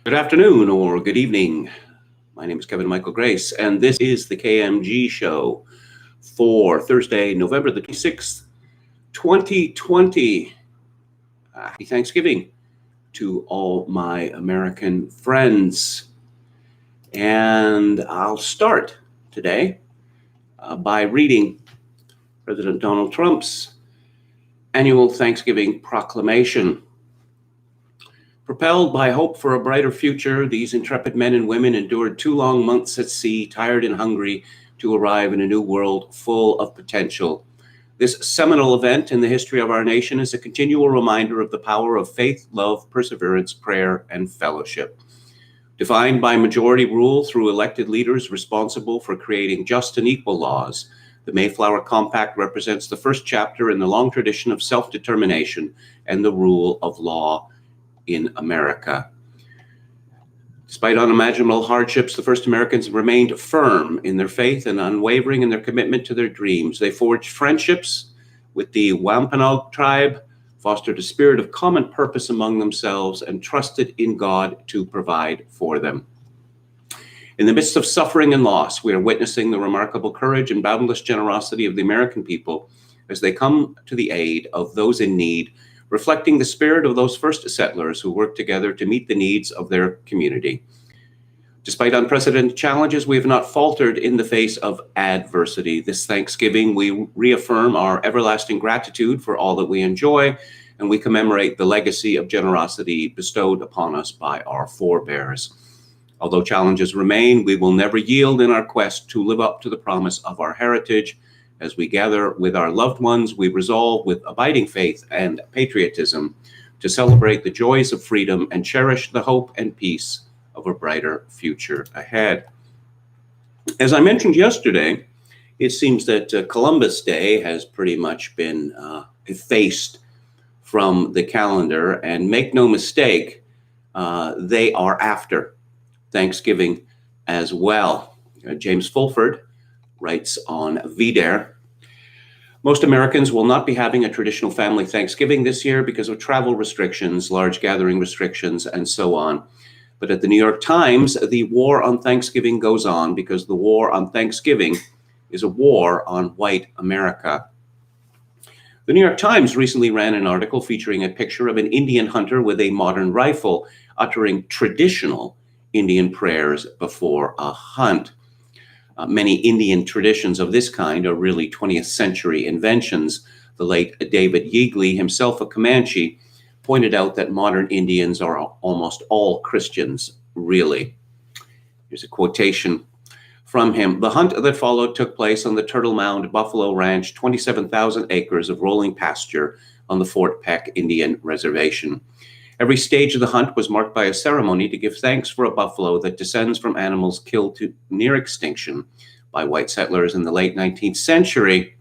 Good afternoon or good evening. My name is Kevin Michael Grace, and this is the KMG show for Thursday, November the 26th, 2020. Happy Thanksgiving to all my American friends. And I'll start today by reading President Donald Trump's annual Thanksgiving proclamation. Propelled by hope for a brighter future, these intrepid men and women endured 2 long months at sea, tired and hungry, to arrive in a new world full of potential. This seminal event in the history of our nation is a continual reminder of the power of faith, love, perseverance, prayer, and fellowship. Defined by majority rule through elected leaders responsible for creating just and equal laws, the Mayflower Compact represents the first chapter in the long tradition of self-determination and the rule of law in America. Despite unimaginable hardships, the first Americans remained firm in their faith and unwavering in their commitment to their dreams. They forged friendships with the Wampanoag tribe, fostered a spirit of common purpose among themselves, and trusted in God to provide for them. In the midst of suffering and loss, we are witnessing the remarkable courage and boundless generosity of the American people as they come to the aid of those in need, reflecting the spirit of those first settlers who worked together to meet the needs of their community. Despite unprecedented challenges, we have not faltered in the face of adversity. This Thanksgiving, we reaffirm our everlasting gratitude for all that we enjoy, and we commemorate the legacy of generosity bestowed upon us by our forebears. Although challenges remain, we will never yield in our quest to live up to the promise of our heritage. As we gather with our loved ones, we resolve with abiding faith and patriotism to celebrate the joys of freedom and cherish the hope and peace of a brighter future ahead. As I mentioned yesterday, it seems that Columbus Day has pretty much been effaced from the calendar, and make no mistake, they are after Thanksgiving as well. James Fulford writes on VDare, most Americans will not be having a traditional family Thanksgiving this year because of travel restrictions, large gathering restrictions, and so on. But at the New York Times, the war on Thanksgiving goes on because the war on Thanksgiving is a war on white America. The New York Times recently ran an article featuring a picture of an Indian hunter with a modern rifle uttering traditional Indian prayers before a hunt. Many Indian traditions of this kind are really 20th century inventions. The late David Yeagley, himself a Comanche, pointed out that modern Indians are almost all Christians, really. Here's a quotation from him. The hunt that followed took place on the Turtle Mound Buffalo Ranch, 27,000 acres of rolling pasture on the Fort Peck Indian Reservation. Every stage of the hunt was marked by a ceremony to give thanks for a buffalo that descends from animals killed to near extinction by white settlers in the late 19th century.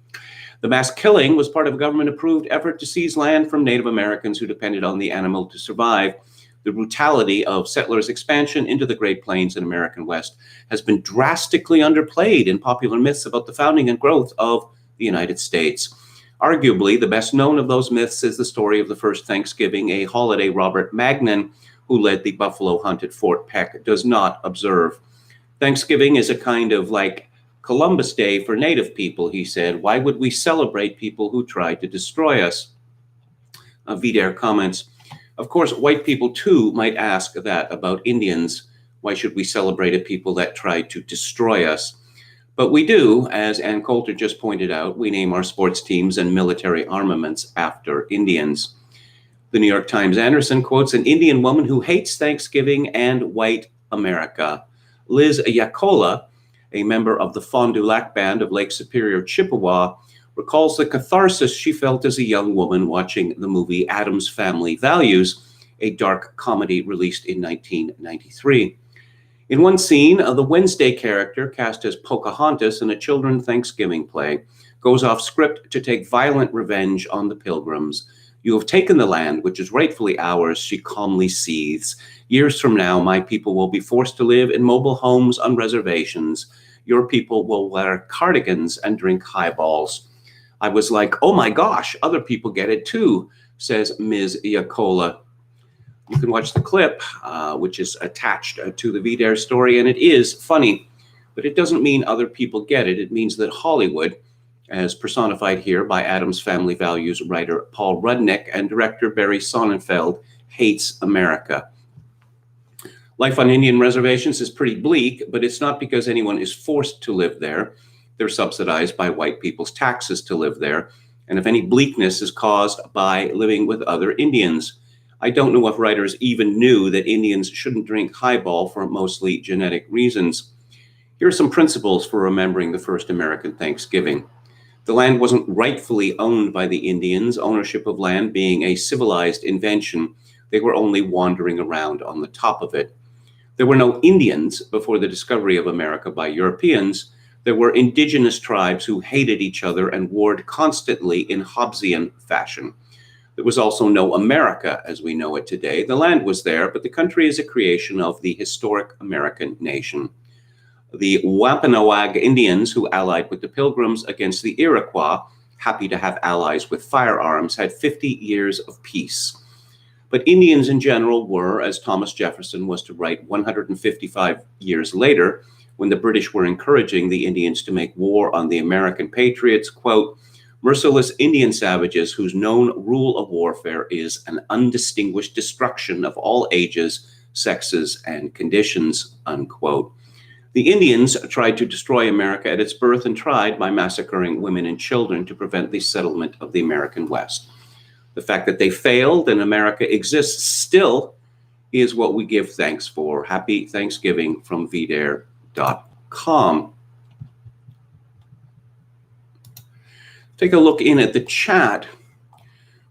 The mass killing was part of a government-approved effort to seize land from Native Americans who depended on the animal to survive. The brutality of settlers' expansion into the Great Plains and American West has been drastically underplayed in popular myths about the founding and growth of the United States. Arguably, the best known of those myths is the story of the first Thanksgiving, a holiday Robert Magnan, who led the buffalo hunt at Fort Peck, does not observe. Thanksgiving is a kind of like Columbus Day for Native people, he said. Why would we celebrate people who tried to destroy us? Vidar comments, of course, white people too might ask that about Indians. Why should we celebrate a people that tried to destroy us? But we do, as Ann Coulter just pointed out, we name our sports teams and military armaments after Indians. The New York Times Anderson quotes an Indian woman who hates Thanksgiving and white America. Liz Yacola, a member of the Fond du Lac Band of Lake Superior, Chippewa, recalls the catharsis she felt as a young woman watching the movie Addams Family Values, a dark comedy released in 1993. In one scene, the Wednesday character, cast as Pocahontas in a children's Thanksgiving play, goes off script to take violent revenge on the Pilgrims. You have taken the land, which is rightfully ours, she calmly seethes. Years from now, my people will be forced to live in mobile homes on reservations. Your people will wear cardigans and drink highballs. I was like, oh my gosh, other people get it too, says Ms. Yacola. You can watch the clip, which is attached to the VDare story, and it is funny, but it doesn't mean other people get it. It means that Hollywood, as personified here by Addams Family Values writer Paul Rudnick and director Barry Sonnenfeld, hates America. Life on Indian reservations is pretty bleak, but it's not because anyone is forced to live there. They're subsidized by white people's taxes to live there. And if any bleakness is caused by living with other Indians, I don't know if writers even knew that Indians shouldn't drink highball for mostly genetic reasons. Here are some principles for remembering the first American Thanksgiving. The land wasn't rightfully owned by the Indians, ownership of land being a civilized invention. They were only wandering around on the top of it. There were no Indians before the discovery of America by Europeans. There were indigenous tribes who hated each other and warred constantly in Hobbesian fashion. There was also no America as we know it today. The land was there, but the country is a creation of the historic American nation. The Wampanoag Indians, who allied with the Pilgrims against the Iroquois, happy to have allies with firearms, had 50 years of peace. But Indians in general were, as Thomas Jefferson was to write 155 years later, when the British were encouraging the Indians to make war on the American patriots, quote, merciless Indian savages whose known rule of warfare is an undistinguished destruction of all ages, sexes, and conditions, unquote. The Indians tried to destroy America at its birth and tried by massacring women and children to prevent the settlement of the American West. The fact that they failed and America exists still is what we give thanks for. Happy Thanksgiving from VDare.com. Take a look in at the chat.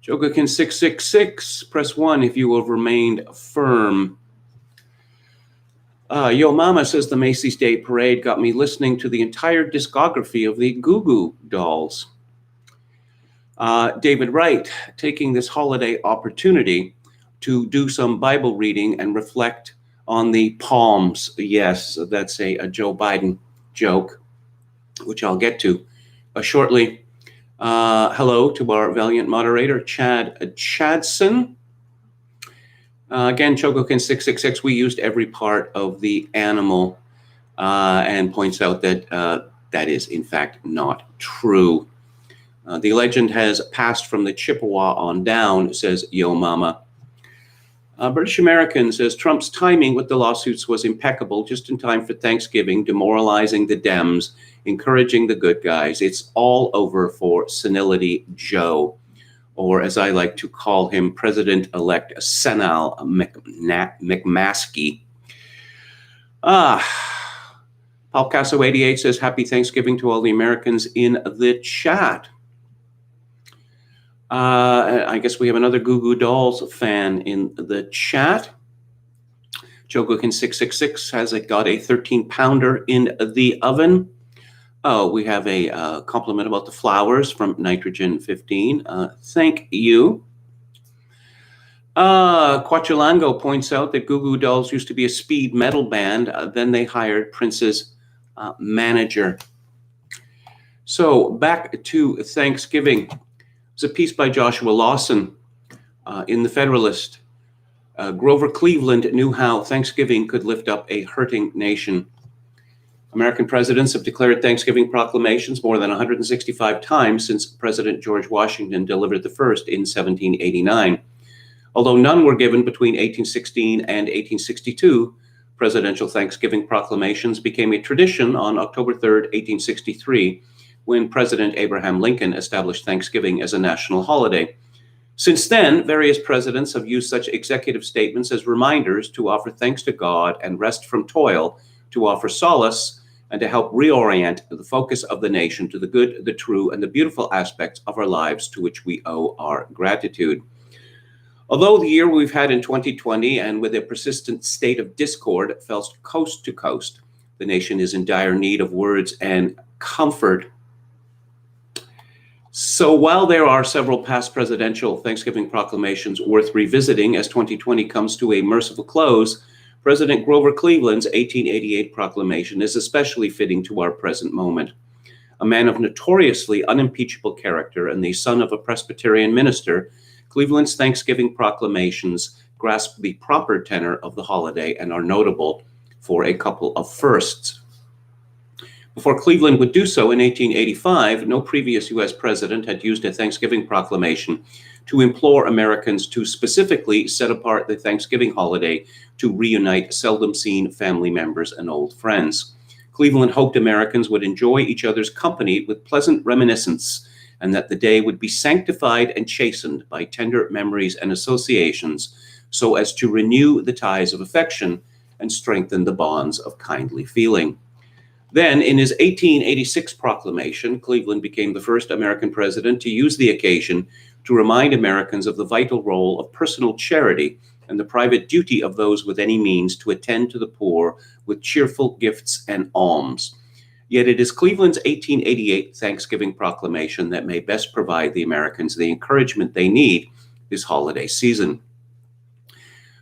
Jogakin666, press 1 if you have remained firm. Yo Mama says the Macy's Day Parade got me listening to the entire discography of the Goo Goo Dolls. David Wright, taking this holiday opportunity to do some Bible reading and reflect on the palms. Yes, that's a Joe Biden joke, which I'll get to shortly. Hello to our valiant moderator, Chad Chadson. Again, Chogokin666, we used every part of the animal and points out that that is, in fact, not true. The legend has passed from the Chippewa on down, says Yo Mama. British American says Trump's timing with the lawsuits was impeccable, just in time for Thanksgiving, demoralizing the Dems, encouraging the good guys. It's all over for Senility Joe, or as I like to call him, President-elect Senal McMaskey. Palcasso88 says, Happy Thanksgiving to all the Americans in the chat. I guess we have another Goo Goo Dolls fan in the chat. Jogokin666 has got a 13-pounder in the oven. Oh, we have a compliment about the flowers from Nitrogen 15. Thank you. Quachilango points out that Goo Goo Dolls used to be a speed metal band. Then they hired Prince's manager. So back to Thanksgiving. There's a piece by Joshua Lawson in The Federalist. Grover Cleveland knew how Thanksgiving could lift up a hurting nation. American presidents have declared Thanksgiving proclamations more than 165 times since President George Washington delivered the first in 1789. Although none were given between 1816 and 1862, presidential Thanksgiving proclamations became a tradition on October 3rd, 1863, when President Abraham Lincoln established Thanksgiving as a national holiday. Since then, various presidents have used such executive statements as reminders to offer thanks to God and rest from toil, to offer solace, and to help reorient the focus of the nation to the good, the true, and the beautiful aspects of our lives to which we owe our gratitude. Although the year we've had in 2020 and with a persistent state of discord felt coast to coast, the nation is in dire need of words and comfort. So while there are several past presidential Thanksgiving proclamations worth revisiting as 2020 comes to a merciful close, President Grover Cleveland's 1888 proclamation is especially fitting to our present moment. A man of notoriously unimpeachable character and the son of a Presbyterian minister, Cleveland's Thanksgiving proclamations grasp the proper tenor of the holiday and are notable for a couple of firsts. Before Cleveland would do so in 1885, no previous U.S. president had used a Thanksgiving proclamation to implore Americans to specifically set apart the Thanksgiving holiday to reunite seldom-seen family members and old friends. Cleveland hoped Americans would enjoy each other's company with pleasant reminiscence, and that the day would be sanctified and chastened by tender memories and associations, so as to renew the ties of affection and strengthen the bonds of kindly feeling. Then, in his 1886 proclamation, Cleveland became the first American president to use the occasion to remind Americans of the vital role of personal charity and the private duty of those with any means to attend to the poor with cheerful gifts and alms. Yet it is Cleveland's 1888 Thanksgiving proclamation that may best provide the Americans the encouragement they need this holiday season.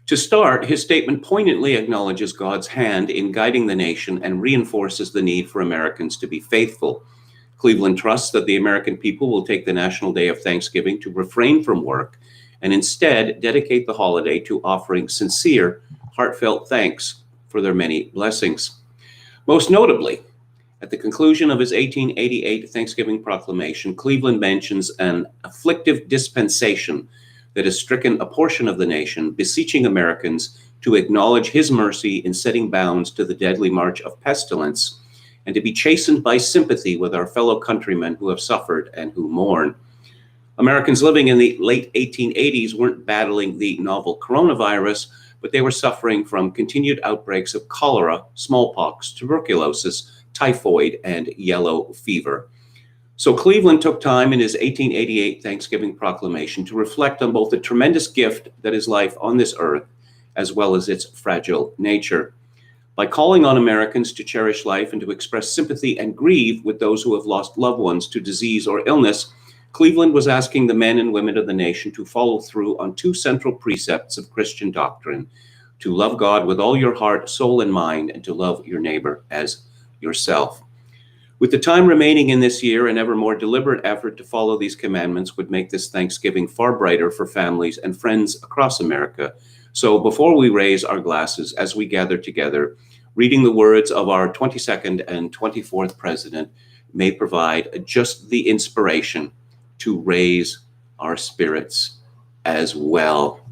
To start, his statement poignantly acknowledges God's hand in guiding the nation and reinforces the need for Americans to be faithful. Cleveland trusts that the American people will take the National Day of Thanksgiving to refrain from work and instead dedicate the holiday to offering sincere, heartfelt thanks for their many blessings. Most notably, at the conclusion of his 1888 Thanksgiving proclamation, Cleveland mentions an afflictive dispensation that has stricken a portion of the nation, beseeching Americans to acknowledge his mercy in setting bounds to the deadly march of pestilence, and to be chastened by sympathy with our fellow countrymen who have suffered and who mourn. Americans living in the late 1880s weren't battling the novel coronavirus, but they were suffering from continued outbreaks of cholera, smallpox, tuberculosis, typhoid, and yellow fever. So Cleveland took time in his 1888 Thanksgiving proclamation to reflect on both the tremendous gift that is life on this earth, as well as its fragile nature. By calling on Americans to cherish life and to express sympathy and grieve with those who have lost loved ones to disease or illness, Cleveland was asking the men and women of the nation to follow through on two central precepts of Christian doctrine: to love God with all your heart, soul, and mind, and to love your neighbor as yourself. With the time remaining in this year, an ever more deliberate effort to follow these commandments would make this Thanksgiving far brighter for families and friends across America. So before we raise our glasses as we gather together, reading the words of our 22nd and 24th president may provide just the inspiration to raise our spirits as well.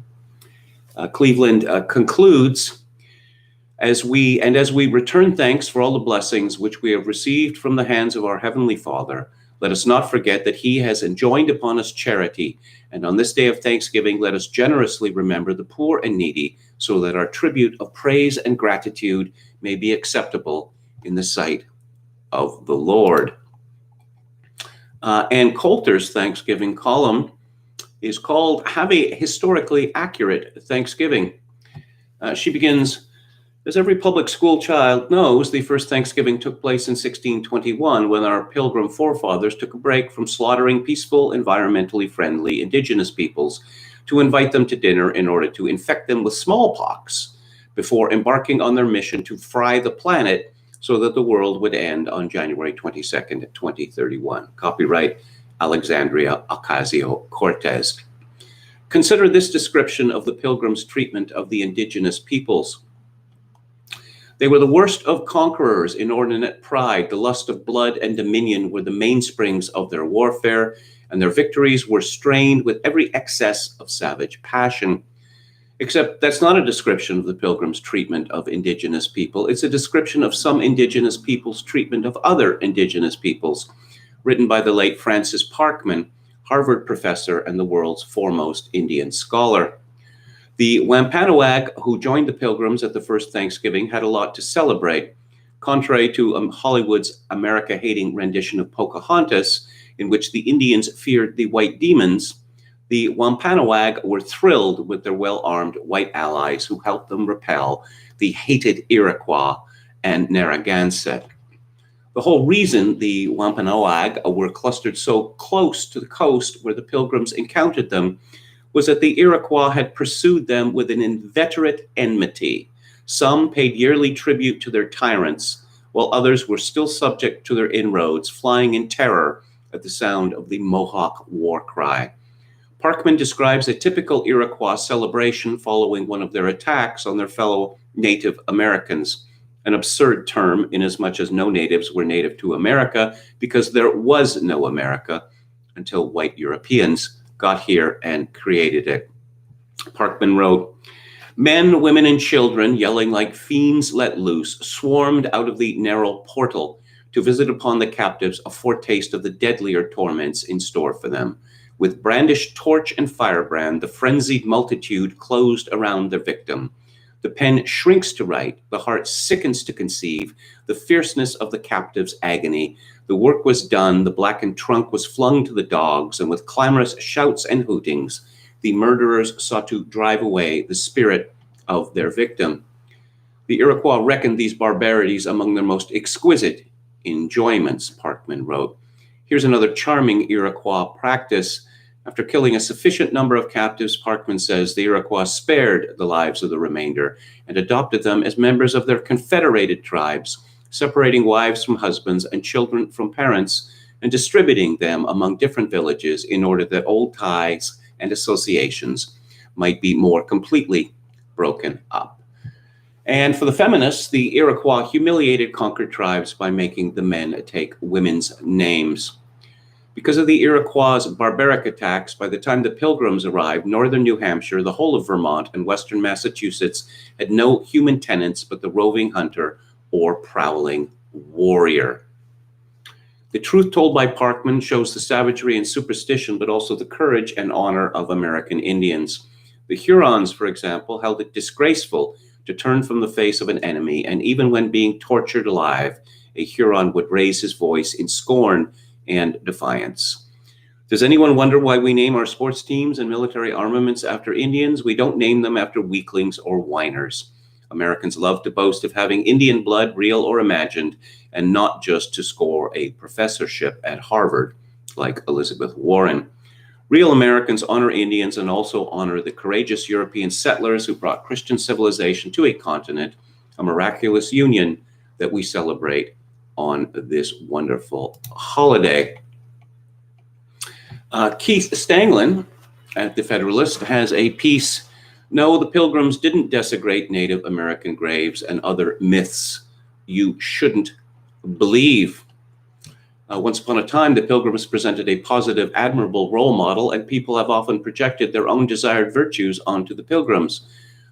Cleveland concludes, as we return thanks for all the blessings which we have received from the hands of our Heavenly Father, let us not forget that He has enjoined upon us charity, and on this day of Thanksgiving, let us generously remember the poor and needy, so that our tribute of praise and gratitude may be acceptable in the sight of the Lord. Ann Coulter's Thanksgiving column is called "Have a Historically Accurate Thanksgiving." She begins, as every public school child knows, the first Thanksgiving took place in 1621 when our Pilgrim forefathers took a break from slaughtering peaceful, environmentally friendly indigenous peoples to invite them to dinner in order to infect them with smallpox before embarking on their mission to fry the planet so that the world would end on January 22nd, 2031. Copyright Alexandria Ocasio-Cortez. Consider this description of the Pilgrims' treatment of the indigenous peoples. They were the worst of conquerors. Inordinate pride, the lust of blood, and dominion were the mainsprings of their warfare, and their victories were strained with every excess of savage passion. Except that's not a description of the Pilgrims' treatment of indigenous people. It's a description of some indigenous people's treatment of other indigenous peoples, written by the late Francis Parkman, Harvard professor and the world's foremost Indian scholar. The Wampanoag who joined the Pilgrims at the first Thanksgiving had a lot to celebrate. Contrary to Hollywood's America-hating rendition of Pocahontas, in which the Indians feared the white demons, the Wampanoag were thrilled with their well-armed white allies who helped them repel the hated Iroquois and Narragansett. The whole reason the Wampanoag were clustered so close to the coast where the Pilgrims encountered them was that the Iroquois had pursued them with an inveterate enmity. Some paid yearly tribute to their tyrants, while others were still subject to their inroads, flying in terror at the sound of the Mohawk war cry. Parkman describes a typical Iroquois celebration following one of their attacks on their fellow Native Americans, an absurd term inasmuch as no natives were native to America because there was no America until white Europeans got here and created it. Parkman wrote, "Men, women, and children, yelling like fiends let loose, swarmed out of the narrow portal to visit upon the captives a foretaste of the deadlier torments in store for them. With brandished torch and firebrand, the frenzied multitude closed around their victim. The pen shrinks to write, the heart sickens to conceive the fierceness of the captive's agony. The work was done, the blackened trunk was flung to the dogs, and with clamorous shouts and hootings, the murderers sought to drive away the spirit of their victim." The Iroquois reckoned these barbarities among their most exquisite enjoyments, Parkman wrote. Here's another charming Iroquois practice. After killing a sufficient number of captives, Parkman says, the Iroquois spared the lives of the remainder and adopted them as members of their confederated tribes, separating wives from husbands and children from parents and distributing them among different villages in order that old ties and associations might be more completely broken up. And for the feminists, the Iroquois humiliated conquered tribes by making the men take women's names. Because of the Iroquois' barbaric attacks, by the time the Pilgrims arrived, northern New Hampshire, the whole of Vermont, and western Massachusetts had no human tenants but the roving hunter or prowling warrior. The truth told by Parkman shows the savagery and superstition, but also the courage and honor of American Indians. The Hurons, for example, held it disgraceful to turn from the face of an enemy, and even when being tortured alive, a Huron would raise his voice in scorn and defiance. Does anyone wonder why we name our sports teams and military armaments after Indians? We don't name them after weaklings or whiners. Americans love to boast of having Indian blood, real or imagined, and not just to score a professorship at Harvard, like Elizabeth Warren. Real Americans honor Indians and also honor the courageous European settlers who brought Christian civilization to a continent, a miraculous union that we celebrate on this wonderful holiday. Keith Stanglin at The Federalist has a piece, "No, the Pilgrims didn't desecrate Native American graves and other myths you shouldn't believe." Once upon a time, the Pilgrims presented a positive, admirable role model, and people have often projected their own desired virtues onto the Pilgrims.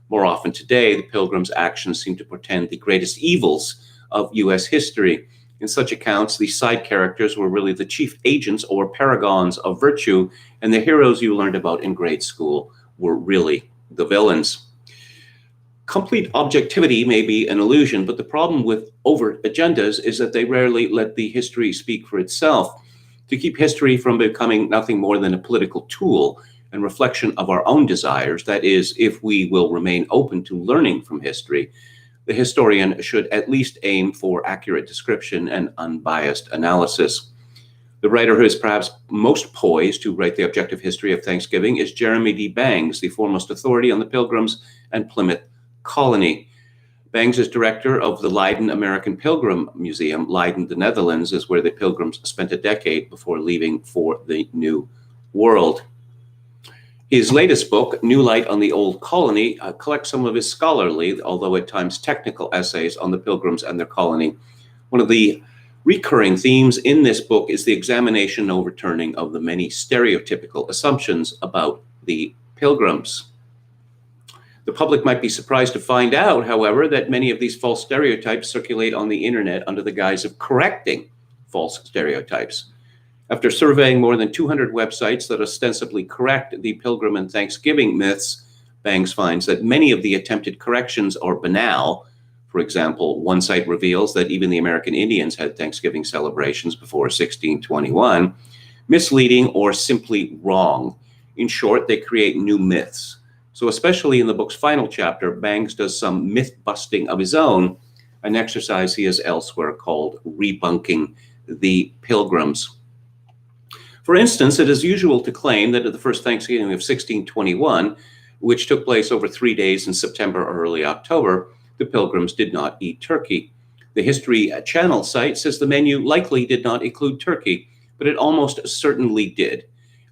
More often today, the Pilgrims' actions seem to portend the greatest evils of U.S. history. In such accounts, the side characters were really the chief agents or paragons of virtue, and the heroes you learned about in grade school were really the villains. Complete objectivity may be an illusion, but the problem with overt agendas is that they rarely let the history speak for itself. To keep history from becoming nothing more than a political tool and reflection of our own desires, that is, if we will remain open to learning from history, the historian should at least aim for accurate description and unbiased analysis. The writer who is perhaps most poised to write the objective history of Thanksgiving is Jeremy D. Bangs, the foremost authority on the Pilgrims and Plymouth Colony. Bangs is director of the Leiden American Pilgrim Museum. Leiden, the Netherlands, is where the Pilgrims spent a decade before leaving for the New World. His latest book, New Light on the Old Colony, collects some of his scholarly, although at times technical, essays on the Pilgrims and their colony. One of the recurring themes in this book is the examination and overturning of the many stereotypical assumptions about the Pilgrims. The public might be surprised to find out, however, that many of these false stereotypes circulate on the internet under the guise of correcting false stereotypes. After surveying more than 200 websites that ostensibly correct the Pilgrim and Thanksgiving myths, Bangs finds that many of the attempted corrections are banal. For example, one site reveals that even the American Indians had Thanksgiving celebrations before 1621, misleading or simply wrong. In short, they create new myths. So especially in the book's final chapter, Bangs does some myth-busting of his own, an exercise he has elsewhere called rebunking the Pilgrims. For instance, it is usual to claim that at the first Thanksgiving of 1621, which took place over 3 days in September or early October, the Pilgrims did not eat turkey. The History Channel site says the menu likely did not include turkey, but it almost certainly did.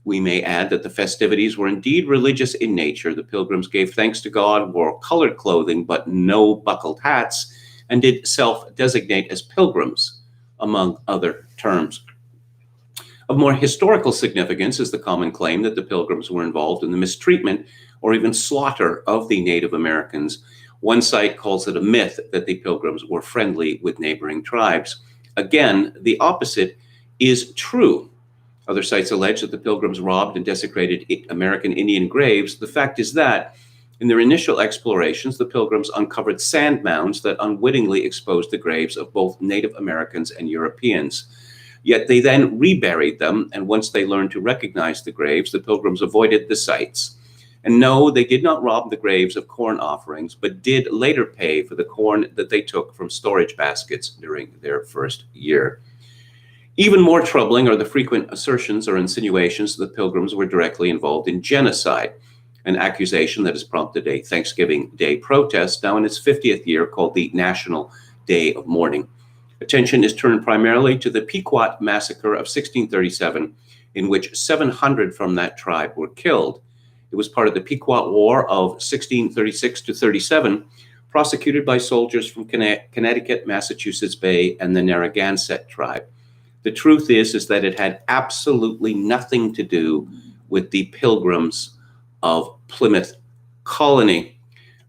We may add that the festivities were indeed religious in nature. The pilgrims gave thanks to God, wore colored clothing, but no buckled hats, and did self-designate as pilgrims, among other terms. Of more historical significance is the common claim that the pilgrims were involved in the mistreatment or even slaughter of the Native Americans. One site calls it a myth that the pilgrims were friendly with neighboring tribes. Again, the opposite is true. Other sites allege that the pilgrims robbed and desecrated American Indian graves. The fact is that, in their initial explorations, the pilgrims uncovered sand mounds that unwittingly exposed the graves of both Native Americans and Europeans. Yet they then reburied them, and once they learned to recognize the graves, the pilgrims avoided the sites. And no, they did not rob the graves of corn offerings, but did later pay for the corn that they took from storage baskets during their first year. Even more troubling are the frequent assertions or insinuations that the pilgrims were directly involved in genocide, an accusation that has prompted a Thanksgiving Day protest now in its 50th year called the National Day of Mourning. Attention is turned primarily to the Pequot Massacre of 1637, in which 700 from that tribe were killed. It was part of the Pequot War of 1636 to 37, prosecuted by soldiers from Connecticut, Massachusetts Bay, and the Narragansett tribe. The truth is that it had absolutely nothing to do with the pilgrims of Plymouth Colony.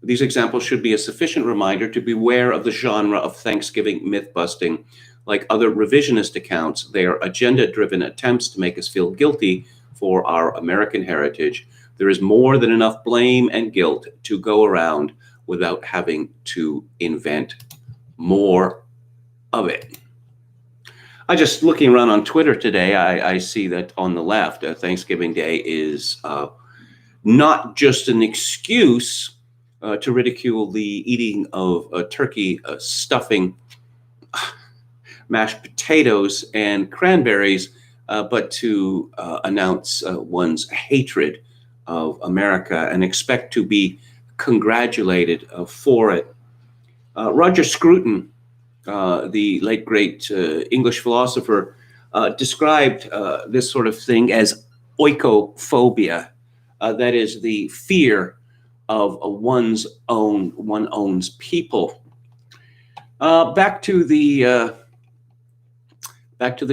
These examples should be a sufficient reminder to beware of the genre of Thanksgiving myth-busting. Like other revisionist accounts, they are agenda-driven attempts to make us feel guilty for our American heritage. There is more than enough blame and guilt to go around without having to invent more of it. Just looking around on Twitter today, I see that on the left, Thanksgiving Day is not just an excuse to ridicule the eating of turkey stuffing, mashed potatoes, and cranberries, but to announce one's hatred of America and expect to be congratulated for it. Roger Scruton, the late great English philosopher, described this sort of thing as oikophobia, that is the fear of one owns people. Back to the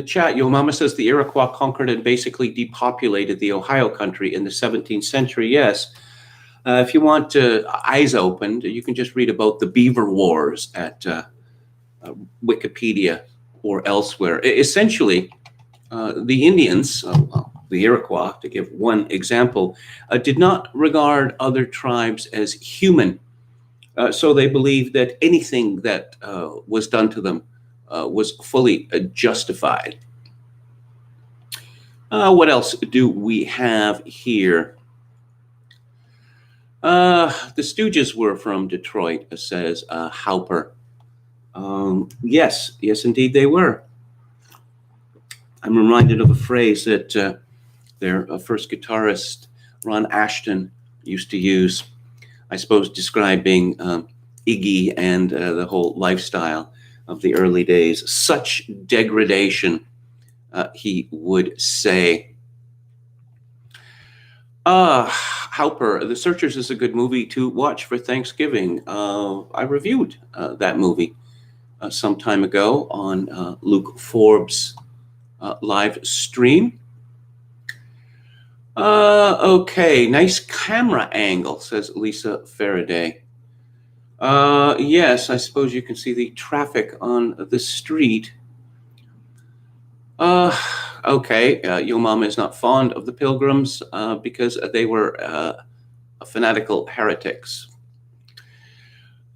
chat. Yo Mama says the Iroquois conquered and basically depopulated the Ohio country in the 17th century. Yes. If you want eyes opened, you can just read about the Beaver Wars at Wikipedia or elsewhere. Essentially, the Indians, the Iroquois, to give one example, did not regard other tribes as human. So they believed that anything that was done to them was fully justified. What else do we have here? The Stooges were from Detroit, says Hauper. Yes, indeed they were. I'm reminded of a phrase that their first guitarist, Ron Ashton, used to use, I suppose, describing Iggy and the whole lifestyle of the early days. Such degradation, he would say. Hauper, The Searchers is a good movie to watch for Thanksgiving. I reviewed that movie some time ago on Luke Forbes' live stream. Okay, nice camera angle, says Lisa Faraday. Yes, I suppose you can see the traffic on the street. Okay, Yo Mama is not fond of the Pilgrims because they were fanatical heretics.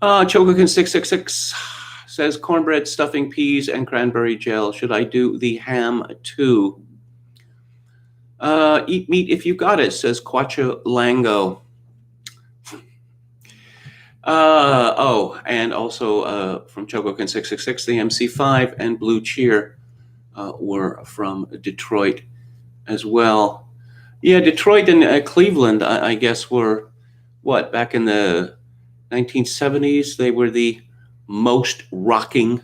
Chogokin666 says cornbread, stuffing, peas, and cranberry gel. Should I do the ham too? Eat meat if you got it, says Quacho Lango. And also from Chogokin666, the MC5 and Blue Cheer were from Detroit as well. Yeah, Detroit and Cleveland, I guess, were, what, back in the 1970s? They were the most rocking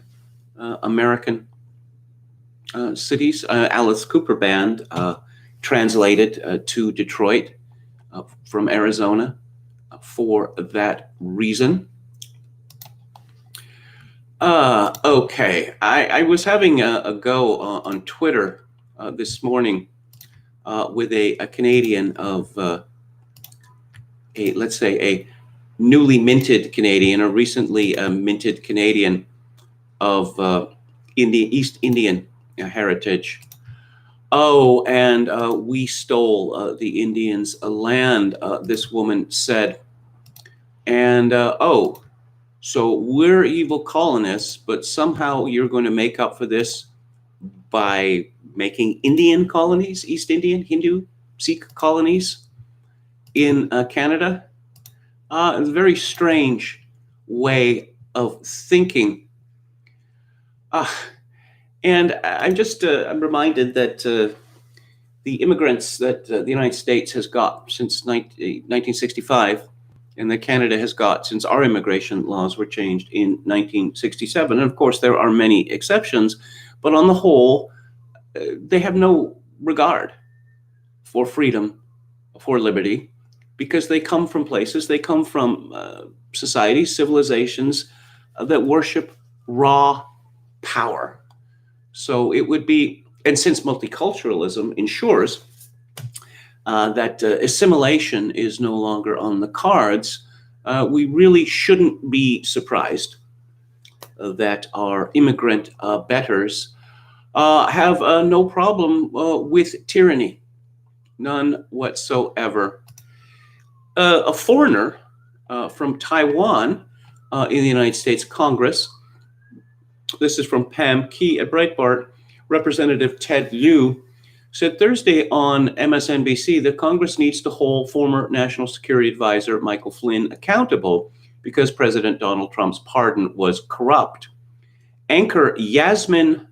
American cities. Alice Cooper Band translated to Detroit from Arizona for that reason. Okay, I was having a go on Twitter this morning with a Canadian of let's say a newly minted Canadian or recently minted Canadian of East Indian heritage. Oh, and we stole the Indians' land, this woman said. And oh, so we're evil colonists, but somehow you're going to make up for this by making Indian colonies, East Indian, Hindu, Sikh colonies in Canada. It's a very strange way of thinking. And I'm reminded that the immigrants that the United States has got since 1965 and that Canada has got since our immigration laws were changed in 1967. And of course, there are many exceptions, but on the whole, they have no regard for freedom, for liberty, because they come from places, they come from societies, civilizations that worship raw power. So it would be, and since multiculturalism ensures that assimilation is no longer on the cards, we really shouldn't be surprised that our immigrant betters have no problem with tyranny, none whatsoever. A foreigner from Taiwan in the United States Congress, this is from Pam Key at Breitbart, Representative Ted Lieu, said Thursday on MSNBC that Congress needs to hold former National Security Advisor Michael Flynn accountable because President Donald Trump's pardon was corrupt. Anchor Yasmin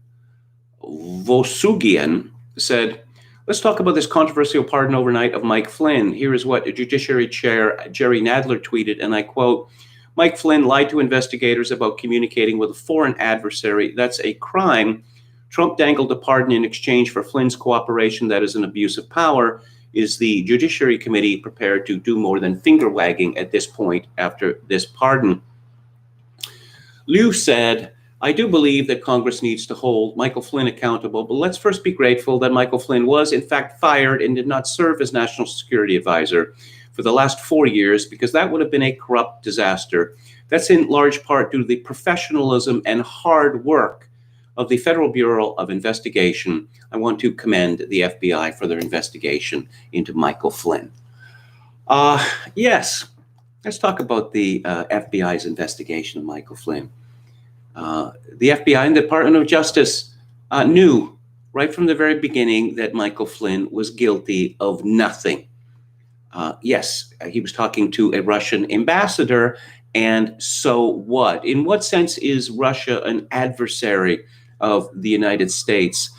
Vosugian said, let's talk about this controversial pardon overnight of Mike Flynn. Here is what Judiciary Chair Jerry Nadler tweeted, and I quote, Mike Flynn lied to investigators about communicating with a foreign adversary. That's a crime. Trump dangled a pardon in exchange for Flynn's cooperation. That is an abuse of power. Is the Judiciary Committee prepared to do more than finger wagging at this point after this pardon? Liu said, I do believe that Congress needs to hold Michael Flynn accountable, but let's first be grateful that Michael Flynn was in fact fired and did not serve as National Security Advisor for the last 4 years, because that would have been a corrupt disaster. That's in large part due to the professionalism and hard work of the Federal Bureau of Investigation. I want to commend the FBI for their investigation into Michael Flynn. Yes, let's talk about the FBI's investigation of Michael Flynn. The FBI and the Department of Justice knew right from the very beginning that Michael Flynn was guilty of nothing. Yes, he was talking to a Russian ambassador, and so what? In what sense is Russia an adversary of the United States?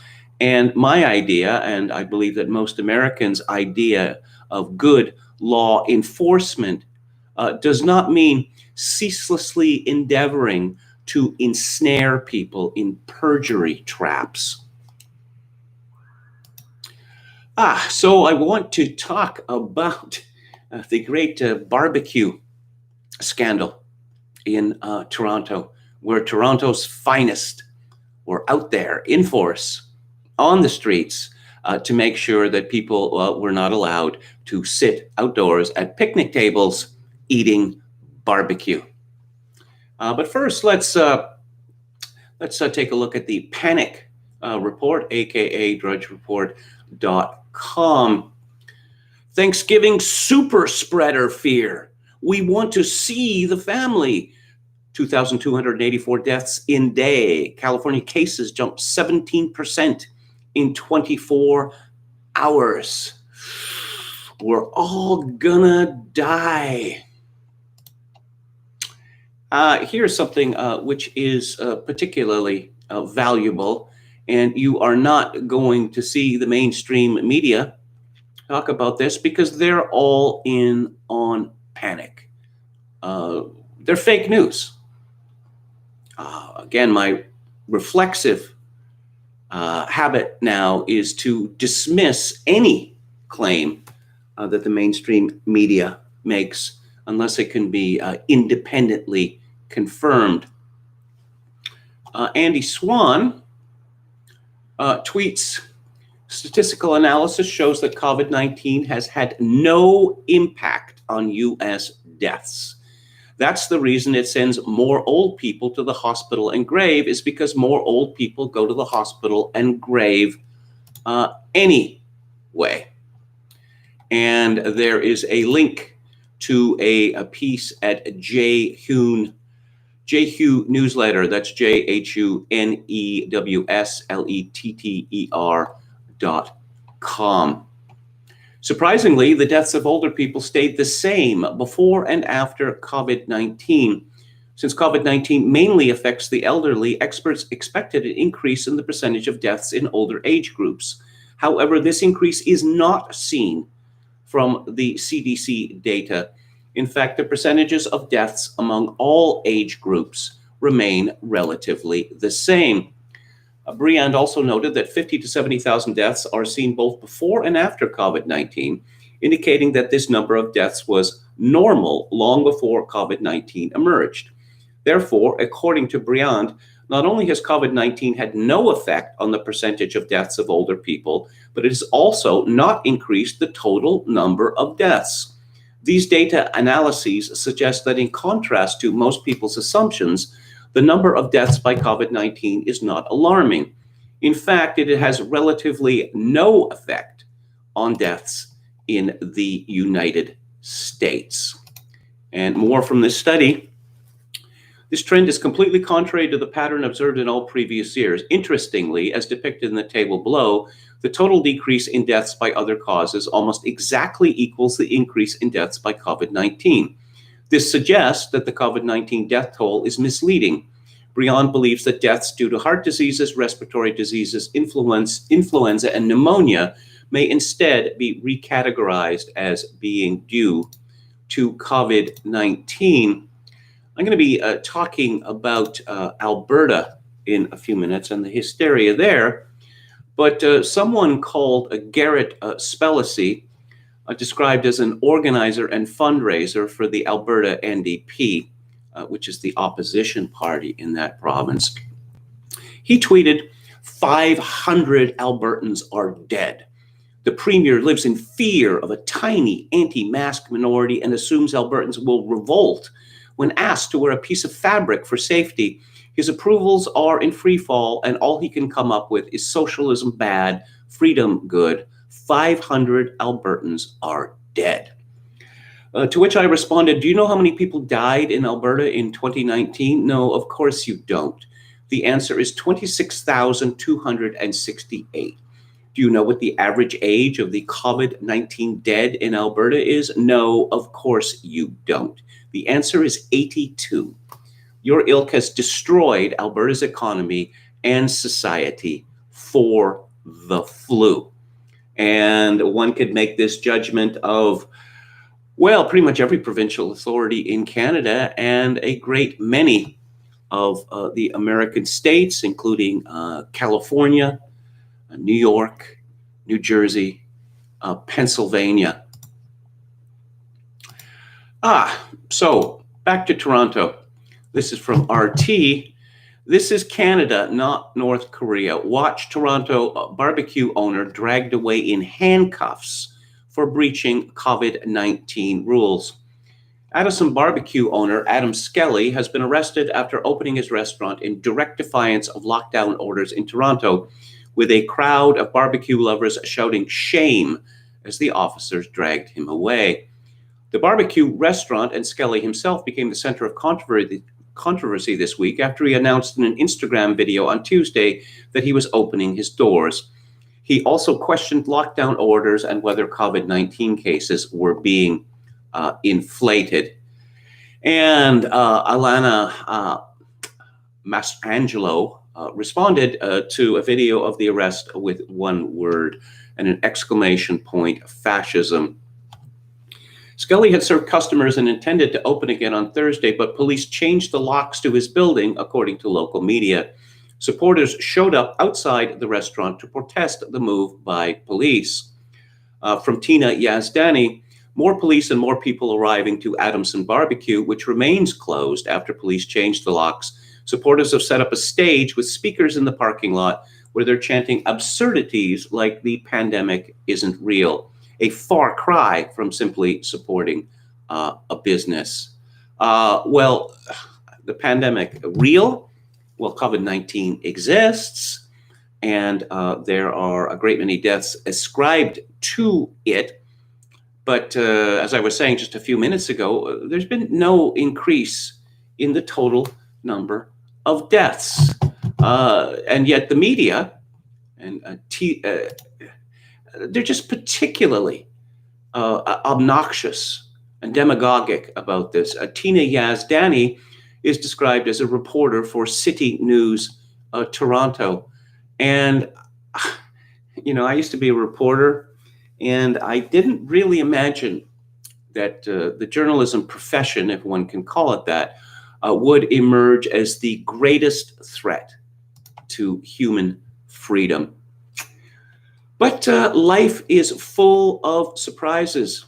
And my idea, and I believe that most Americans' idea of good law enforcement does not mean ceaselessly endeavoring to ensnare people in perjury traps. So I want to talk about the great barbecue scandal in Toronto, where Toronto's finest were out there in force on the streets to make sure that people were not allowed to sit outdoors at picnic tables eating barbecue. But first, let's take a look at the panic report, aka drudgereport.com. Thanksgiving super spreader fear. We want to see the family. 2,284 deaths in day. California cases jumped 17% in 24 hours. We're all gonna die. Here's something which is particularly valuable, and you are not going to see the mainstream media talk about this because they're all in on panic. They're fake news. Again, my reflexive habit now is to dismiss any claim that the mainstream media makes unless it can be independently confirmed. Andy Swan tweets, statistical analysis shows that COVID-19 has had no impact on U.S. deaths. That's the reason it sends more old people to the hospital and grave, is because more old people go to the hospital and grave anyway. And there is a link to a piece at JHU Newsletter. That's JHUNEWSLETTER.com. Surprisingly, the deaths of older people stayed the same before and after COVID-19. Since COVID-19 mainly affects the elderly, experts expected an increase in the percentage of deaths in older age groups. However, this increase is not seen from the CDC data. In fact, the percentages of deaths among all age groups remain relatively the same. Briand also noted that 50 to 70,000 deaths are seen both before and after COVID-19, indicating that this number of deaths was normal long before COVID-19 emerged. Therefore, according to Briand, not only has COVID-19 had no effect on the percentage of deaths of older people, but it has also not increased the total number of deaths. These data analyses suggest that in contrast to most people's assumptions, the number of deaths by COVID-19 is not alarming. In fact, it has relatively no effect on deaths in the United States. And more from this study. This trend is completely contrary to the pattern observed in all previous years. Interestingly, as depicted in the table below, the total decrease in deaths by other causes almost exactly equals the increase in deaths by COVID-19. This suggests that the COVID-19 death toll is misleading. Briand believes that deaths due to heart diseases, respiratory diseases, influenza, and pneumonia may instead be recategorized as being due to COVID-19. I'm going to be talking about Alberta in a few minutes and the hysteria there. But someone called Garrett Spellacy, described as an organizer and fundraiser for the Alberta NDP, which is the opposition party in that province. He tweeted, 500 Albertans are dead. The premier lives in fear of a tiny anti-mask minority and assumes Albertans will revolt when asked to wear a piece of fabric for safety. His approvals are in free fall, and all he can come up with is socialism bad, freedom good. 500 Albertans are dead. To which I responded, do you know how many people died in Alberta in 2019? No, of course you don't. The answer is 26,268. Do you know what the average age of the COVID-19 dead in Alberta is? No, of course you don't. The answer is 82. Your ilk has destroyed Alberta's economy and society for the flu. And one could make this judgment of, well, pretty much every provincial authority in Canada and a great many of the American states, including California, New York, New Jersey, Pennsylvania. So back to Toronto. This is from RT. This is Canada, not North Korea. Watch Toronto BBQ owner dragged away in handcuffs for breaching COVID-19 rules. Addison BBQ owner Adam Skelly has been arrested after opening his restaurant in direct defiance of lockdown orders in Toronto, with a crowd of barbecue lovers shouting shame as the officers dragged him away. The barbecue restaurant and Skelly himself became the center of controversy this week after he announced in an Instagram video on Tuesday that he was opening his doors. He also questioned lockdown orders and whether COVID-19 cases were being inflated. And Alana Mastrangelo responded to a video of the arrest with one word and an exclamation point, fascism. Skelly had served customers and intended to open again on Thursday, but police changed the locks to his building, according to local media. Supporters showed up outside the restaurant to protest the move by police. From Tina Yazdani, more police and more people arriving to Adamson BBQ, which remains closed after police changed the locks. Supporters have set up a stage with speakers in the parking lot where they're chanting absurdities like the pandemic isn't real, a far cry from simply supporting a business. Well, the pandemic real? Well, COVID-19 exists, and there are a great many deaths ascribed to it. But as I was saying just a few minutes ago, there's been no increase in the total number of deaths. And yet the media, and they're just particularly obnoxious and demagogic about this. Tina Yazdani is described as a reporter for City News Toronto. And, I used to be a reporter, and I didn't really imagine that the journalism profession, if one can call it that, would emerge as the greatest threat to human freedom. But life is full of surprises.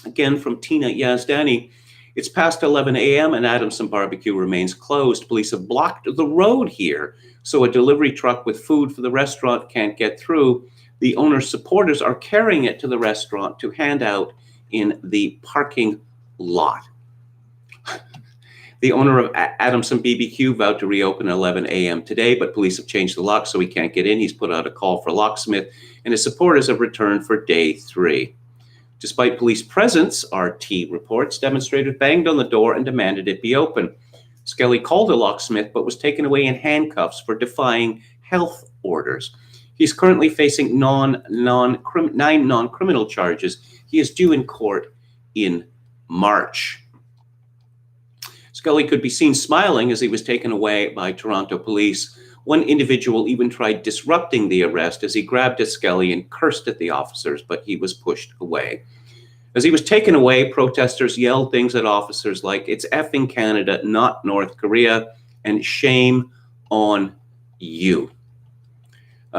Again, from Tina Yazdani, it's past 11 a.m. and Adamson BBQ remains closed. Police have blocked the road here, so a delivery truck with food for the restaurant can't get through. The owner's supporters are carrying it to the restaurant to hand out in the parking lot. The owner of Adamson BBQ vowed to reopen at 11 a.m. today, but police have changed the lock so he can't get in. He's put out a call for a locksmith, and his supporters have returned for day 3. Despite police presence, RT reports, demonstrators banged on the door and demanded it be open. Skelly called a locksmith, but was taken away in handcuffs for defying health orders. He's currently facing 9 non-criminal charges. He is due in court in March. Skelly could be seen smiling as he was taken away by Toronto police. One individual even tried disrupting the arrest as he grabbed at Skelly and cursed at the officers, but he was pushed away. As he was taken away, protesters yelled things at officers like, "It's effing Canada, not North Korea," and "Shame on you."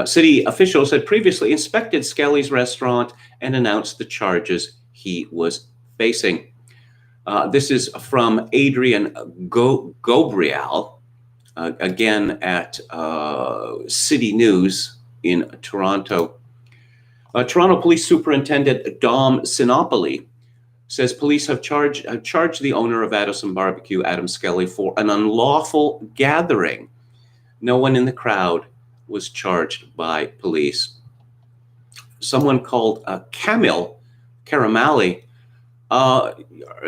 City officials had previously inspected Skelly's restaurant and announced the charges he was facing. This is from Adrian Gobriel, again at City News in Toronto. Toronto Police Superintendent Dom Sinopoli says police have charged the owner of Adamson BBQ, Adam Skelly, for an unlawful gathering. No one in the crowd was charged by police. Someone called Kamil Karamali. Are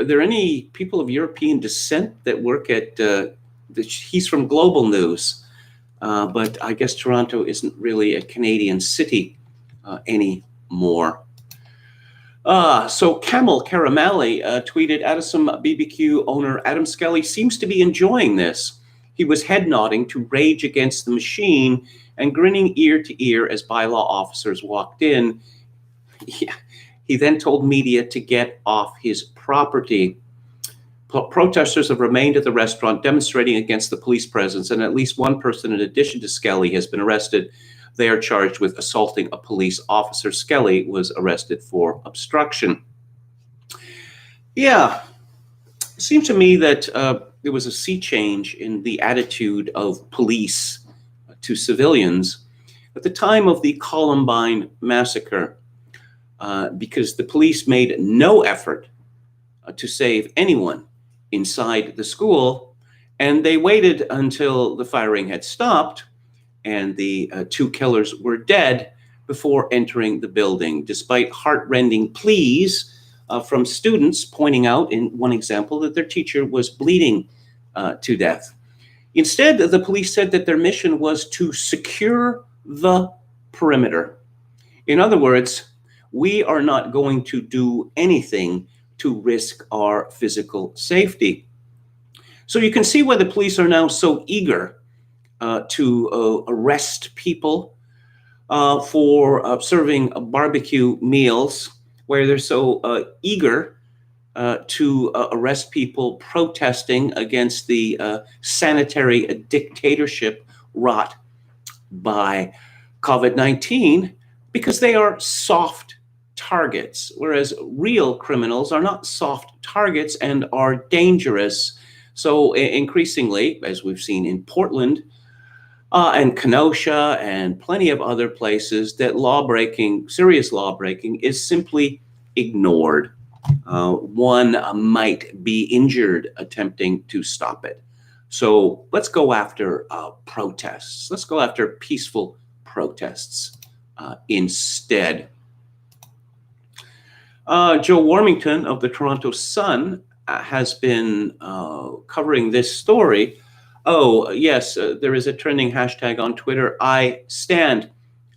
there any people of European descent that work at, he's from Global News, but I guess Toronto isn't really a Canadian city anymore. So Kamil Karamali tweeted, Adamson BBQ owner Adam Skelly seems to be enjoying this. He was head nodding to Rage Against the Machine and grinning ear to ear as bylaw officers walked in. He then told media to get off his property. Protesters have remained at the restaurant demonstrating against the police presence, and at least one person in addition to Skelly has been arrested. They are charged with assaulting a police officer. Skelly was arrested for obstruction. Yeah, it seems to me that there was a sea change in the attitude of police to civilians at the time of the Columbine massacre, because the police made no effort to save anyone inside the school, and they waited until the firing had stopped and the 2 killers were dead before entering the building, despite heartrending pleas from students pointing out in one example that their teacher was bleeding to death. Instead, the police said that their mission was to secure the perimeter. In other words, we are not going to do anything to risk our physical safety. So you can see why the police are now so eager to arrest people for serving barbecue meals, where they're so eager to arrest people protesting against the sanitary dictatorship wrought by COVID-19 because they are soft targets, whereas real criminals are not soft targets and are dangerous. So increasingly, as we've seen in Portland and Kenosha and plenty of other places, that serious lawbreaking is simply ignored. One might be injured attempting to stop it. So let's go after protests. Let's go after peaceful protests instead. Joe Warmington of the Toronto Sun has been covering this story. Oh, yes, there is a trending hashtag on Twitter, I stand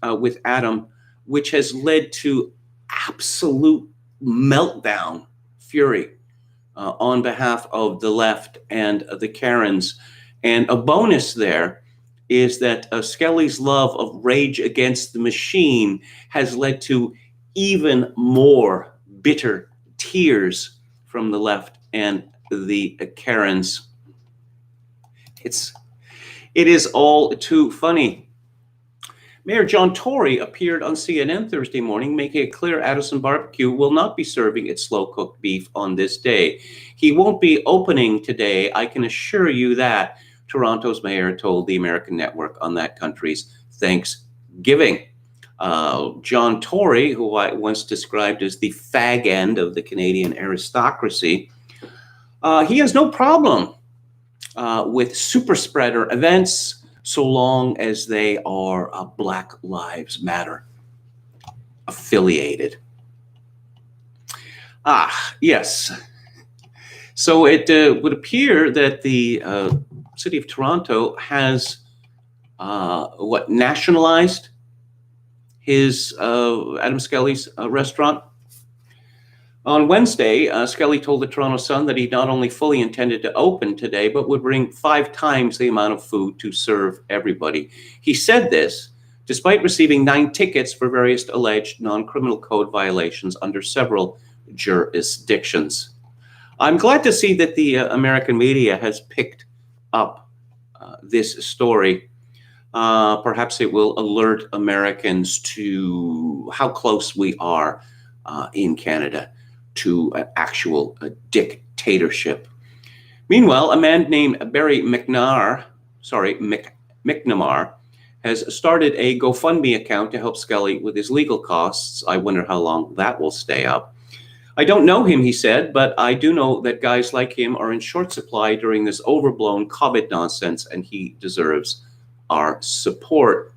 with Adam, which has led to absolute meltdown fury on behalf of the left and the Karens. And a bonus there is that Skelly's love of Rage Against the Machine has led to even more bitter tears from the left and the Karens. It is all too funny. Mayor John Tory appeared on CNN Thursday morning, making it clear Addison BBQ will not be serving its slow-cooked beef on this day. He won't be opening today, I can assure you that, Toronto's mayor told the American network on that country's Thanksgiving. John Tory, who I once described as the fag end of the Canadian aristocracy, he has no problem with super spreader events so long as they are Black Lives Matter affiliated. Yes. So it would appear that the city of Toronto has nationalized his Adam Skelly's restaurant. On Wednesday, Skelly told the Toronto Sun that he not only fully intended to open today, but would bring 5 times the amount of food to serve everybody. He said this despite receiving 9 tickets for various alleged non-criminal code violations under several jurisdictions. I'm glad to see that the American media has picked up this story. Perhaps it will alert Americans to how close we are in Canada to an actual dictatorship. Meanwhile, a man named Barry McNamara has started a GoFundMe account to help Skelly with his legal costs. I wonder how long that will stay up. I don't know him, he said, but I do know that guys like him are in short supply during this overblown COVID nonsense, and he deserves our support.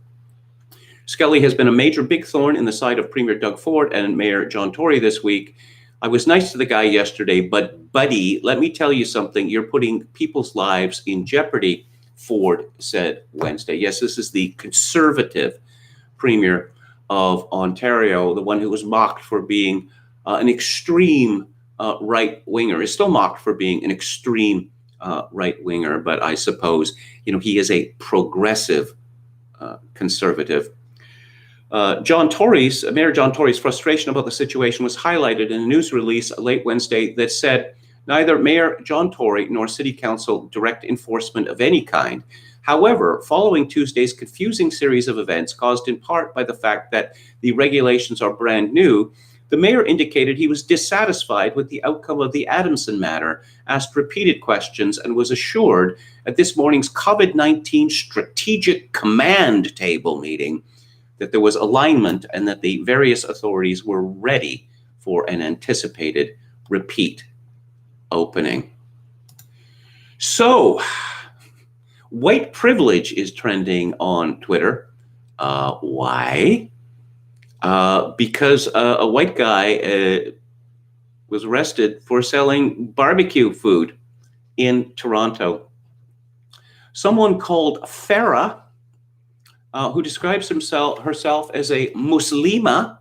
Skelly has been a major big thorn in the side of Premier Doug Ford and Mayor John Tory this week. I was nice to the guy yesterday, but buddy, let me tell you something. You're putting people's lives in jeopardy, Ford said Wednesday. Yes, this is the Conservative Premier of Ontario, the one who was mocked for being an extreme right-winger, is still mocked for being an extreme right-winger, but I suppose, he is a progressive conservative. Mayor John Tory's frustration about the situation was highlighted in a news release late Wednesday that said neither Mayor John Tory nor City Council direct enforcement of any kind. However, following Tuesday's confusing series of events caused in part by the fact that the regulations are brand new, the mayor indicated he was dissatisfied with the outcome of the Adamson matter, asked repeated questions, and was assured at this morning's COVID-19 Strategic Command Table meeting that there was alignment and that the various authorities were ready for an anticipated repeat opening. So, white privilege is trending on Twitter. Why? Because a white guy was arrested for selling barbecue food in Toronto. Someone called Farah, who describes herself as a Muslima,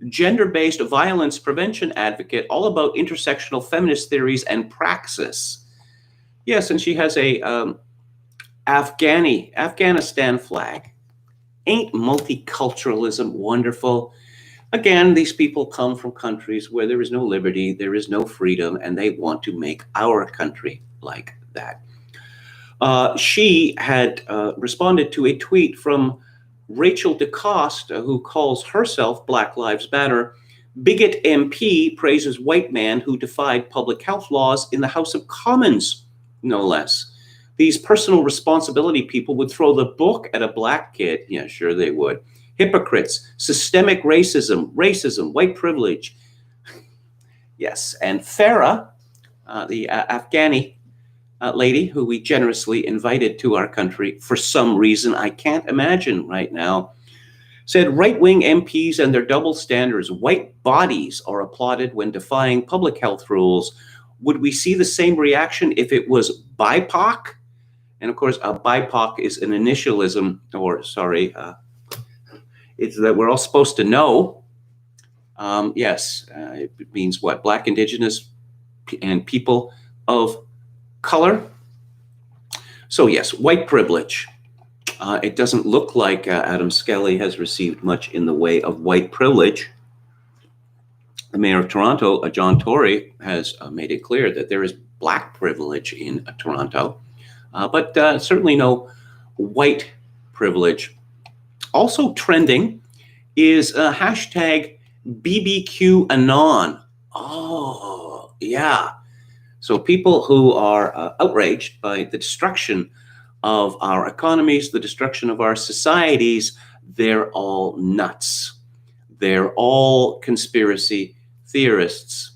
gender-based violence prevention advocate, all about intersectional feminist theories and praxis. Yes, and she has a Afghanistan flag. Ain't multiculturalism wonderful? Again, these people come from countries where there is no liberty, there is no freedom, and they want to make our country like that. She had responded to a tweet from Rachel DeCoste, who calls herself Black Lives Matter. Bigot MP praises white man who defied public health laws in the House of Commons, no less. These personal responsibility people would throw the book at a black kid. Yeah, sure they would. Hypocrites, systemic racism, white privilege. Yes, and Farah, the Afghani lady who we generously invited to our country for some reason I can't imagine right now, said right-wing MPs and their double standards, white bodies are applauded when defying public health rules. Would we see the same reaction if it was BIPOC? And of course, BIPOC is an initialism, or sorry, it's that we're all supposed to know. Yes, it means what? Black, Indigenous, and people of color. So yes, white privilege. It doesn't look like Adam Skelly has received much in the way of white privilege. The mayor of Toronto, John Tory, has made it clear that there is black privilege in Toronto, but certainly no white privilege. Also trending is hashtag BBQ Anon. Oh, yeah. So people who are outraged by the destruction of our economies, the destruction of our societies, they're all nuts. They're all conspiracy theorists.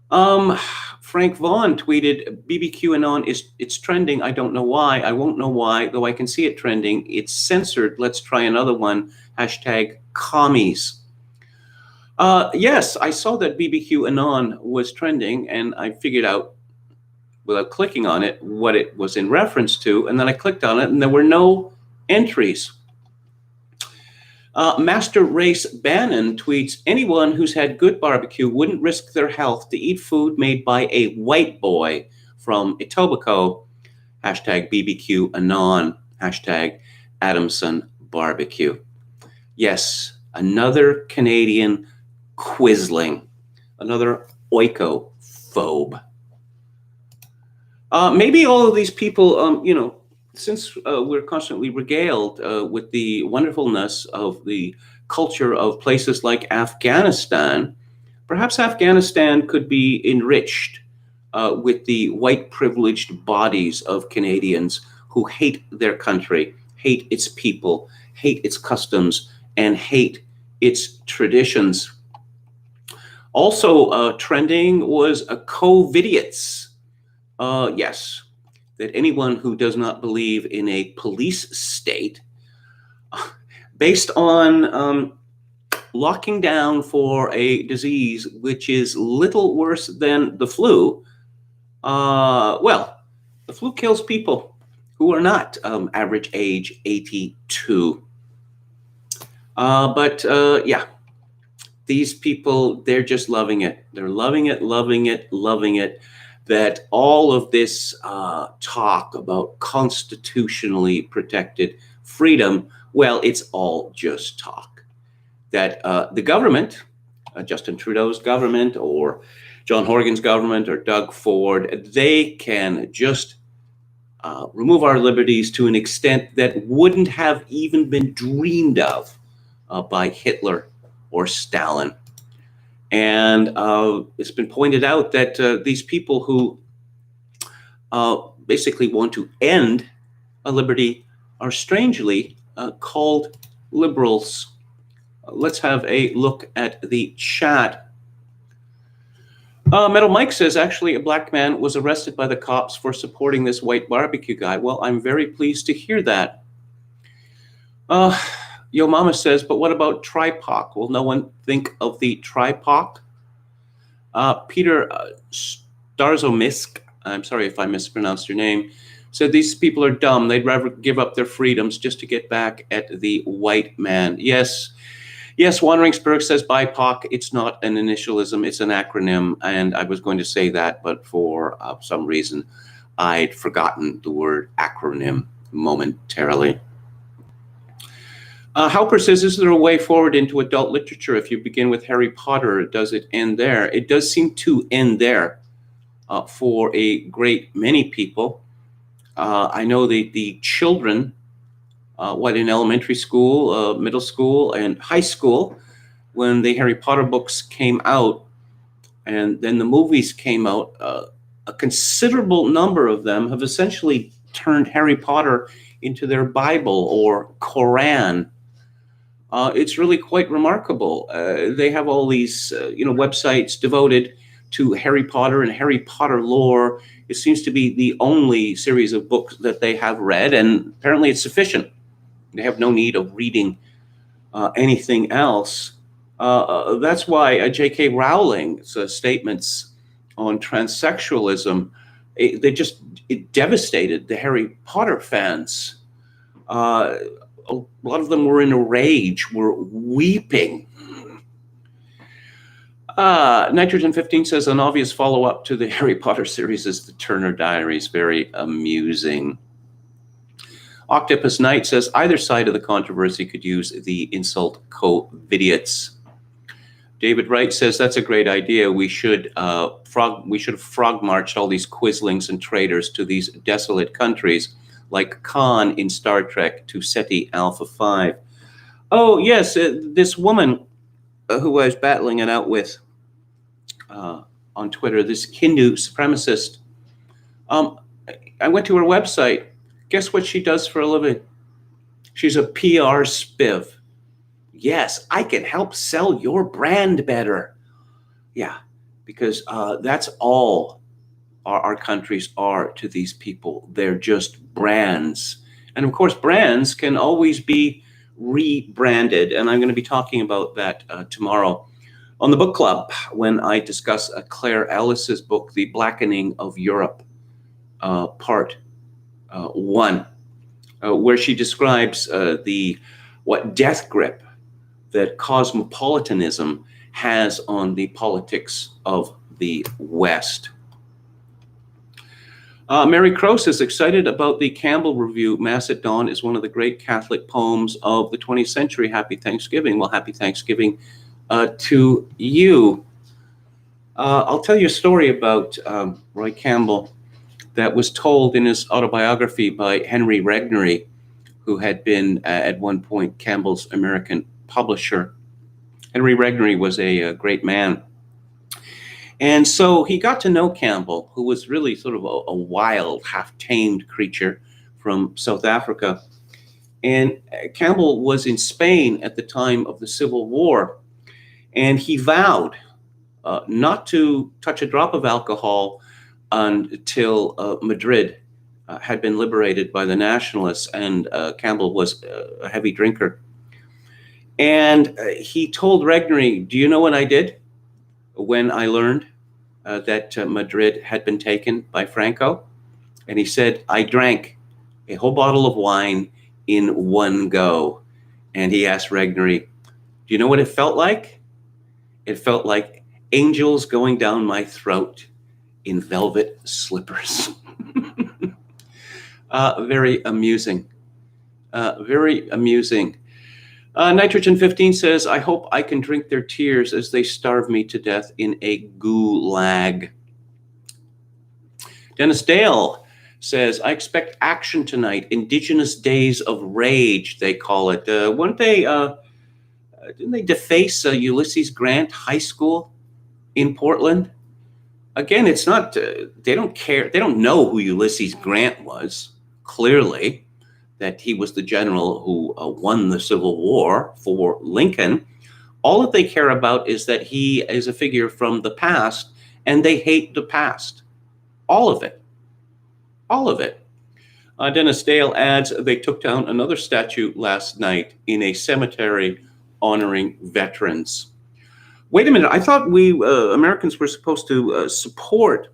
Frank Vaughn tweeted, BBQ Anon it's trending. I don't know why. I won't know why, though I can see it trending. It's censored. Let's try another one. Hashtag commies. Yes, I saw that BBQ Anon was trending, and I figured out without clicking on it what it was in reference to, and then I clicked on it and there were no entries. Master Race Bannon tweets, anyone who's had good barbecue wouldn't risk their health to eat food made by a white boy from Etobicoke. Hashtag BBQ Anon. Hashtag Adamson Barbecue. Yes, another Canadian quisling, another oikophobe. Maybe all of these people, since we're constantly regaled with the wonderfulness of the culture of places like Afghanistan, perhaps Afghanistan could be enriched with the white privileged bodies of Canadians who hate their country, hate its people, hate its customs, and hate its traditions. Also trending was COVIDiots. Yes, that anyone who does not believe in a police state, based on locking down for a disease which is little worse than the flu, well, the flu kills people who are not average age 82. But yeah, these people, they're just loving it. They're loving it, loving it, loving it. That all of this talk about constitutionally protected freedom, well, it's all just talk. That the government, Justin Trudeau's government or John Horgan's government or Doug Ford, they can just remove our liberties to an extent that wouldn't have even been dreamed of by Hitler or Stalin. And it's been pointed out that these people who basically want to end a liberty are strangely called liberals. Let's have a look at the chat. Metal Mike says, actually, a black man was arrested by the cops for supporting this white barbecue guy. Well, I'm very pleased to hear that. Yo Mama says, but what about TRIPOC? Will no one think of the TRIPOC? Peter Starzomisk, I'm sorry if I mispronounced your name, said these people are dumb. They'd rather give up their freedoms just to get back at the white man. Yes, Wandering Spirit says BIPOC. It's not an initialism, it's an acronym. And I was going to say that, but for some reason, I'd forgotten the word acronym momentarily. Halper says, is there a way forward into adult literature? If you begin with Harry Potter, does it end there? It does seem to end there for a great many people. I know the children, in elementary school, middle school, and high school, when the Harry Potter books came out, and then the movies came out, a considerable number of them have essentially turned Harry Potter into their Bible or Koran. It's really quite remarkable. They have all these, websites devoted to Harry Potter and Harry Potter lore. It seems to be the only series of books that they have read, and apparently it's sufficient. They have no need of reading anything else. That's why J.K. Rowling's statements on transsexualism, it devastated the Harry Potter fans. A lot of them were in a rage, were weeping. Nitrogen 15 says an obvious follow-up to the Harry Potter series is the Turner Diaries. Very amusing. Octopus Knight says either side of the controversy could use the insult co-vidiots. David Wright says that's a great idea. We should have frog marched all these quislings and traitors to these desolate countries, like Khan in Star Trek to SETI Alpha 5. Oh yes, this woman who I was battling it out with on Twitter, this Hindu supremacist. I went to her website. Guess what she does for a living? She's a PR spiv. Yes, I can help sell your brand better. Yeah, because that's all our countries are to these people. They're just brands. And of course, brands can always be rebranded. And I'm going to be talking about that tomorrow on the book club when I discuss Claire Ellis's book, The Blackening of Europe, part 1, where she describes what death grip that cosmopolitanism has on the politics of the West. Mary Croce is excited about the Campbell Review. Mass at Dawn is one of the great Catholic poems of the 20th century. Happy Thanksgiving. Well, happy Thanksgiving to you. I'll tell you a story about Roy Campbell that was told in his autobiography by Henry Regnery, who had been at one point Campbell's American publisher. Henry Regnery was a great man. And so he got to know Campbell, who was really sort of a wild, half-tamed creature from South Africa. And Campbell was in Spain at the time of the Civil War, and he vowed not to touch a drop of alcohol until Madrid had been liberated by the nationalists, and Campbell was a heavy drinker. And he told Regnery, do you know what I did when I learned that Madrid had been taken by Franco? And he said, I drank a whole bottle of wine in one go. And he asked Regnery, do you know what it felt like? It felt like angels going down my throat in velvet slippers. Very amusing. Very amusing. Nitrogen 15 says, I hope I can drink their tears as they starve me to death in a gulag. Dennis Dale says, I expect action tonight. Indigenous Days of Rage, they call it. Didn't they deface Ulysses Grant High School in Portland? Again, it's not, they don't care. They don't know who Ulysses Grant was, clearly, that he was the general who won the Civil War for Lincoln. All that they care about is that he is a figure from the past, and they hate the past. All of it. All of it. Dennis Dale adds, they took down another statue last night in a cemetery honoring veterans. Wait a minute, I thought we Americans were supposed to support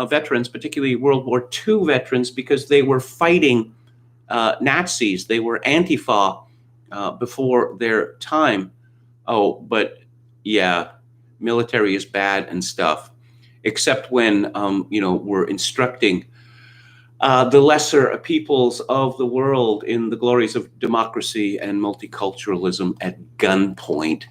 veterans, particularly World War II veterans, because they were fighting Nazis. They were Antifa before their time. Oh, but yeah, military is bad and stuff, except when, we're instructing the lesser peoples of the world in the glories of democracy and multiculturalism at gunpoint.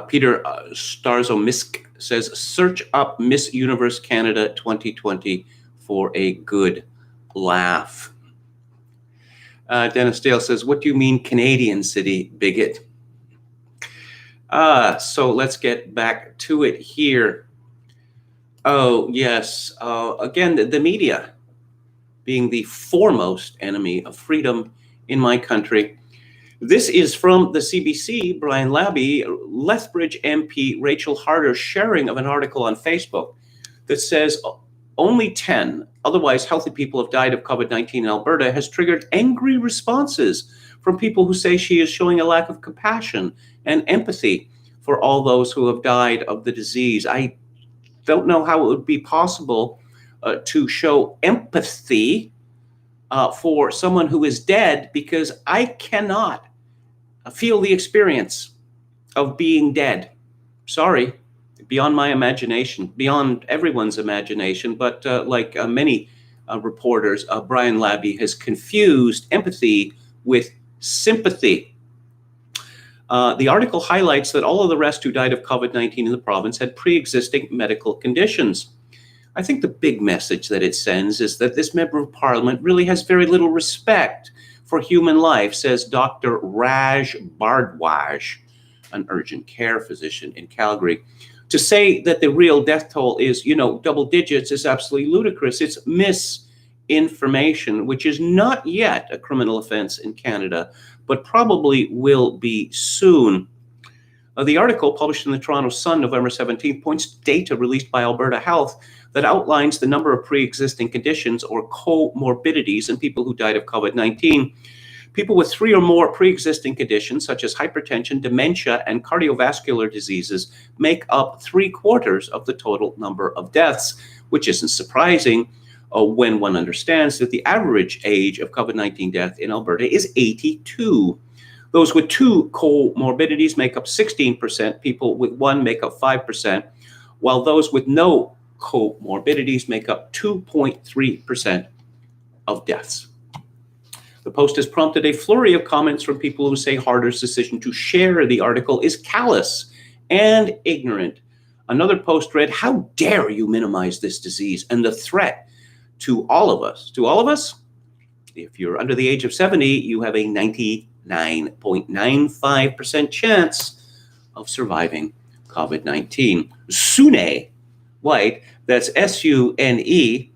Peter Starzomisk says, search up Miss Universe Canada 2020 for a good laugh. Dennis Dale says, what do you mean Canadian city, bigot? So let's get back to it here. Oh, yes. Again, the media being the foremost enemy of freedom in my country. This is from the CBC, Brian Labby, Lethbridge MP Rachel Harder sharing of an article on Facebook that says only 10 otherwise healthy people have died of COVID-19 in Alberta has triggered angry responses from people who say she is showing a lack of compassion and empathy for all those who have died of the disease. I don't know how it would be possible to show empathy for someone who is dead, because I cannot feel the experience of being dead. Sorry, beyond my imagination, beyond everyone's imagination. But like many reporters, Brian Labby has confused empathy with sympathy. The article highlights that all of the rest who died of COVID-19 in the province had pre-existing medical conditions. I think the big message that it sends is that this member of parliament really has very little respect for human life, says Dr. Raj Bhardwaj, an urgent care physician in Calgary. To say that the real death toll is, double digits is absolutely ludicrous. It's misinformation, which is not yet a criminal offense in Canada, but probably will be soon. The article published in the Toronto Sun, November 17th, points to data released by Alberta Health that outlines the number of pre-existing conditions or comorbidities in people who died of COVID-19. People with 3 or more pre-existing conditions, such as hypertension, dementia, and cardiovascular diseases, make up 3/4 of the total number of deaths, which isn't surprising when one understands that the average age of COVID-19 death in Alberta is 82. Those with 2 comorbidities make up 16%, people with 1 make up 5%, while those with no comorbidities make up 2.3% of deaths. The post has prompted a flurry of comments from people who say Harder's decision to share the article is callous and ignorant. Another post read, how dare you minimize this disease and the threat to all of us. To all of us? If you're under the age of 70, you have a 99.95% chance of surviving COVID-19. Sune White, that's S-U-N-E,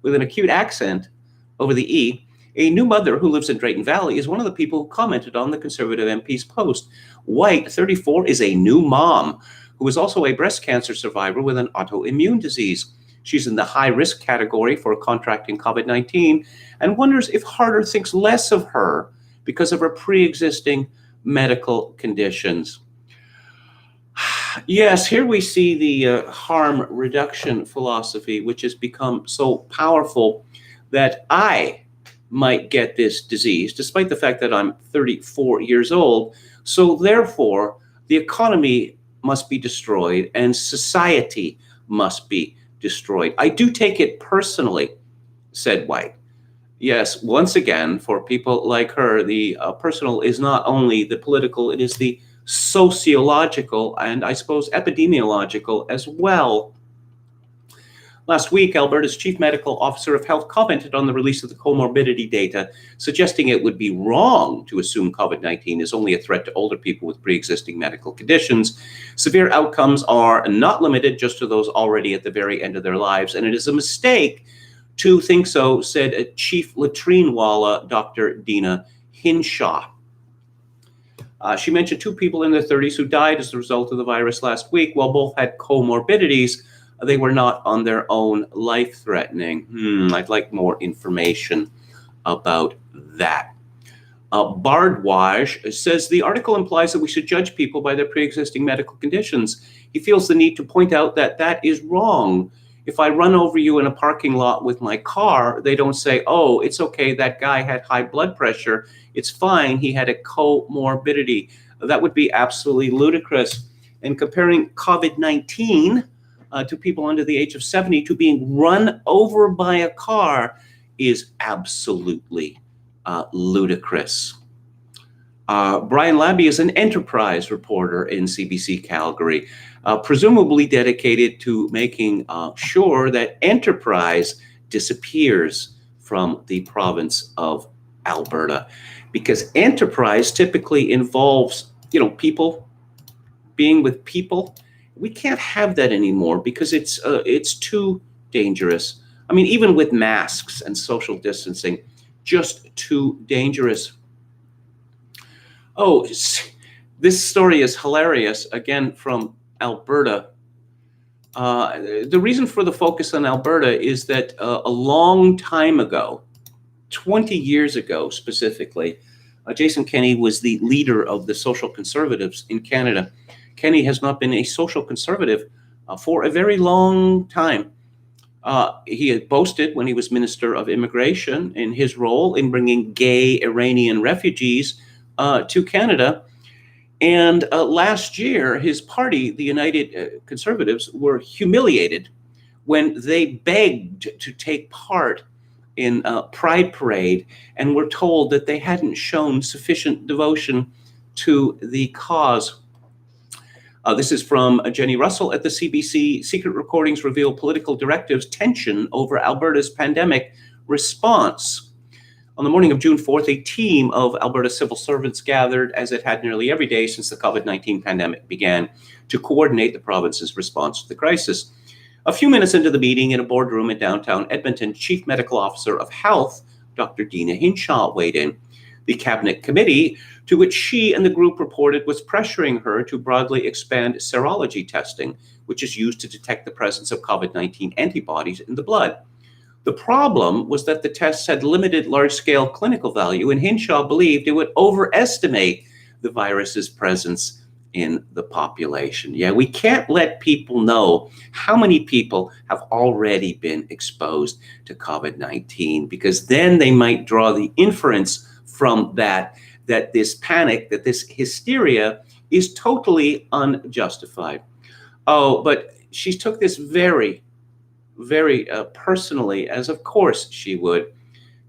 with an acute accent over the E, a new mother who lives in Drayton Valley, is one of the people who commented on the Conservative MP's post. White, 34, is a new mom who is also a breast cancer survivor with an autoimmune disease. She's in the high-risk category for contracting COVID-19 and wonders if Harder thinks less of her because of her pre-existing medical conditions. Yes, here we see the harm reduction philosophy, which has become so powerful that I might get this disease, despite the fact that I'm 34 years old. So therefore, the economy must be destroyed and society must be destroyed. I do take it personally, said White. Yes, once again, for people like her, the personal is not only the political, it is the sociological and I suppose epidemiological as well. Last week, Alberta's Chief Medical Officer of Health commented on the release of the comorbidity data, suggesting it would be wrong to assume COVID-19 is only a threat to older people with pre-existing medical conditions. Severe outcomes are not limited just to those already at the very end of their lives, and it is a mistake to think so, said Chief Latrinewala, Dr. Dina Hinshaw. She mentioned 2 people in their 30s who died as a result of the virus last week. While both had comorbidities, they were not on their own life-threatening. I'd like more information about that. Bhardwaj says the article implies that we should judge people by their pre-existing medical conditions. He feels the need to point out that that is wrong. If I run over you in a parking lot with my car, they don't say, oh, it's okay, that guy had high blood pressure. It's fine, he had a comorbidity. That would be absolutely ludicrous. And comparing COVID-19 to people under the age of 70 to being run over by a car is absolutely ludicrous. Brian Labby is an enterprise reporter in CBC Calgary, presumably dedicated to making sure that enterprise disappears from the province of Alberta, because enterprise typically involves, people being with people. We can't have that anymore because it's too dangerous. I mean, even with masks and social distancing, just too dangerous. Oh, this story is hilarious, again from Alberta. The reason for the focus on Alberta is that a long time ago, 20 years ago specifically, Jason Kenney was the leader of the Social Conservatives in Canada. Kenney has not been a social conservative for a very long time. He had boasted when he was Minister of Immigration in his role in bringing gay Iranian refugees to Canada. And last year, his party, the United Conservatives, were humiliated when they begged to take part in a Pride Parade and were told that they hadn't shown sufficient devotion to the cause. This is from Jenny Russell at the CBC. Secret recordings reveal political directives tension over Alberta's pandemic response. On the morning of June 4th, a team of Alberta civil servants gathered, as it had nearly every day since the COVID-19 pandemic began, to coordinate the province's response to the crisis. A few minutes into the meeting in a boardroom in downtown Edmonton, Chief Medical Officer of Health, Dr. Dina Hinshaw, weighed in. The cabinet committee, to which she and the group reported, was pressuring her to broadly expand serology testing, which is used to detect the presence of COVID-19 antibodies in the blood. The problem was that the tests had limited large-scale clinical value, and Hinshaw believed it would overestimate the virus's presence in the population. Yeah, we can't let people know how many people have already been exposed to COVID-19, because then they might draw the inference from that this panic, that this hysteria is totally unjustified. Oh, but she took this very, very personally, as of course she would.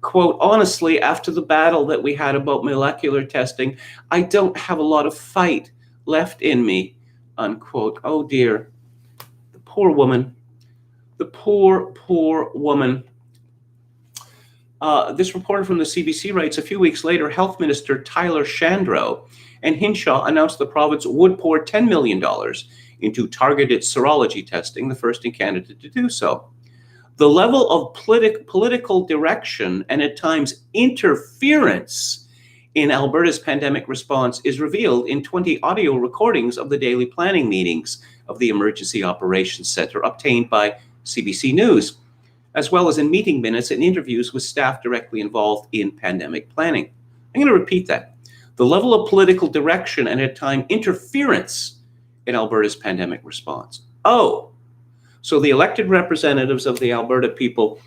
Quote, honestly, after the battle that we had about molecular testing, I don't have a lot of fight left in me, unquote. Oh dear, the poor woman, the poor, poor woman. This reporter from the CBC writes, a few weeks later, Health Minister Tyler Shandro and Hinshaw announced the province would pour $10 million into targeted serology testing, the first in Canada to do so. The level of political direction and at times interference in Alberta's pandemic response is revealed in 20 audio recordings of the daily planning meetings of the Emergency Operations Centre obtained by CBC News, as well as in meeting minutes and interviews with staff directly involved in pandemic planning. I'm going to repeat that. The level of political direction and at times interference in Alberta's pandemic response. Oh, so the elected representatives of the Alberta people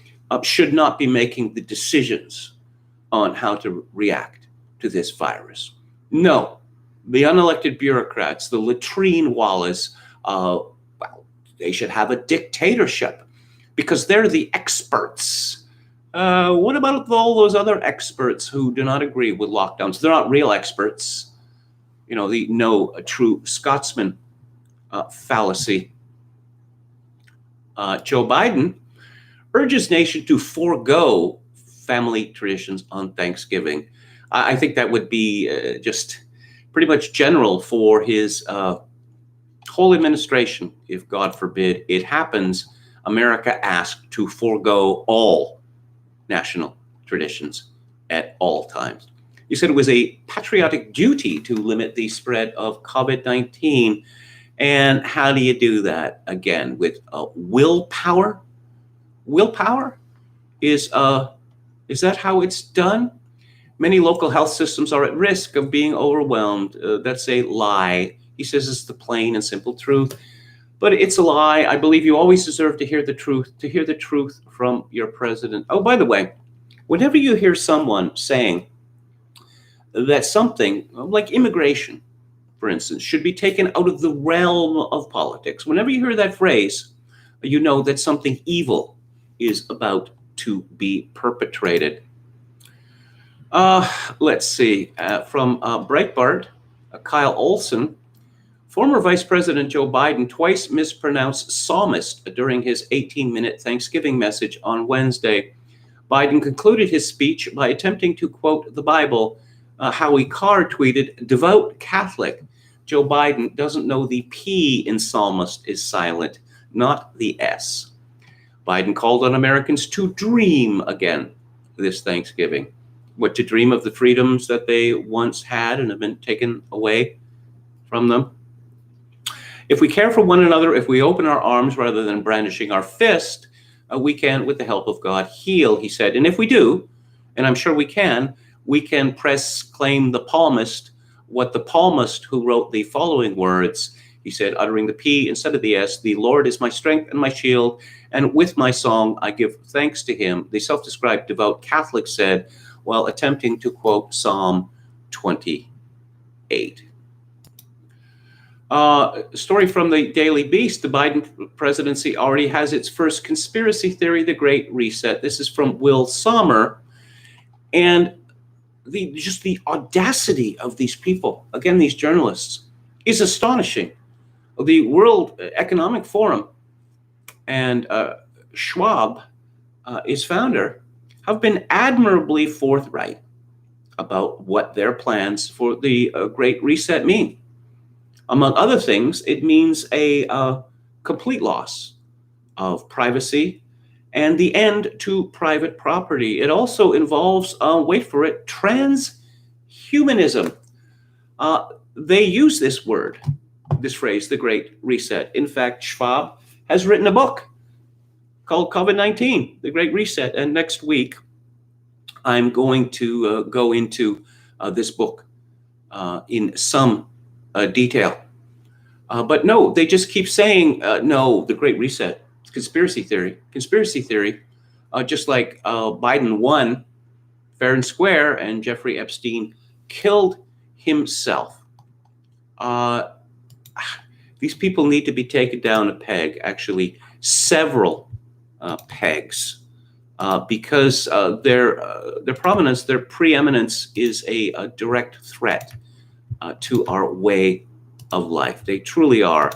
should not be making the decisions on how to react to this virus. No, the unelected bureaucrats, the latrine wallas, well, they should have a dictatorship because they're the experts. What about all those other experts who do not agree with lockdowns? They're not real experts. You know, the no true Scotsman fallacy. Joe Biden urges nation to forego family traditions on Thanksgiving. I think that would be just pretty much general for his whole administration. If God forbid it happens, America asked to forego all national traditions at all times. You said it was a patriotic duty to limit the spread of COVID-19. And how do you do that? Again, with willpower? Willpower? Is that how it's done? Many local health systems are at risk of being overwhelmed. That's a lie. He says it's the plain and simple truth. But it's a lie. I believe you always deserve to hear the truth from your president. Oh, by the way, whenever you hear someone saying that something like immigration, for instance, should be taken out of the realm of politics, whenever you hear that phrase, you know that something evil is about to be perpetrated. Let's see. From Breitbart, Kyle Olson. Former Vice President Joe Biden twice mispronounced psalmist during his 18-minute Thanksgiving message on Wednesday. Biden concluded his speech by attempting to quote the Bible. Howie Carr tweeted, "Devout Catholic. Joe Biden doesn't know the P in psalmist is silent, not the S." Biden called on Americans to dream again this Thanksgiving. What, to dream of the freedoms that they once had and have been taken away from them? If we care for one another, if we open our arms rather than brandishing our fist, we can, with the help of God, heal, he said. And if we do, and I'm sure we can press claim the psalmist, what the psalmist who wrote the following words, he said, uttering the P instead of the S, "The Lord is my strength and my shield, and with my song I give thanks to him," the self-described devout Catholic said while attempting to quote Psalm 28. Story from the Daily Beast. The Biden presidency already has its first conspiracy theory, the Great Reset. This is from Will Sommer. And just the audacity of these people, again, these journalists, is astonishing. The World Economic Forum and Schwab, its founder, have been admirably forthright about what their plans for the Great Reset mean. Among other things, it means a complete loss of privacy and the end to private property. It also involves, wait for it, transhumanism. They use this phrase, the Great Reset. In fact, Schwab has written a book called COVID-19, the Great Reset. And next week, I'm going to go into this book in some detail. But no, they just keep saying, no, the Great Reset, conspiracy theory, just like Biden won fair and square and Jeffrey Epstein killed himself. These people need to be taken down a peg, actually several pegs, because their prominence, their preeminence is a direct threat to our way of life. They truly are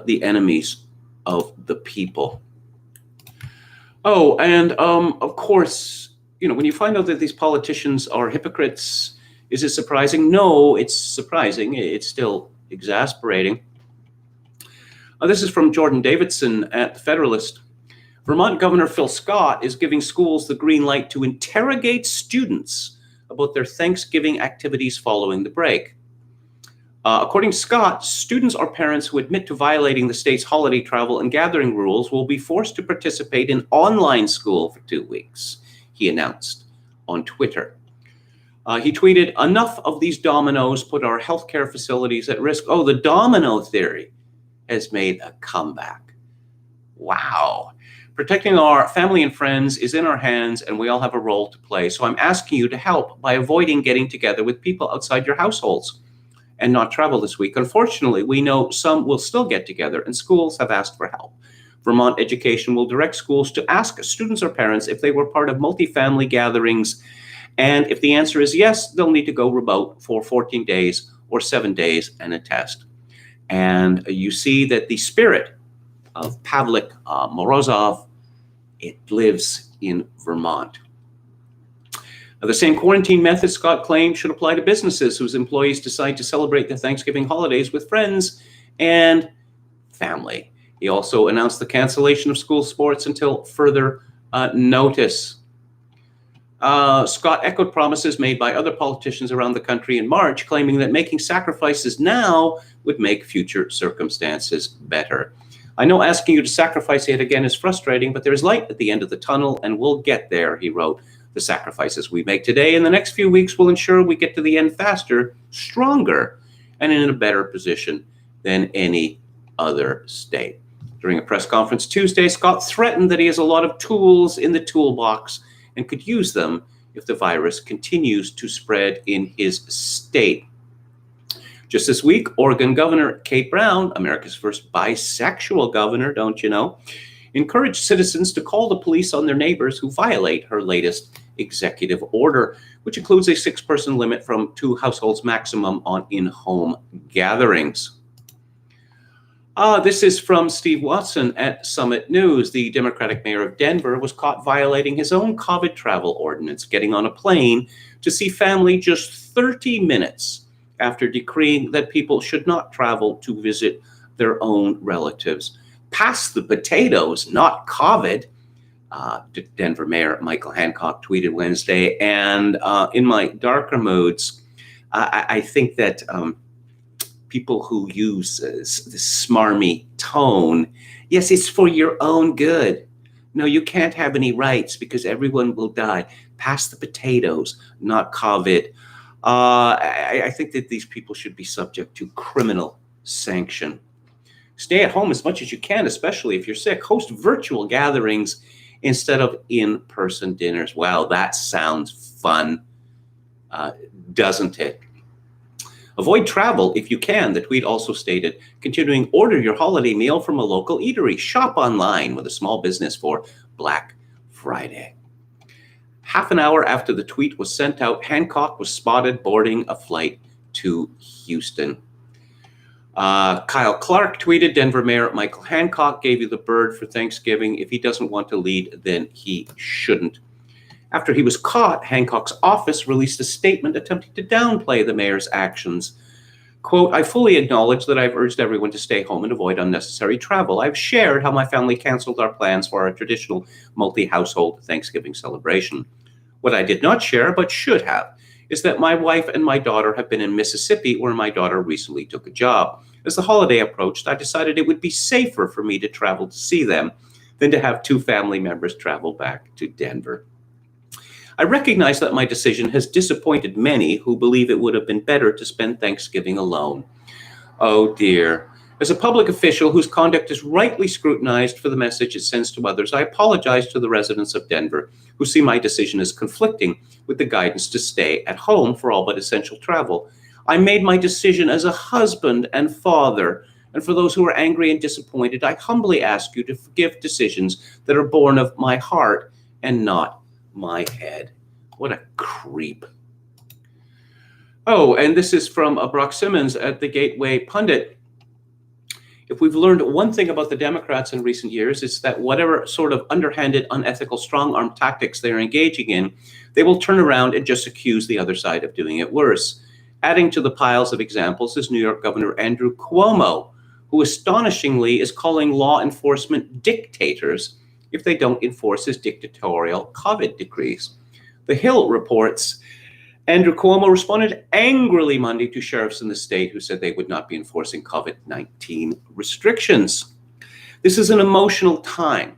the enemies of the people. Oh, and of course, when you find out that these politicians are hypocrites, is it surprising? No, it's surprising. It's still exasperating. This is from Jordan Davidson at The Federalist. Vermont Governor Phil Scott is giving schools the green light to interrogate students about their Thanksgiving activities following the break. According to Scott, students or parents who admit to violating the state's holiday travel and gathering rules will be forced to participate in online school for 2 weeks, he announced on Twitter. He tweeted, "Enough of these dominoes put our healthcare facilities at risk." Oh, the domino theory has made a comeback. Wow. Protecting our family and friends is in our hands, and we all have a role to play. So I'm asking you to help by avoiding getting together with people outside your households and not travel this week. Unfortunately, we know some will still get together, and schools have asked for help. Vermont Education will direct schools to ask students or parents if they were part of multifamily gatherings, and if the answer is yes, they'll need to go remote for 14 days or 7 days and attest. And you see that the spirit of Pavlik Morozov, it lives in Vermont. The same quarantine method, Scott claimed, should apply to businesses whose employees decide to celebrate the Thanksgiving holidays with friends and family. He also announced the cancellation of school sports until further notice. Scott echoed promises made by other politicians around the country in March, claiming that making sacrifices now would make future circumstances better. "I know asking you to sacrifice yet again is frustrating, but there is light at the end of the tunnel, and we'll get there," he wrote. "The sacrifices we make today in the next few weeks will ensure we get to the end faster, stronger, and in a better position than any other state." During a press conference Tuesday, Scott threatened that he has a lot of tools in the toolbox and could use them if the virus continues to spread in his state. Just this week, Oregon Governor Kate Brown, America's first bisexual governor, don't you know, encouraged citizens to call the police on their neighbors who violate her latest executive order, which includes a 6-person limit from 2 households maximum on in-home gatherings. This is from Steve Watson at Summit News. The Democratic mayor of Denver was caught violating his own COVID travel ordinance, getting on a plane to see family just 30 minutes after decreeing that people should not travel to visit their own relatives. Pass the potatoes, not COVID, Denver Mayor Michael Hancock tweeted Wednesday. And in my darker moods, I think that people who use this smarmy tone, yes, it's for your own good. No, you can't have any rights because everyone will die. Pass the potatoes, not COVID. I think that these people should be subject to criminal sanction. Stay at home as much as you can, especially if you're sick. Host virtual gatherings instead of in-person dinners. Wow, that sounds fun, doesn't it? Avoid travel if you can, the tweet also stated, continuing, order your holiday meal from a local eatery. Shop online with a small business for Black Friday. Half an hour after the tweet was sent out, Hancock was spotted boarding a flight to Houston. Kyle Clark tweeted, Denver Mayor Michael Hancock gave you the bird for Thanksgiving. If he doesn't want to lead, then he shouldn't. After he was caught, Hancock's office released a statement attempting to downplay the mayor's actions. Quote, I fully acknowledge that I've urged everyone to stay home and avoid unnecessary travel. I've shared how my family canceled our plans for our traditional multi-household Thanksgiving celebration. What I did not share, but should have, is that my wife and my daughter have been in Mississippi, where my daughter recently took a job. As the holiday approached, I decided it would be safer for me to travel to see them than to have 2 family members travel back to Denver. I recognize that my decision has disappointed many who believe it would have been better to spend Thanksgiving alone. Oh dear. As a public official whose conduct is rightly scrutinized for the message it sends to others, I apologize to the residents of Denver who see my decision as conflicting with the guidance to stay at home for all but essential travel. I made my decision as a husband and father, and for those who are angry and disappointed, I humbly ask you to forgive decisions that are born of my heart and not my head. What a creep. Oh, and this is from Brock Simmons at the Gateway Pundit. If we've learned one thing about the Democrats in recent years, it's that whatever sort of underhanded, unethical, strong-arm tactics they're engaging in, they will turn around and just accuse the other side of doing it worse. Adding to the piles of examples is New York Governor Andrew Cuomo, who astonishingly is calling law enforcement dictators if they don't enforce his dictatorial COVID decrees. The Hill reports Andrew Cuomo responded angrily Monday to sheriffs in the state who said they would not be enforcing COVID-19 restrictions. This is an emotional time,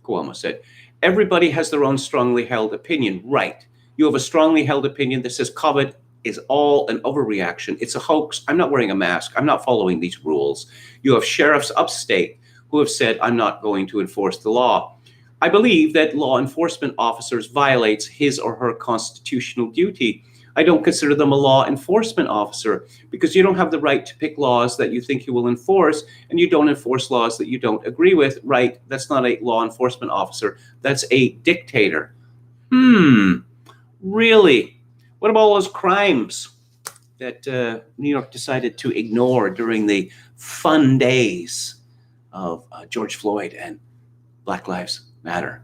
Cuomo said. Everybody has their own strongly held opinion. Right. You have a strongly held opinion that says COVID is all an overreaction. It's a hoax. I'm not wearing a mask. I'm not following these rules. You have sheriffs upstate who have said, I'm not going to enforce the law. I believe that law enforcement officers violates his or her constitutional duty. I don't consider them a law enforcement officer because you don't have the right to pick laws that you think you will enforce, and you don't enforce laws that you don't agree with. Right? That's not a law enforcement officer. That's a dictator. Really? What about all those crimes that New York decided to ignore during the fun days of George Floyd and Black Lives Matter?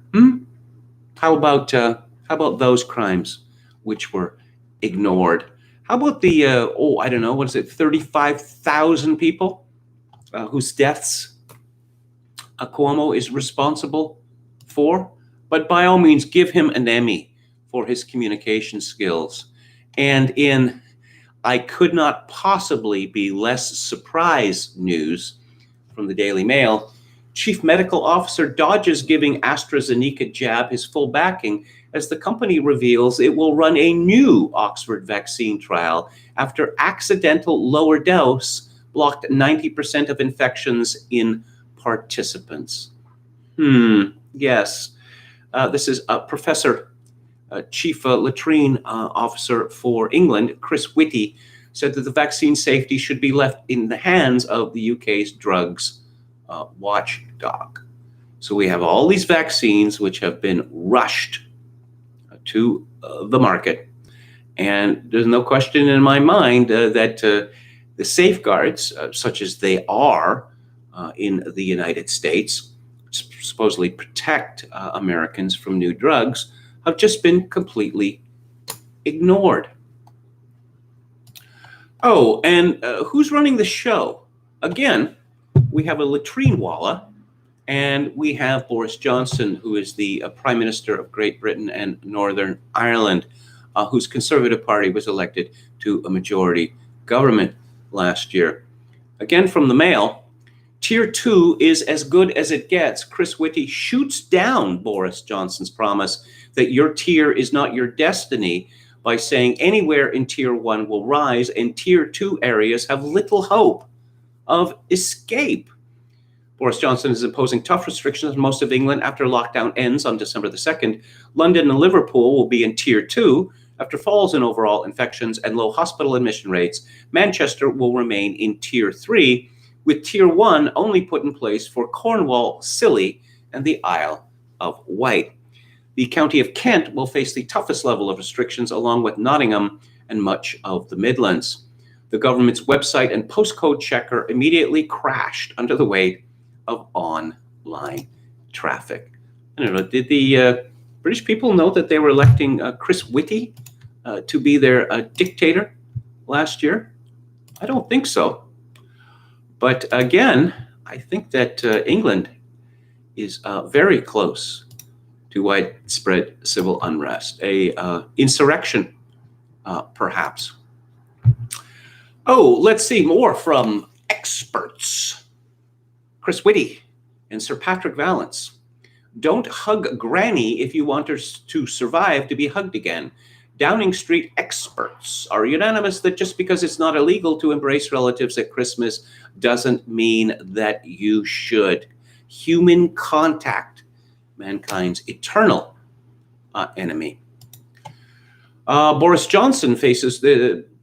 How about those crimes which were ignored? How about the 35,000 people whose deaths Cuomo is responsible for? But by all means, give him an Emmy for his communication skills. And in I could not possibly be less surprised news from the Daily Mail, Chief Medical Officer dodges giving AstraZeneca jab his full backing as the company reveals it will run a new Oxford vaccine trial after accidental lower dose blocked 90% of infections in participants. Yes. This is Chief Latrine Officer for England, Chris Whitty, said that the vaccine safety should be left in the hands of the UK's drugs watchdog. So we have all these vaccines which have been rushed to the market. And there's no question in my mind that the safeguards, such as they are in the United States, supposedly protect Americans from new drugs, have just been completely ignored. Oh, and who's running the show? Again, we have a latrine walla, and we have Boris Johnson, who is the Prime Minister of Great Britain and Northern Ireland, whose Conservative Party was elected to a majority government last year. Again, from the Mail, Tier 2 is as good as it gets. Chris Whitty shoots down Boris Johnson's promise that your tier is not your destiny by saying anywhere in Tier 1 will rise and Tier 2 areas have little hope of escape. Boris Johnson is imposing tough restrictions on most of England after lockdown ends on December the 2nd. London and Liverpool will be in Tier 2 after falls in overall infections and low hospital admission rates. Manchester will remain in Tier 3, with Tier 1 only put in place for Cornwall, Scilly, and the Isle of Wight. The County of Kent will face the toughest level of restrictions, along with Nottingham and much of the Midlands. The government's website and postcode checker immediately crashed under the weight of online traffic. I don't know, did the British people know that they were electing Chris Whitty to be their dictator last year? I don't think so. But again, I think that England is very close to widespread civil unrest, a insurrection, perhaps. Oh, let's see more from experts. Chris Whitty and Sir Patrick Vallance. Don't hug Granny if you want her to survive to be hugged again. Downing Street experts are unanimous that just because it's not illegal to embrace relatives at Christmas doesn't mean that you should. Human contact, mankind's eternal enemy. Boris Johnson faces,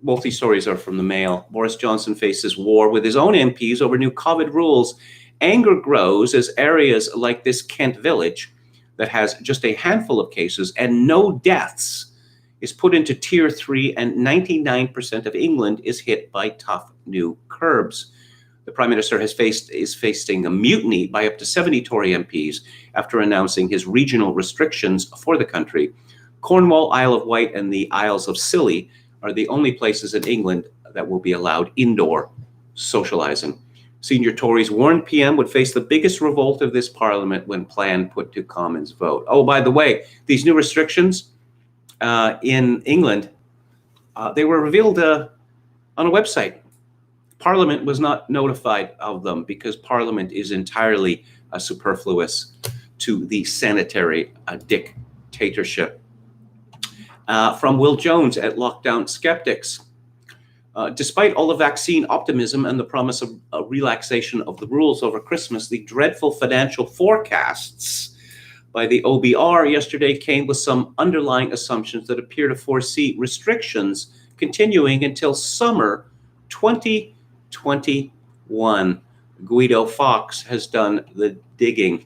both these stories are from the Mail. Boris Johnson faces war with his own MPs over new COVID rules. Anger grows as areas like this Kent village that has just a handful of cases and no deaths is put into Tier 3, and 99% of England is hit by tough new curbs. The Prime Minister is facing a mutiny by up to 70 Tory MPs after announcing his regional restrictions for the country. Cornwall, Isle of Wight, and the Isles of Scilly are the only places in England that will be allowed indoor socializing. Senior Tories warned PM would face the biggest revolt of this parliament when plan put to Commons vote. Oh, by the way, these new restrictions in England, they were revealed on a website. Parliament was not notified of them because Parliament is entirely superfluous to the sanitary dictatorship. From Will Jones at Lockdown Skeptics. Despite all the vaccine optimism and the promise of a relaxation of the rules over Christmas, the dreadful financial forecasts by the OBR yesterday came with some underlying assumptions that appear to foresee restrictions continuing until summer 2021. Guido Fawkes has done the digging.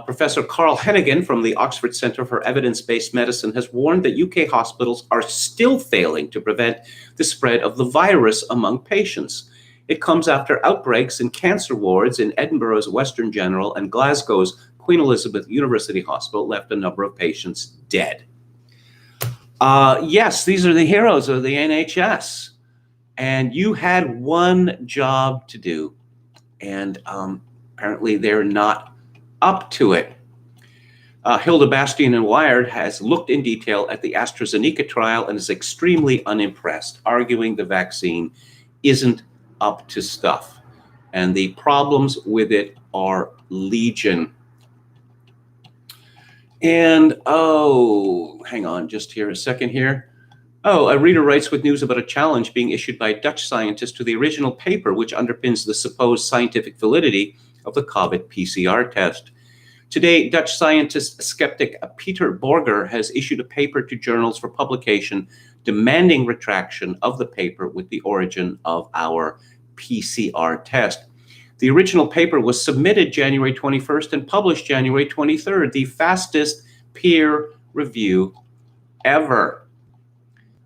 Professor Carl Hennigan from the Oxford Centre for Evidence-Based Medicine has warned that UK hospitals are still failing to prevent the spread of the virus among patients. It comes after outbreaks in cancer wards in Edinburgh's Western General and Glasgow's Queen Elizabeth University Hospital left a number of patients dead. Yes, these are the heroes of the NHS. And you had one job to do. And apparently they're not up to it. Hilda Bastian in Wired has looked in detail at the AstraZeneca trial and is extremely unimpressed, arguing the vaccine isn't up to stuff. And the problems with it are legion. And, hang on just here a second here. A reader writes with news about a challenge being issued by Dutch scientists to the original paper which underpins the supposed scientific validity of the COVID PCR test. Today, Dutch scientist skeptic Peter Borger has issued a paper to journals for publication demanding retraction of the paper with the origin of our PCR test. The original paper was submitted January 21st and published January 23rd, the fastest peer review ever.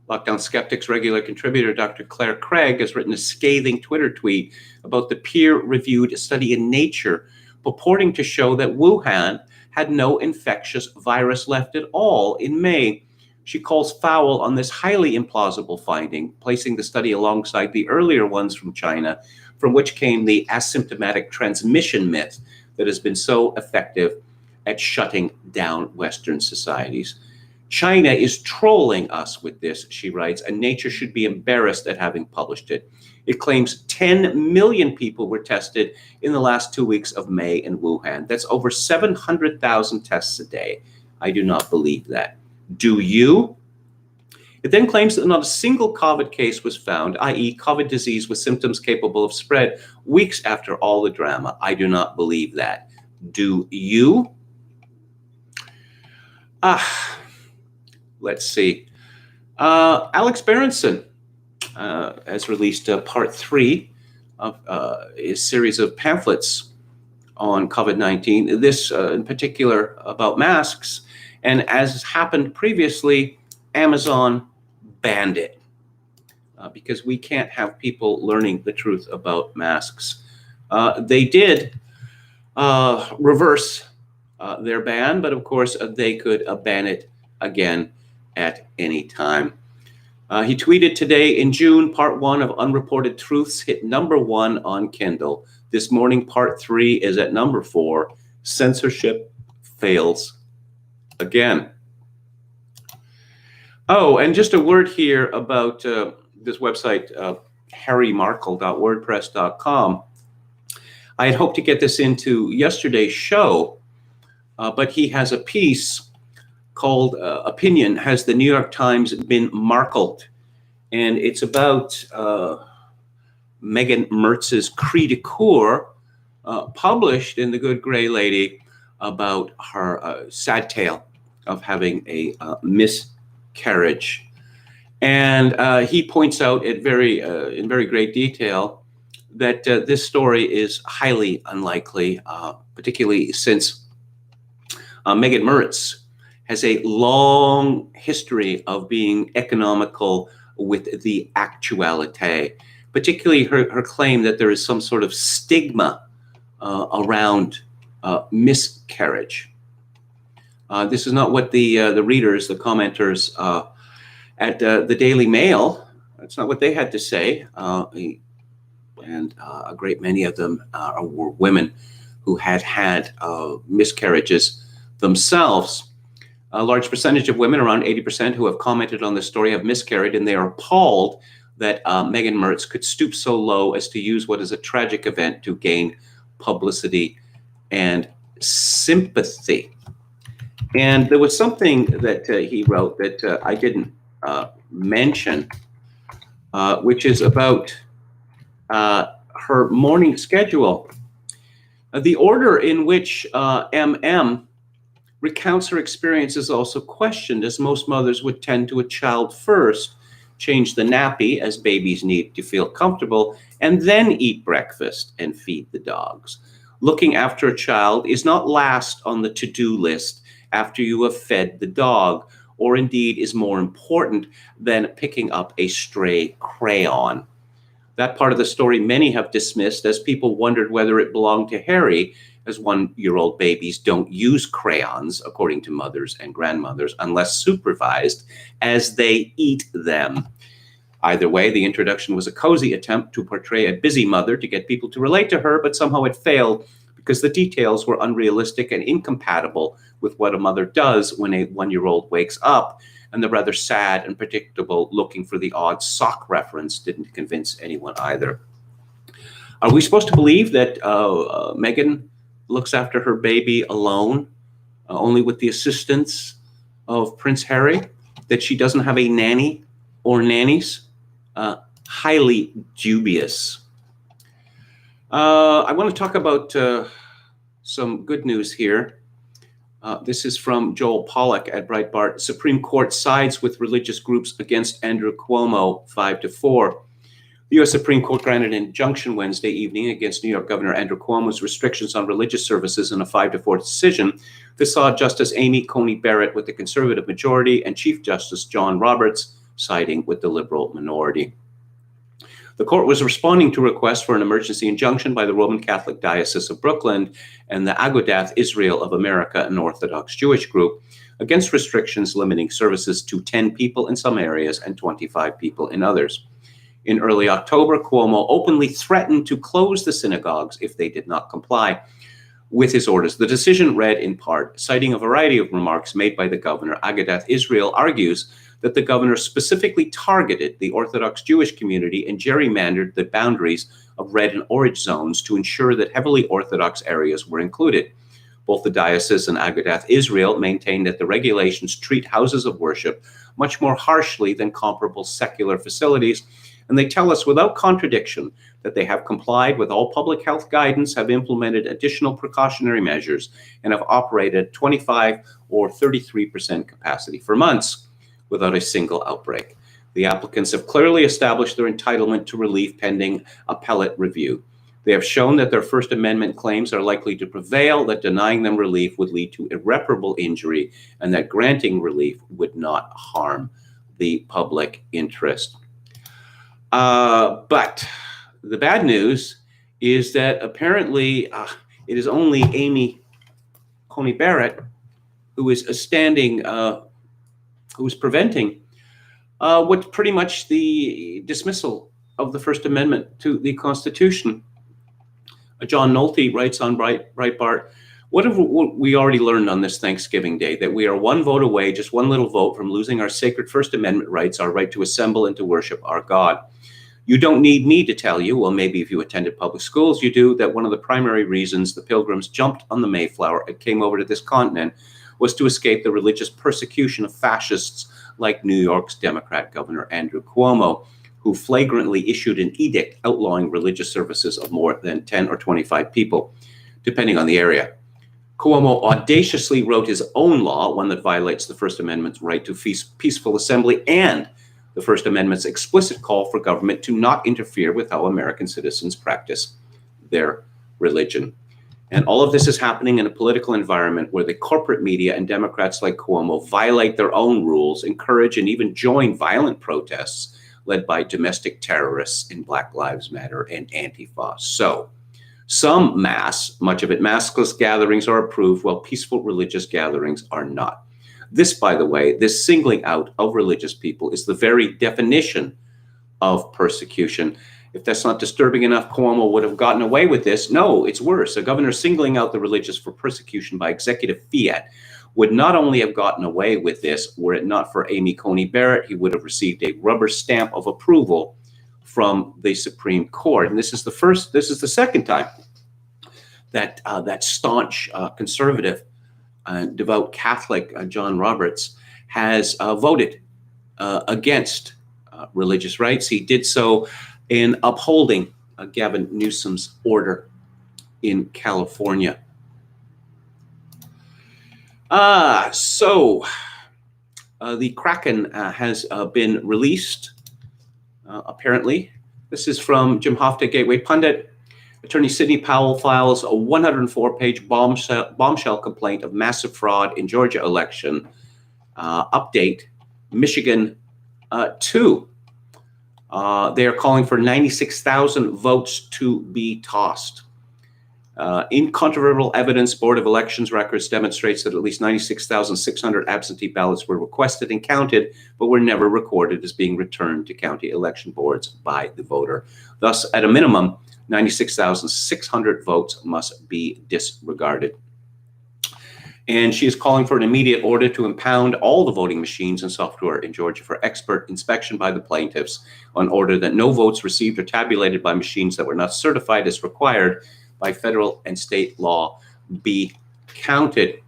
Lockdown Skeptics regular contributor Dr. Claire Craig has written a scathing Twitter tweet about the peer-reviewed study in Nature, purporting to show that Wuhan had no infectious virus left at all in May. She calls foul on this highly implausible finding, placing the study alongside the earlier ones from China, from which came the asymptomatic transmission myth that has been so effective at shutting down Western societies. China is trolling us with this, she writes, and Nature should be embarrassed at having published it. It claims 10 million people were tested in the last 2 weeks of May in Wuhan. That's over 700,000 tests a day. I do not believe that. Do you? It then claims that not a single COVID case was found, i.e. COVID disease with symptoms capable of spread weeks after all the drama. I do not believe that. Do you? Let's see. Alex Berenson has released part 3 of his series of pamphlets on COVID-19, this in particular about masks. And as has happened previously, Amazon banned it because we can't have people learning the truth about masks. They did reverse their ban, but of course they could ban it again at any time. He tweeted today, in June, part 1 of Unreported Truths hit #1 on Kindle. This morning, part 3 is at #4. Censorship fails again. Oh, and just a word here about this website, harrymarkle.wordpress.com. I had hoped to get this into yesterday's show, but he has a piece called Opinion, Has the New York Times Been Markled? And it's about Megan Mertz's cri de coeur, published in The Good Gray Lady, about her sad tale of having a miscarriage. And he points out in very great detail that this story is highly unlikely, particularly since Megan Mertz has a long history of being economical with the actuality, particularly her claim that there is some sort of stigma around miscarriage. This is not what the readers, the commenters at the Daily Mail, that's not what they had to say. And a great many of them were women who had miscarriages themselves. A large percentage of women, around 80%, who have commented on this story have miscarried, and they are appalled that Megan Mertz could stoop so low as to use what is a tragic event to gain publicity and sympathy. And there was something that he wrote that I didn't mention, which is about her morning schedule. The order in which MM recounts her experience is also questioned, as most mothers would tend to a child first, change the nappy as babies need to feel comfortable, and then eat breakfast and feed the dogs. Looking after a child is not last on the to-do list after you have fed the dog, or indeed is more important than picking up a stray crayon. That part of the story many have dismissed, as people wondered whether it belonged to Harry, as 1-year-old babies don't use crayons, according to mothers and grandmothers, unless supervised, as they eat them. Either way, the introduction was a cozy attempt to portray a busy mother to get people to relate to her, but somehow it failed because the details were unrealistic and incompatible with what a mother does when a 1-year-old wakes up, and the rather sad and predictable looking for the odd sock reference didn't convince anyone either. Are we supposed to believe that Meghan looks after her baby alone, only with the assistance of Prince Harry, that she doesn't have a nanny or nannies? Highly dubious. I want to talk about some good news here. This is from Joel Pollack at Breitbart. Supreme Court sides with religious groups against Andrew Cuomo, 5-4. The U.S. Supreme Court granted an injunction Wednesday evening against New York Governor Andrew Cuomo's restrictions on religious services in a 5-4 decision. This saw Justice Amy Coney Barrett with the conservative majority and Chief Justice John Roberts siding with the liberal minority. The court was responding to requests for an emergency injunction by the Roman Catholic Diocese of Brooklyn and the Agudath Israel of America, an Orthodox Jewish group, against restrictions limiting services to 10 people in some areas and 25 people in others. In early October, Cuomo openly threatened to close the synagogues if they did not comply with his orders. The decision read in part, citing a variety of remarks made by the governor. Agudath Israel argues that the governor specifically targeted the Orthodox Jewish community and gerrymandered the boundaries of red and orange zones to ensure that heavily Orthodox areas were included. Both the diocese and Agudath Israel maintain that the regulations treat houses of worship much more harshly than comparable secular facilities, and they tell us without contradiction that they have complied with all public health guidance, have implemented additional precautionary measures, and have operated at 25 or 33% capacity for months without a single outbreak. The applicants have clearly established their entitlement to relief pending appellate review. They have shown that their First Amendment claims are likely to prevail, that denying them relief would lead to irreparable injury, and that granting relief would not harm the public interest. But the bad news is that apparently it is only Amy Coney Barrett who is who is preventing what's pretty much the dismissal of the First Amendment to the Constitution. John Nolte writes on Breitbart, what have we already learned on this Thanksgiving Day? That we are one vote away, just one little vote, from losing our sacred First Amendment rights, our right to assemble and to worship our God. You don't need me to tell you, well, maybe if you attended public schools, you do, that one of the primary reasons the Pilgrims jumped on the Mayflower and came over to this continent was to escape the religious persecution of fascists like New York's Democrat Governor Andrew Cuomo, who flagrantly issued an edict outlawing religious services of more than 10 or 25 people, depending on the area. Cuomo audaciously wrote his own law, one that violates the First Amendment's right to peaceful assembly and the First Amendment's explicit call for government to not interfere with how American citizens practice their religion. And all of this is happening in a political environment where the corporate media and Democrats like Cuomo violate their own rules, encourage and even join violent protests led by domestic terrorists in Black Lives Matter and Antifa. So some much of it maskless gatherings are approved, while peaceful religious gatherings are not. This, by the way, this singling out of religious people is the very definition of persecution. If that's not disturbing enough, Cuomo would have gotten away with this. No, it's worse. A governor singling out the religious for persecution by executive fiat would not only have gotten away with this, were it not for Amy Coney Barrett, he would have received a rubber stamp of approval from the Supreme Court. And this is the second time that that staunch conservative, devout Catholic John Roberts has voted against religious rights. He did so in upholding Gavin Newsom's order in California. So the Kraken has been released, apparently. This is from Jim Hofta, Gateway Pundit. Attorney Sidney Powell files a 104-page bombshell complaint of massive fraud in Georgia election. Update, Michigan 2. They are calling for 96,000 votes to be tossed. Incontrovertible evidence, Board of Elections records demonstrates that at least 96,600 absentee ballots were requested and counted, but were never recorded as being returned to county election boards by the voter. Thus, at a minimum, 96,600 votes must be disregarded. And she is calling for an immediate order to impound all the voting machines and software in Georgia for expert inspection by the plaintiffs, on order that no votes received or tabulated by machines that were not certified as required by federal and state law be counted.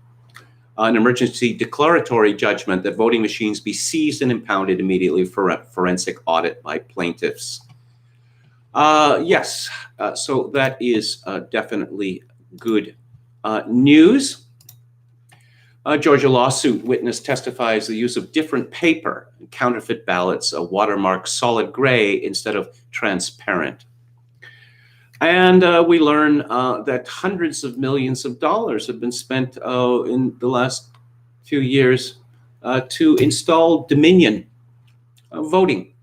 An emergency declaratory judgment that voting machines be seized and impounded immediately for a forensic audit by plaintiffs. Yes, so that is definitely good news. A Georgia lawsuit witness testifies the use of different paper and counterfeit ballots, a watermark solid gray instead of transparent. And we learn that hundreds of millions of dollars have been spent in the last few years to install Dominion voting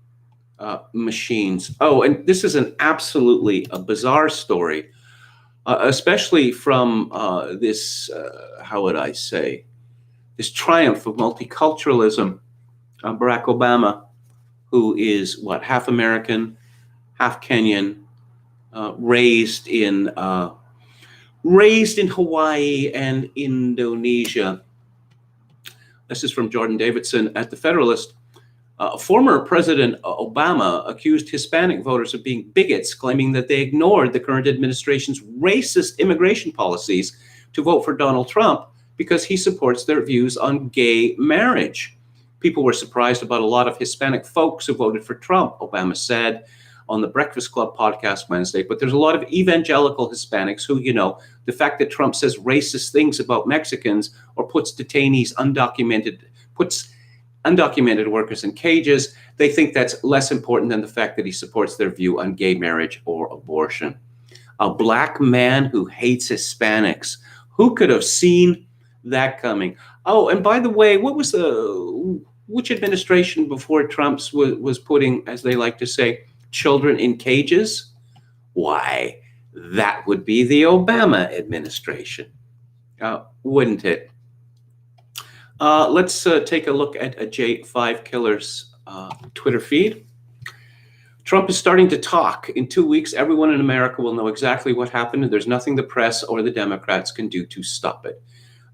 machines. Oh, and this is an absolutely bizarre story, especially from this, how would I say, this triumph of multiculturalism. Barack Obama, who is half American, half Kenyan, raised in Hawaii and Indonesia. This is from Jordan Davidson at The Federalist. Former President Obama accused Hispanic voters of being bigots, claiming that they ignored the current administration's racist immigration policies to vote for Donald Trump because he supports their views on gay marriage. People were surprised about a lot of Hispanic folks who voted for Trump, Obama said on the Breakfast Club podcast Wednesday. But there's a lot of evangelical Hispanics who, the fact that Trump says racist things about Mexicans or puts undocumented workers in cages, they think that's less important than the fact that he supports their view on gay marriage or abortion. A black man who hates Hispanics. Who could have seen that coming? Oh, and by the way, which administration before Trump's was putting, as they like to say, children in cages? Why, that would be the Obama administration, wouldn't it? Let's take a look at a J5 Killer's Twitter feed. Trump is starting to talk. In 2 weeks, everyone in America will know exactly what happened, and there's nothing the press or the Democrats can do to stop it.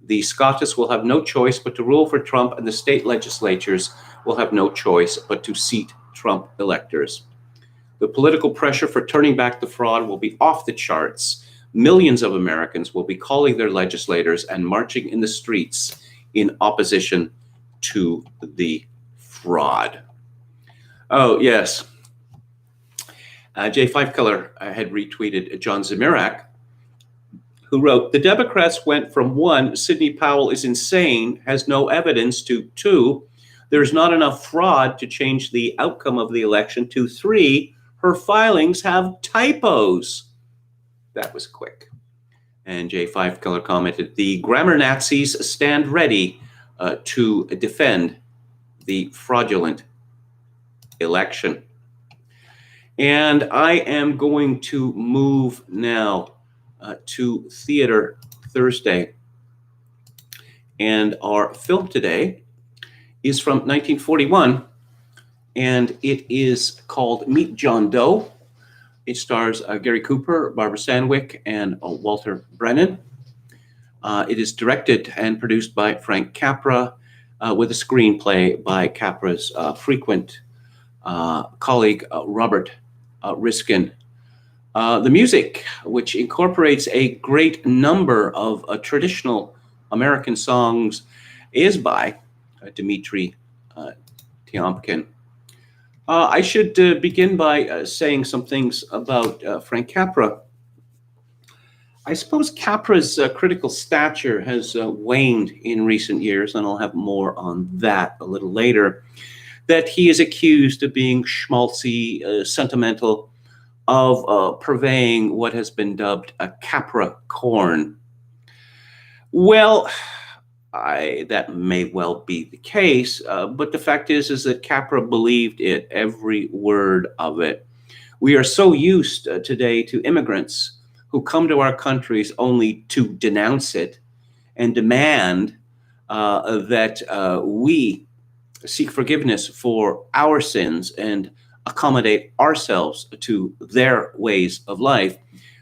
The Scottish will have no choice but to rule for Trump, and the state legislatures will have no choice but to seat Trump electors. The political pressure for turning back the fraud will be off the charts. Millions of Americans will be calling their legislators and marching in the streets in opposition to the fraud. Oh, yes. J5 Killer had retweeted John Zimirak, who wrote, the Democrats went from 1, Sidney Powell is insane, has no evidence, to 2, there's not enough fraud to change the outcome of the election, to 3, her filings have typos. That was quick. And J5 Killer commented, the grammar Nazis stand ready to defend the fraudulent election. And I am going to move now to Theater Thursday. And our film today is from 1941, and it is called Meet John Doe. It stars Gary Cooper, Barbara Sandwick, and Walter Brennan. It is directed and produced by Frank Capra, with a screenplay by Capra's frequent colleague, Robert Riskin. The music, which incorporates a great number of traditional American songs, is by Dmitri Tiomkin. I should begin by saying some things about Frank Capra. I suppose Capra's critical stature has waned in recent years, and I'll have more on that a little later, that he is accused of being schmaltzy, sentimental, of purveying what has been dubbed a Capricorn. Well, that may well be the case, but the fact is that Capra believed it, every word of it. We are so used today to immigrants who come to our countries only to denounce it and demand that we seek forgiveness for our sins and accommodate ourselves to their ways of life,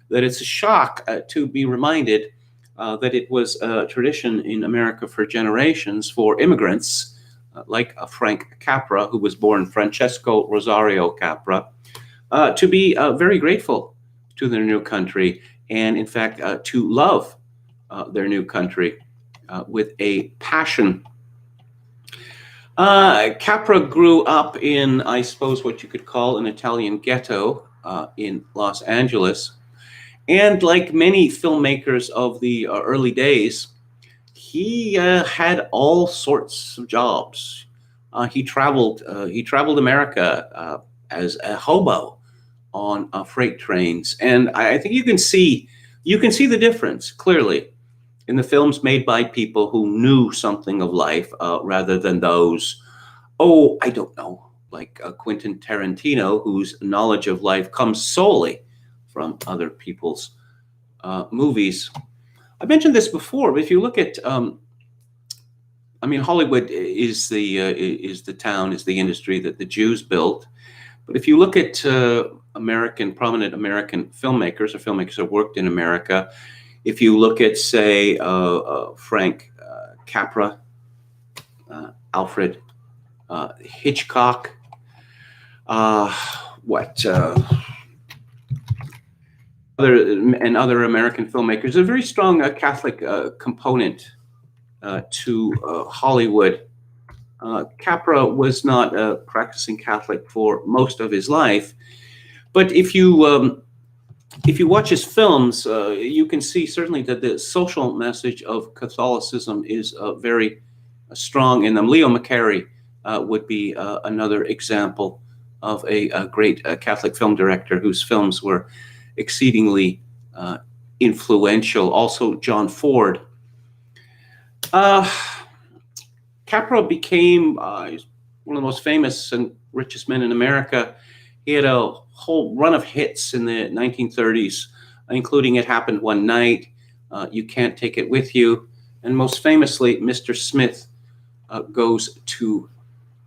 that it's a shock to be reminded that it was a tradition in America for generations for immigrants, like Frank Capra, who was born Francesco Rosario Capra, to be very grateful to their new country, and in fact, to love their new country with a passion. Capra grew up in, I suppose, what you could call an Italian ghetto in Los Angeles. And like many filmmakers of the early days, he had all sorts of jobs. He traveled. He traveled America as a hobo on freight trains, and I think you can see the difference clearly in the films made by people who knew something of life rather than those, oh, I don't know, like Quentin Tarantino, whose knowledge of life comes solely from other people's movies. I mentioned this before, but if you look at, I mean, Hollywood is the town, is the industry that the Jews built. But if you look at prominent American filmmakers or filmmakers who worked in America, if you look at, say, Frank Capra, Alfred Hitchcock, other American filmmakers, a very strong Catholic component to Hollywood. Capra was not a practicing Catholic for most of his life, but if you watch his films, you can see certainly that the social message of Catholicism is very strong in them. Leo McCarey would be another example of a great Catholic film director whose films were exceedingly influential. Also, John Ford. Capra became one of the most famous and richest men in America. He had a whole run of hits in the 1930s, including It Happened One Night, You Can't Take It With You, and most famously, Mr. Smith Goes to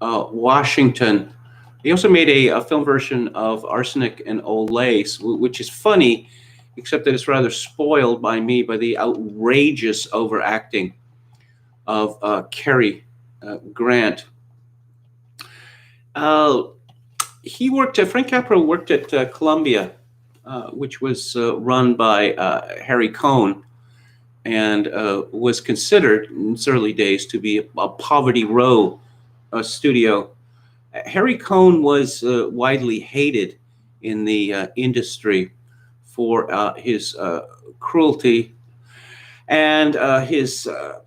Washington. He also made a film version of Arsenic and Old Lace, which is funny, except that it's rather spoiled by me by the outrageous overacting of Cary Grant. Frank Capra worked at Columbia, which was run by Harry Cohn, and was considered in its early days to be a Poverty Row studio. Harry Cohn was widely hated in the industry for his cruelty and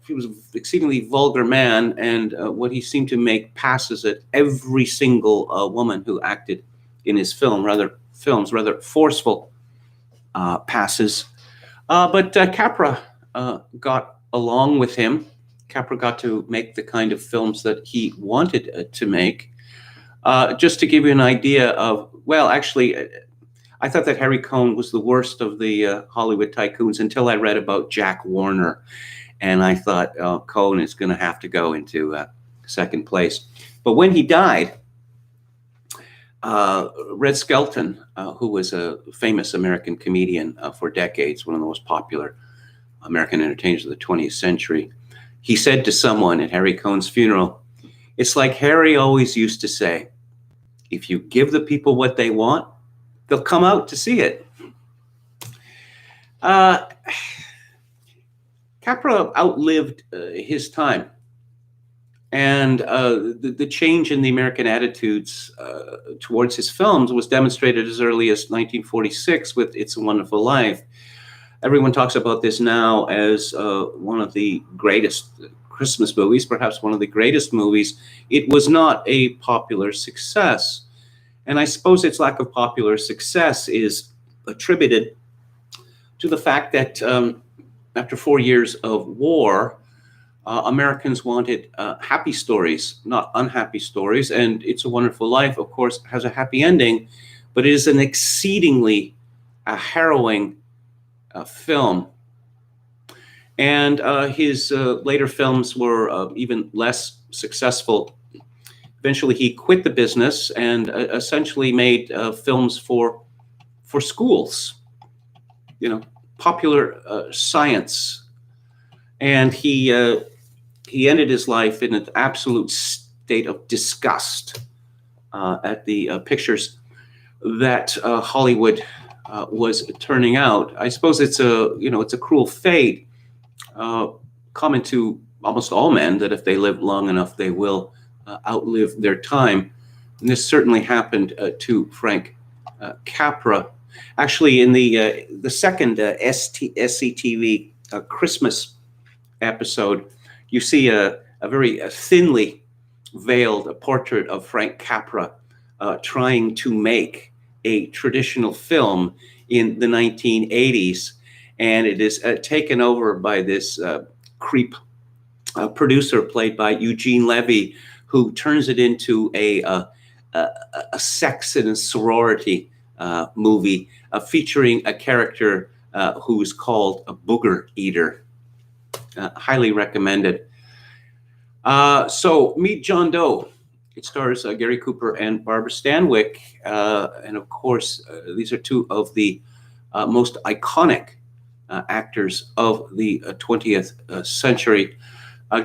he was an exceedingly vulgar man, and what he seemed to make passes at every single woman who acted in his rather forceful passes. But Capra got along with him. Capra got to make the kind of films that he wanted to make. Just to give you an idea of, well, actually, I thought that Harry Cohn was the worst of the Hollywood tycoons until I read about Jack Warner. And I thought, Cohn is going to have to go into second place. But when he died, Red Skelton, who was a famous American comedian for decades, one of the most popular American entertainers of the 20th century, he said to someone at Harry Cohn's funeral, "It's like Harry always used to say, if you give the people what they want, they'll come out to see it." Capra outlived his time. And the change in the American attitudes towards his films was demonstrated as early as 1946 with It's a Wonderful Life. Everyone talks about this now as one of the greatest Christmas movies, perhaps one of the greatest movies. It was not a popular success. And I suppose its lack of popular success is attributed to the fact that after 4 years of war, Americans wanted happy stories, not unhappy stories. And It's a Wonderful Life, of course, has a happy ending, but it is an exceedingly harrowing film. And his later films were even less successful. Eventually, he quit the business and essentially made films for schools, popular science. And he ended his life in an absolute state of disgust at the pictures that Hollywood was turning out. I suppose it's a cruel fate, common to almost all men, that if they live long enough, they will outlive their time. And this certainly happened to Frank Capra. Actually, in the second SCTV Christmas episode, you see a very thinly veiled portrait of Frank Capra trying to make a traditional film in the 1980s. And it is taken over by this creep producer played by Eugene Levy, who turns it into a sex and a sorority movie featuring a character who is called a booger eater. Highly recommended. So Meet John Doe. It stars Gary Cooper and Barbara Stanwyck. And of course, these are two of the most iconic actors of the 20th century.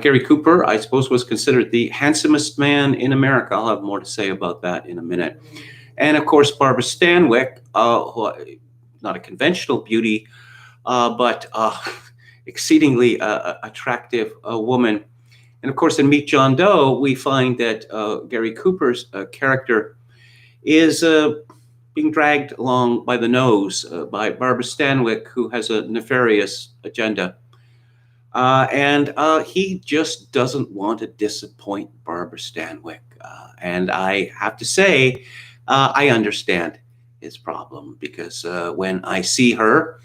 Gary Cooper, I suppose, was considered the handsomest man in America. I'll have more to say about that in a minute. And of course, Barbara Stanwyck, who, not a conventional beauty, but exceedingly attractive woman. And of course, in Meet John Doe, we find that Gary Cooper's character is being dragged along by the nose by Barbara Stanwyck, who has a nefarious agenda. And he just doesn't want to disappoint Barbara Stanwyck. And I have to say, I understand his problem, because when I see her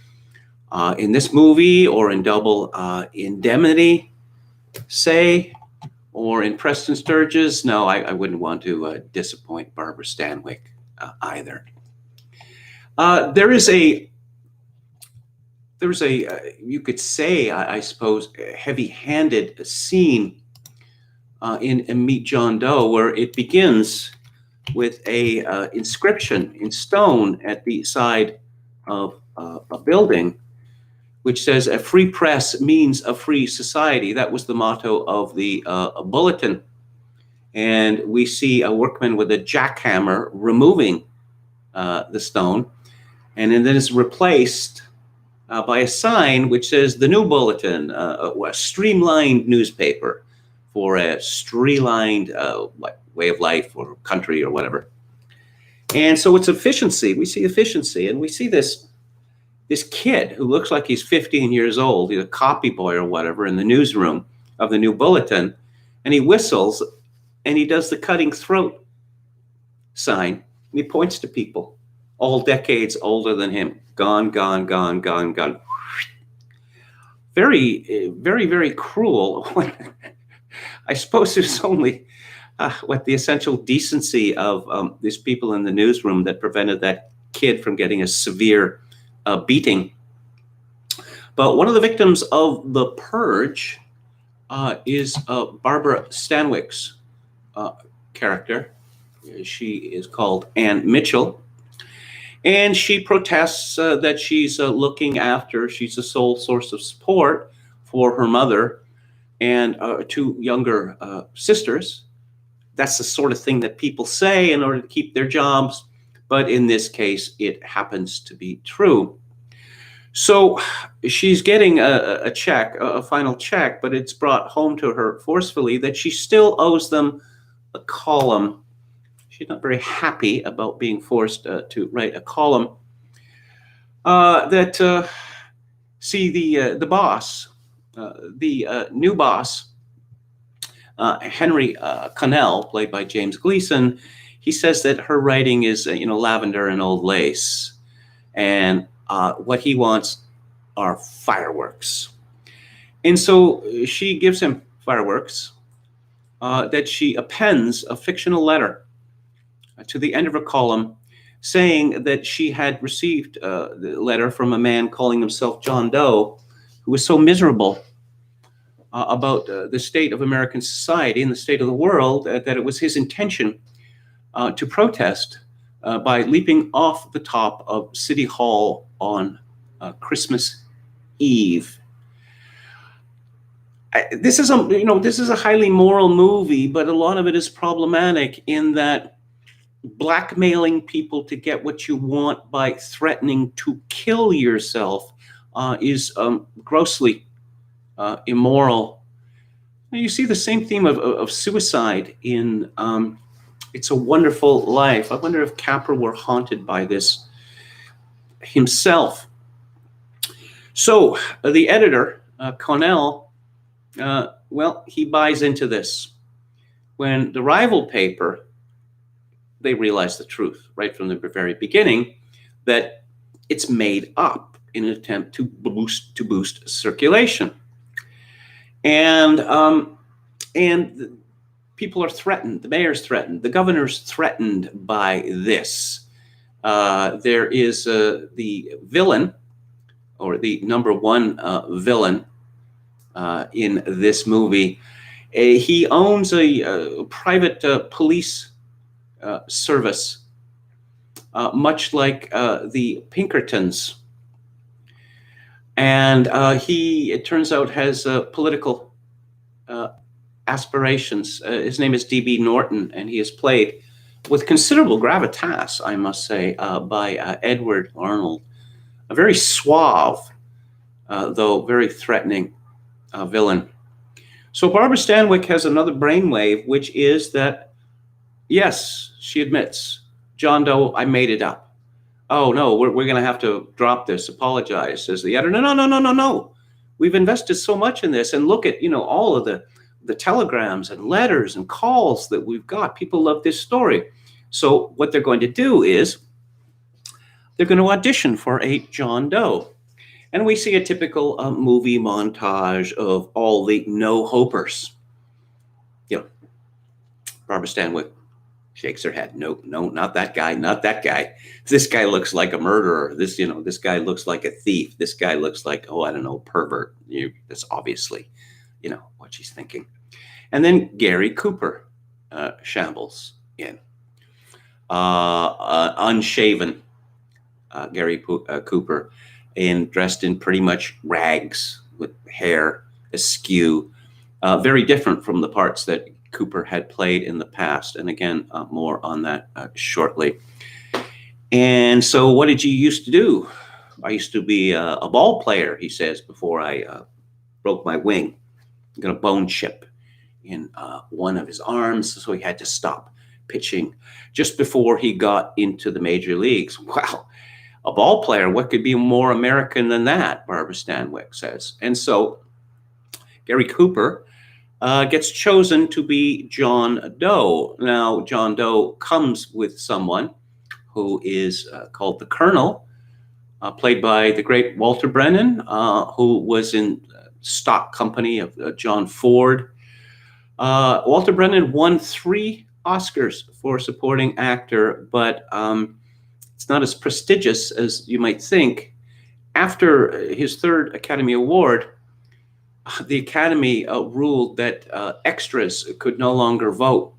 in this movie or in Double Indemnity, say, or in Preston Sturges, no, I wouldn't want to disappoint Barbara Stanwyck either. There is a, you could say, I suppose, heavy-handed scene in Meet John Doe, where it begins with a inscription in stone at the side of a building, which says, "A free press means a free society." That was the motto of the bulletin. And we see a workman with a jackhammer removing the stone, and then it's replaced by a sign which says "The New Bulletin," a streamlined newspaper for a streamlined way of life or country or whatever. And so it's efficiency. We see efficiency, and we see this kid who looks like he's 15 years old, he's a copy boy or whatever, in the newsroom of the New Bulletin, and he whistles, and he does the cutting throat sign, and he points to people all decades older than him. Gone, gone, gone, gone, gone. Very, very, very cruel. I suppose there's only the essential decency of these people in the newsroom that prevented that kid from getting a severe beating. But one of the victims of the purge is Barbara Stanwyck's character. She is called Ann Mitchell. And she protests that she's looking after, she's the sole source of support for her mother and two younger sisters. That's the sort of thing that people say in order to keep their jobs. But in this case, it happens to be true. So she's getting a check, a final check, but it's brought home to her forcefully that she still owes them a column. She's not very happy about being forced to write a column. See the boss, the new boss, Henry Connell, played by James Gleason. He says that her writing is, lavender and old lace, and what he wants are fireworks. And so she gives him fireworks that she appends a fictional letter to the end of her column, saying that she had received the letter from a man calling himself John Doe, who was so miserable about the state of American society and the state of the world that it was his intention to protest by leaping off the top of City Hall on Christmas Eve. This is a highly moral movie, but a lot of it is problematic in that blackmailing people to get what you want by threatening to kill yourself is grossly immoral. You see the same theme of suicide in It's a Wonderful Life. I wonder if Capra were haunted by this himself. So the editor, Connell, Well, he buys into this. When the rival paper, they realize the truth right from the very beginning that it's made up in an attempt to boost circulation, and people are threatened. The mayor's threatened. The governor's threatened by this. There is the villain, or the number one villain in this movie. He owns a private police service, much like the Pinkertons. And he, it turns out, has political aspirations. His name is D.B. Norton, and he is played with considerable gravitas, I must say, by Edward Arnold. A very suave, though very threatening villain. So Barbara Stanwyck has another brainwave, which is that, yes, she admits, John Doe, I made it up. Oh, no, we're going to have to drop this, apologize, says the editor. No. We've invested so much in this, and look at, all of the telegrams and letters and calls that we've got. People love this story. So what they're going to do is they're going to audition for a John Doe. And we see a typical movie montage of all the no-hopers. Barbara Stanwyck shakes her head. No, not that guy, not that guy. This guy looks like a murderer. This guy looks like a thief. This guy looks like, pervert. That's obviously, what she's thinking. And then Gary Cooper shambles in. Unshaven Gary Cooper, dressed in pretty much rags with hair askew, very different from the parts that Cooper had played in the past. And again, more on that shortly. And so what did you used to do? I used to be a ball player, he says, before I broke my wing. I got a bone chip in one of his arms, so he had to stop pitching just before he got into the major leagues. Wow. A ball player, what could be more American than that, Barbara Stanwyck says. And so Gary Cooper gets chosen to be John Doe. Now, John Doe comes with someone who is called the Colonel, played by the great Walter Brennan, who was in stock company of John Ford. Walter Brennan won 3 Oscars for supporting actor, but it's not as prestigious as you might think. After his 3rd Academy Award, the Academy ruled that extras could no longer vote.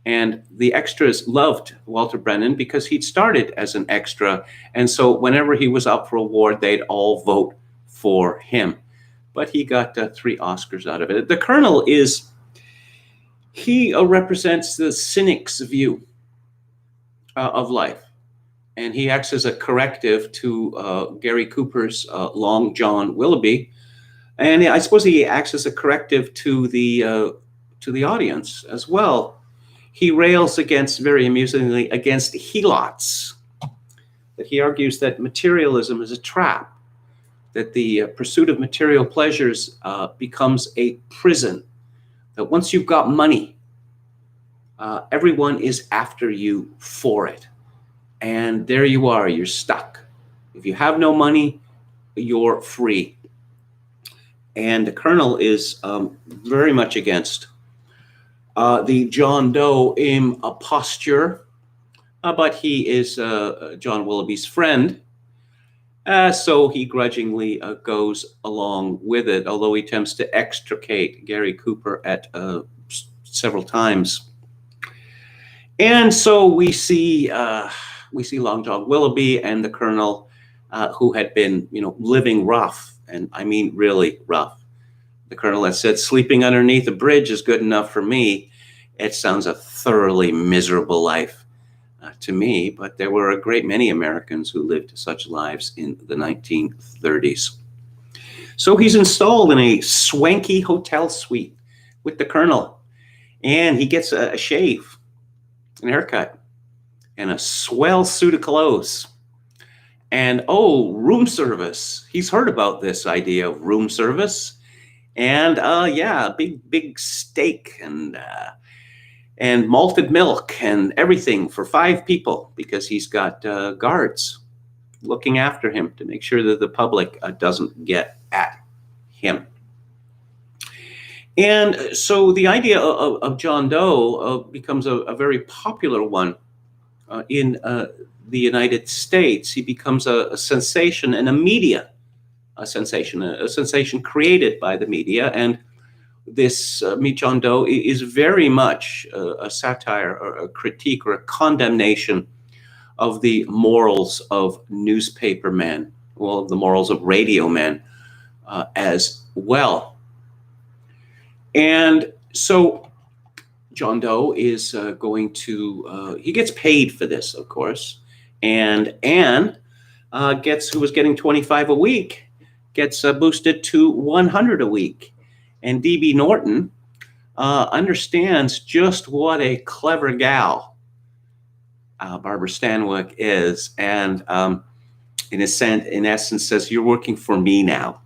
And the extras loved Walter Brennan because he'd started as an extra. And so whenever he was up for award, they'd all vote for him. But he got 3 Oscars out of it. The Colonel he represents the cynic's view of life. And he acts as a corrective to Gary Cooper's Long John Willoughby. And I suppose he acts as a corrective to the audience as well. He rails very amusingly, against helots. That he argues that materialism is a trap, that the pursuit of material pleasures becomes a prison, that once you've got money, everyone is after you for it. And there you are, you're stuck. If you have no money, you're free. And the Colonel is very much against the John Doe imposture, but he is John Willoughby's friend, so he grudgingly goes along with it, although he attempts to extricate Gary Cooper at several times. And so we see Long John Willoughby and the Colonel, who had been, living rough, and I mean really rough. The Colonel had said, sleeping underneath a bridge is good enough for me. It sounds a thoroughly miserable life to me, but there were a great many Americans who lived such lives in the 1930s. So he's installed in a swanky hotel suite with the Colonel, and he gets a shave, an haircut, and a swell suit of clothes. And room service. He's heard about this idea of room service. And yeah, big steak and malted milk and everything for 5 people, because he's got guards looking after him to make sure that the public doesn't get at him. And so the idea of John Doe becomes a very popular one in the United States. He becomes a sensation and a sensation created by the media. And this Meet John Doe is very much a satire or a critique or a condemnation of the morals of newspaper men, well, the morals of radio men as well. And so John Doe is going to, he gets paid for this, of course. And Anne who was getting 25 a week, gets boosted to 100 a week. And D.B. Norton understands just what a clever gal Barbara Stanwyck is. And in essence says, you're working for me now,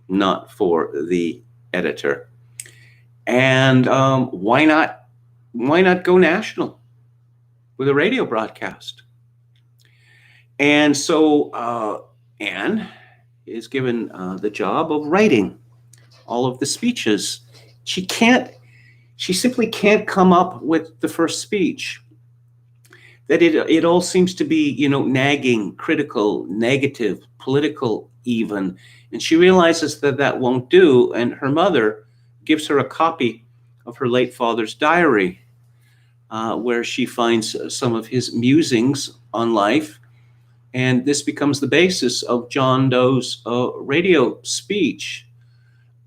not for the editor. And why not go national with a radio broadcast? And so Anne is given the job of writing all of the speeches. She simply can't come up with the first speech. That it all seems to be, nagging, critical, negative, political even. And she realizes that won't do. And her mother gives her a copy of her late father's diary, where she finds some of his musings on life. And this becomes the basis of John Doe's radio speech.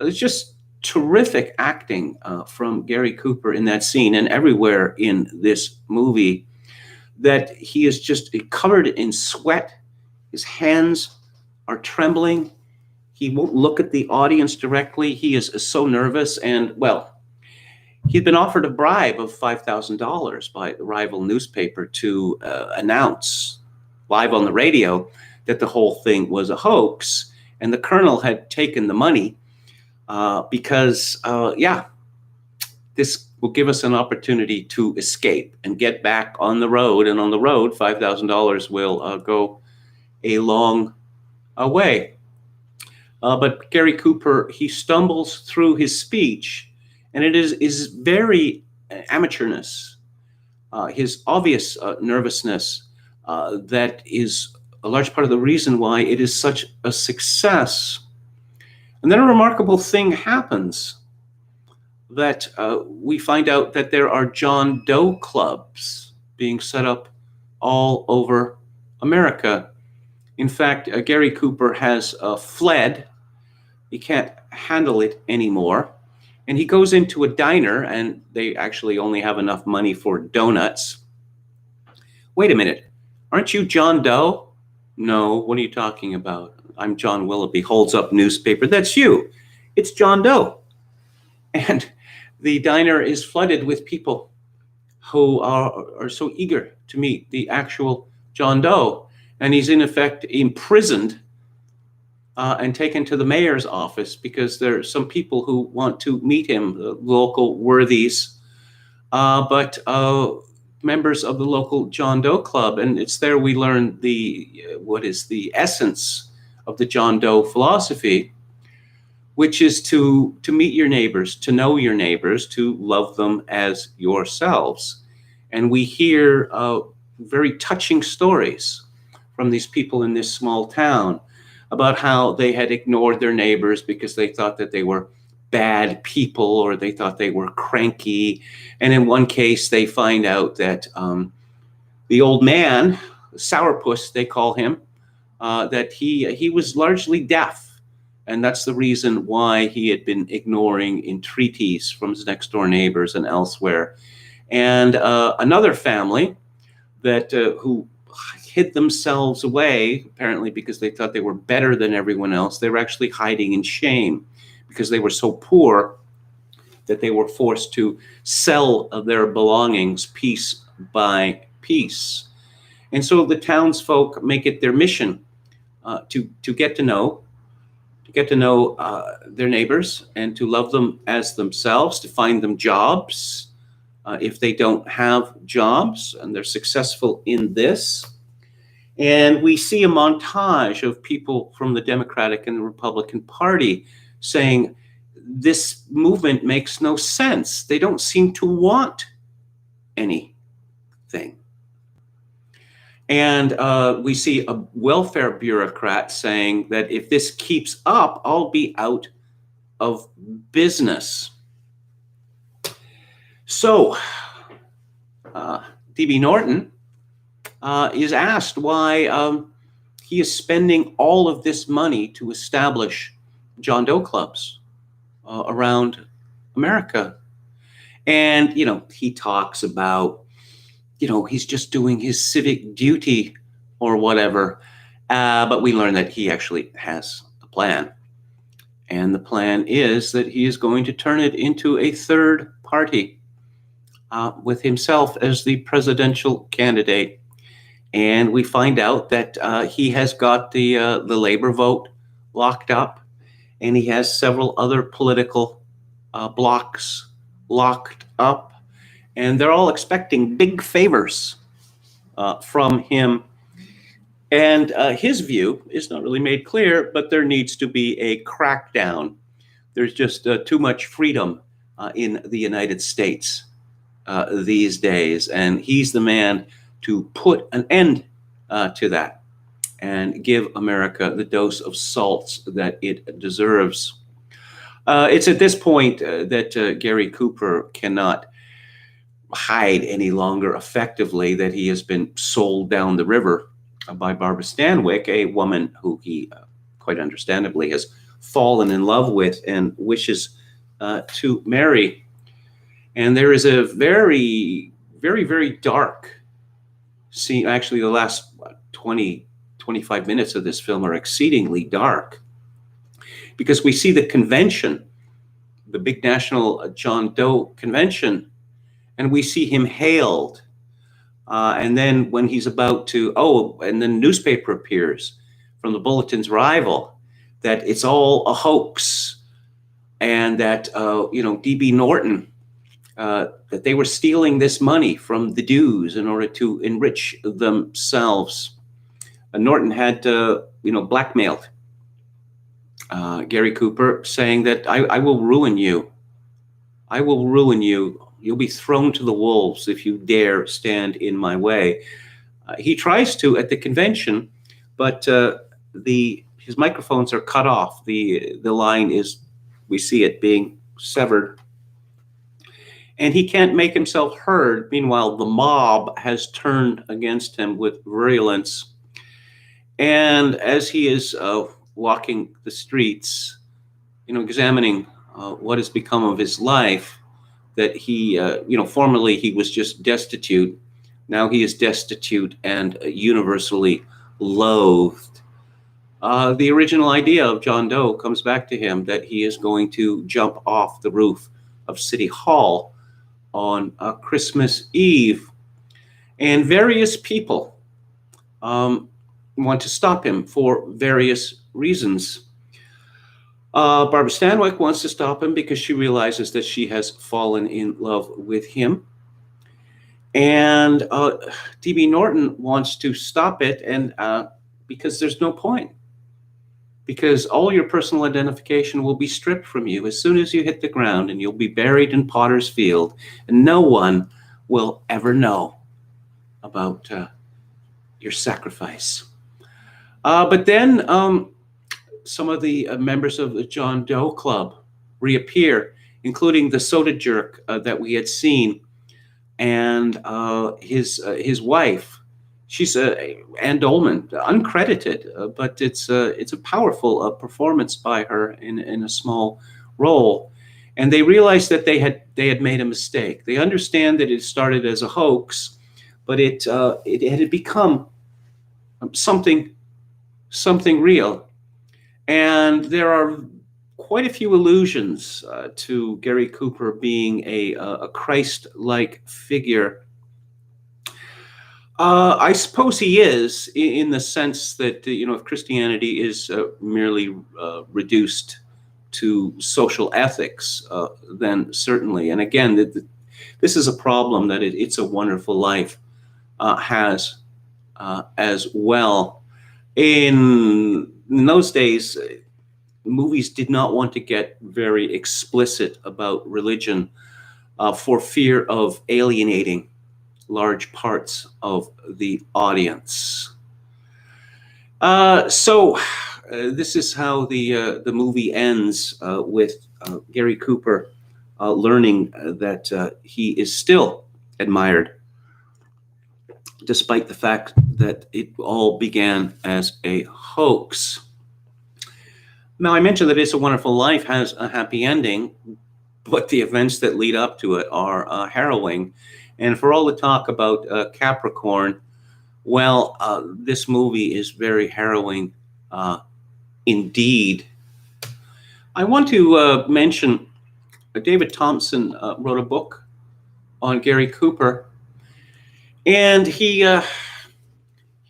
It's just terrific acting from Gary Cooper in that scene and everywhere in this movie, that he is just covered in sweat. His hands are trembling. He won't look at the audience directly. He is so nervous. And, well, he'd been offered a bribe of $5,000 by the rival newspaper to announce live on the radio that the whole thing was a hoax. And the colonel had taken the money because, this will give us an opportunity to escape and get back on the road. And on the road, $5,000 will go a long way. But Gary Cooper, he stumbles through his speech, and it is very amateurness, his obvious nervousness, that is a large part of the reason why it is such a success. And then a remarkable thing happens, that we find out that there are John Doe clubs being set up all over America. In fact, Gary Cooper has fled. He can't handle it anymore. And he goes into a diner, and they actually only have enough money for donuts. Wait a minute. Aren't you John Doe? No, what are you talking about? I'm John Willoughby. Holds up newspaper. That's you. It's John Doe. And the diner is flooded with people who are so eager to meet the actual John Doe. And he's in effect imprisoned and taken to the mayor's office, because there are some people who want to meet him, the local worthies, but members of the local John Doe club. And it's there we learn what is the essence of the John Doe philosophy, which is to meet your neighbors, to know your neighbors, to love them as yourselves. And we hear very touching stories from these people in this small town about how they had ignored their neighbors because they thought that they were bad people, or they thought they were cranky. And in one case, they find out that the old man, sourpuss they call him, that he was largely deaf. And that's the reason why he had been ignoring entreaties from his next door neighbors and elsewhere. And another family that who hid themselves away, apparently because they thought they were better than everyone else. They were actually hiding in shame because they were so poor that they were forced to sell their belongings piece by piece. And so the townsfolk make it their mission to get to know, to get to know their neighbors and to love them as themselves, to find them jobs if they don't have jobs and they're successful in this. And we see a montage of people from the Democratic and the Republican Party saying this movement makes no sense. They don't seem to want anything. And we see a welfare bureaucrat saying that if this keeps up, I'll be out of business. So D.B. Norton is asked why he is spending all of this money to establish John Doe clubs around America. And, he talks about, he's just doing his civic duty or whatever. But we learn that he actually has a plan. And the plan is that he is going to turn it into a third party with himself as the presidential candidate. And we find out that he has got the labor vote locked up, and he has several other political blocs locked up, and they're all expecting big favors from him. And his view is not really made clear, but there needs to be a crackdown. There's just too much freedom in the United States these days, and he's the man to put an end to that and give America the dose of salt that it deserves. It's at this point that Gary Cooper cannot hide any longer effectively that he has been sold down the river by Barbara Stanwyck, a woman who he quite understandably has fallen in love with and wishes to marry. And there is a very, very, very dark scene. Actually, the last 25 minutes of this film are exceedingly dark, because we see the convention, the big national John Doe convention, and we see him hailed. And then when he's about to, and then newspaper appears from the Bulletin's rival that it's all a hoax, and that, D.B. Norton, that they were stealing this money from the dues in order to enrich themselves. Norton had, blackmailed Gary Cooper, saying that I will ruin you. I will ruin you. You'll be thrown to the wolves if you dare stand in my way. He tries to at the convention, but his microphones are cut off. The line is, we see it being severed, and he can't make himself heard. Meanwhile, the mob has turned against him with virulence. And as he is walking the streets, examining what has become of his life, that he, formerly he was just destitute. Now he is destitute and universally loathed. The original idea of John Doe comes back to him, that he is going to jump off the roof of City Hall on Christmas Eve. And various people want to stop him for various reasons. Barbara Stanwyck wants to stop him because she realizes that she has fallen in love with him. And D.B. Norton wants to stop it, and because there's no point. Because all your personal identification will be stripped from you as soon as you hit the ground, and you'll be buried in Potter's Field, and no one will ever know about your sacrifice. But then some of the members of the John Doe Club reappear, including the soda jerk that we had seen, and his wife. She's Ann Dolman, uncredited, but it's a powerful performance by her in a small role. And they realize that they had made a mistake. They understand that it started as a hoax, but it had become something real. And there are quite a few allusions to Gary Cooper being a Christ-like figure. I suppose he is, in the sense that, if Christianity is merely reduced to social ethics, then certainly. And again, this is a problem that It's a Wonderful Life has as well. In those days, movies did not want to get very explicit about religion for fear of alienating large parts of the audience. This is how the movie ends, with Gary Cooper learning that he is still admired, despite the fact that it all began as a hoax. Now, I mentioned that It's a Wonderful Life has a happy ending, but the events that lead up to it are harrowing. And for all the talk about Capricorn, well, this movie is very harrowing indeed. I want to mention David Thompson wrote a book on Gary Cooper, and he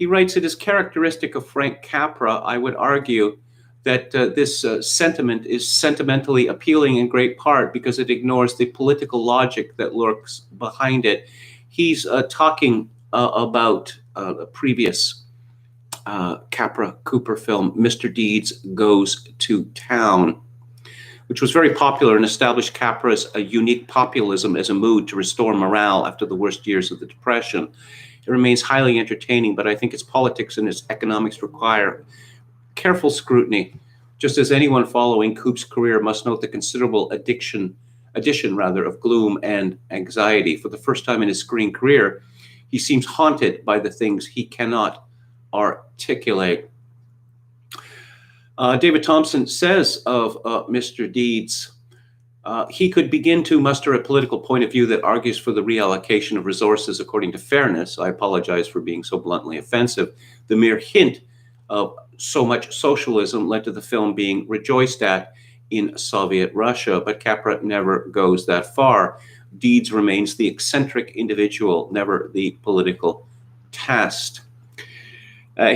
writes, it is characteristic of Frank Capra, I would argue, that this sentiment is sentimentally appealing in great part because it ignores the political logic that lurks behind it. He's talking about a previous Capra Cooper film, Mr. Deeds Goes to Town, which was very popular and established Capra's a unique populism as a mood to restore morale after the worst years of the Depression. It remains highly entertaining, but I think its politics and its economics require careful scrutiny, just as anyone following Coop's career must note the considerable addition of gloom and anxiety. For the first time in his screen career, he seems haunted by the things he cannot articulate. David Thompson says of Mr. Deeds, he could begin to muster a political point of view that argues for the reallocation of resources according to fairness. I apologize for being so bluntly offensive. The mere hint of so much socialism led to the film being rejoiced at in Soviet Russia, but Capra never goes that far. Deeds remains the eccentric individual, never the political test.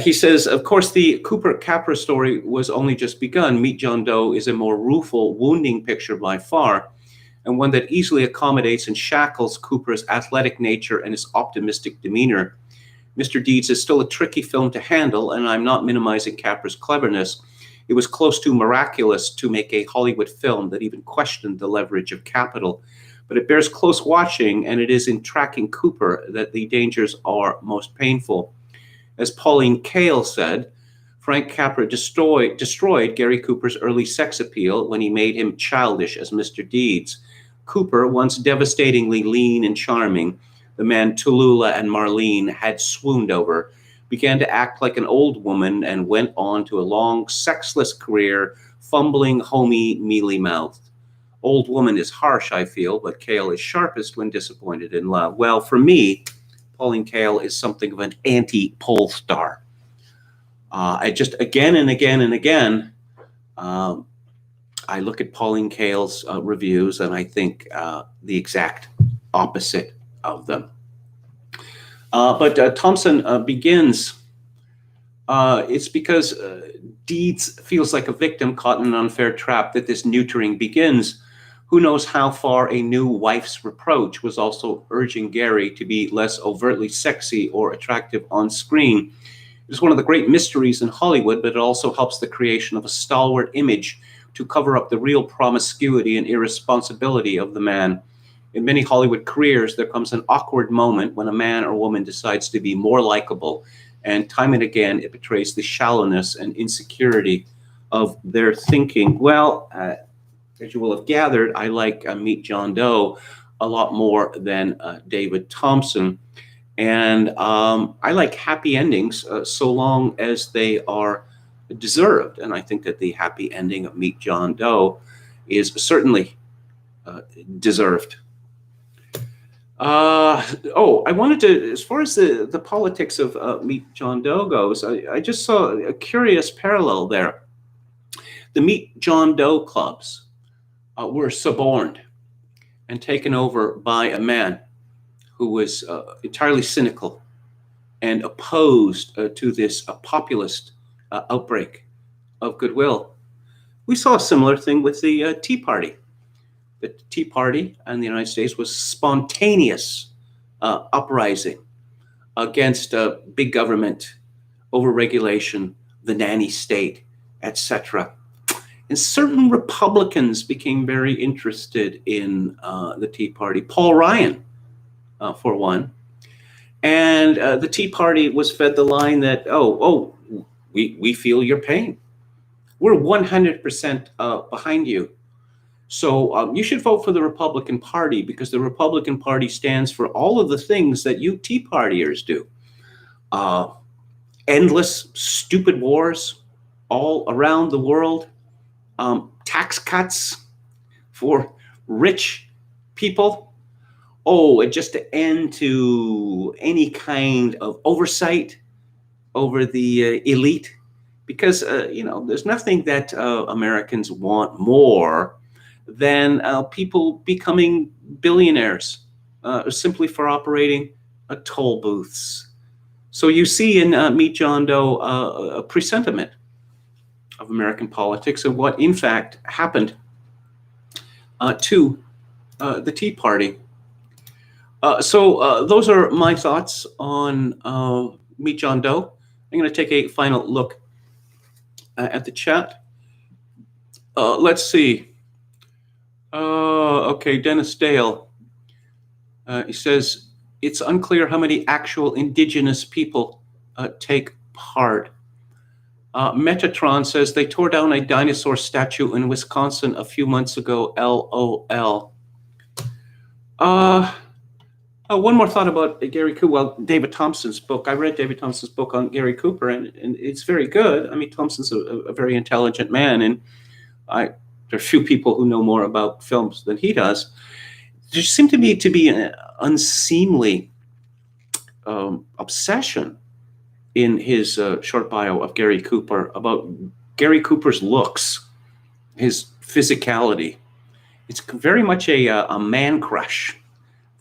He says, of course, the Cooper-Capra story was only just begun. Meet John Doe is a more rueful, wounding picture by far, and one that easily accommodates and shackles Cooper's athletic nature and his optimistic demeanor. Mr. Deeds is still a tricky film to handle, and I'm not minimizing Capra's cleverness. It was close to miraculous to make a Hollywood film that even questioned the leverage of capital. But it bears close watching, and it is in tracking Cooper that the dangers are most painful. As Pauline Kael said, Frank Capra destroyed Gary Cooper's early sex appeal when he made him childish as Mr. Deeds. Cooper, once devastatingly lean and charming, the man Tallulah and Marlene had swooned over, began to act like an old woman and went on to a long, sexless career, fumbling, homey, mealy-mouthed. Old woman is harsh, I feel, but Kael is sharpest when disappointed in love. Well, for me, Pauline Kael is something of an anti-pole star. I just, again and again and again, I look at Pauline Kael's reviews and I think the exact opposite of them. But Thompson begins, it's because Deeds feels like a victim caught in an unfair trap that this neutering begins. Who knows how far a new wife's reproach was also urging Gary to be less overtly sexy or attractive on screen. It is one of the great mysteries in Hollywood, but it also helps the creation of a stalwart image to cover up the real promiscuity and irresponsibility of the man. In many Hollywood careers, there comes an awkward moment when a man or woman decides to be more likable, and time and again, it betrays the shallowness and insecurity of their thinking. Well, as you will have gathered, I like Meet John Doe a lot more than David Thompson. And I like happy endings so long as they are deserved. And I think that the happy ending of Meet John Doe is certainly deserved. I wanted to, as far as the politics of Meet John Doe goes, I just saw a curious parallel there. The Meet John Doe clubs were suborned and taken over by a man who was entirely cynical and opposed to this populist outbreak of goodwill. We saw a similar thing with the Tea Party. The Tea Party in the United States was spontaneous uprising against big government, overregulation, the nanny state, etc. And certain Republicans became very interested in the Tea Party. Paul Ryan, for one. And the Tea Party was fed the line that, we feel your pain. We're 100% behind you. So you should vote for the Republican Party because the Republican Party stands for all of the things that you Tea Partiers do. Endless, stupid wars all around the world. Tax cuts for rich people. And just to end to any kind of oversight over the elite. Because, there's nothing that Americans want more than people becoming billionaires simply for operating toll booths. So you see in Meet John Doe a presentiment of American politics and what, in fact, happened to the Tea Party. So those are my thoughts on Meet John Doe. I'm going to take a final look at the chat. Let's see. Okay, Dennis Dale. He says, it's unclear how many actual indigenous people take part. Metatron says they tore down a dinosaur statue in Wisconsin a few months ago. LOL. One more thought about Gary Cooper. Well, David Thompson's book. I read David Thompson's book on Gary Cooper, and it's very good. I mean, Thompson's a very intelligent man, and there are few people who know more about films than he does. There seemed to be an unseemly obsession in his short bio of Gary Cooper about Gary Cooper's looks, his physicality. It's very much a man crush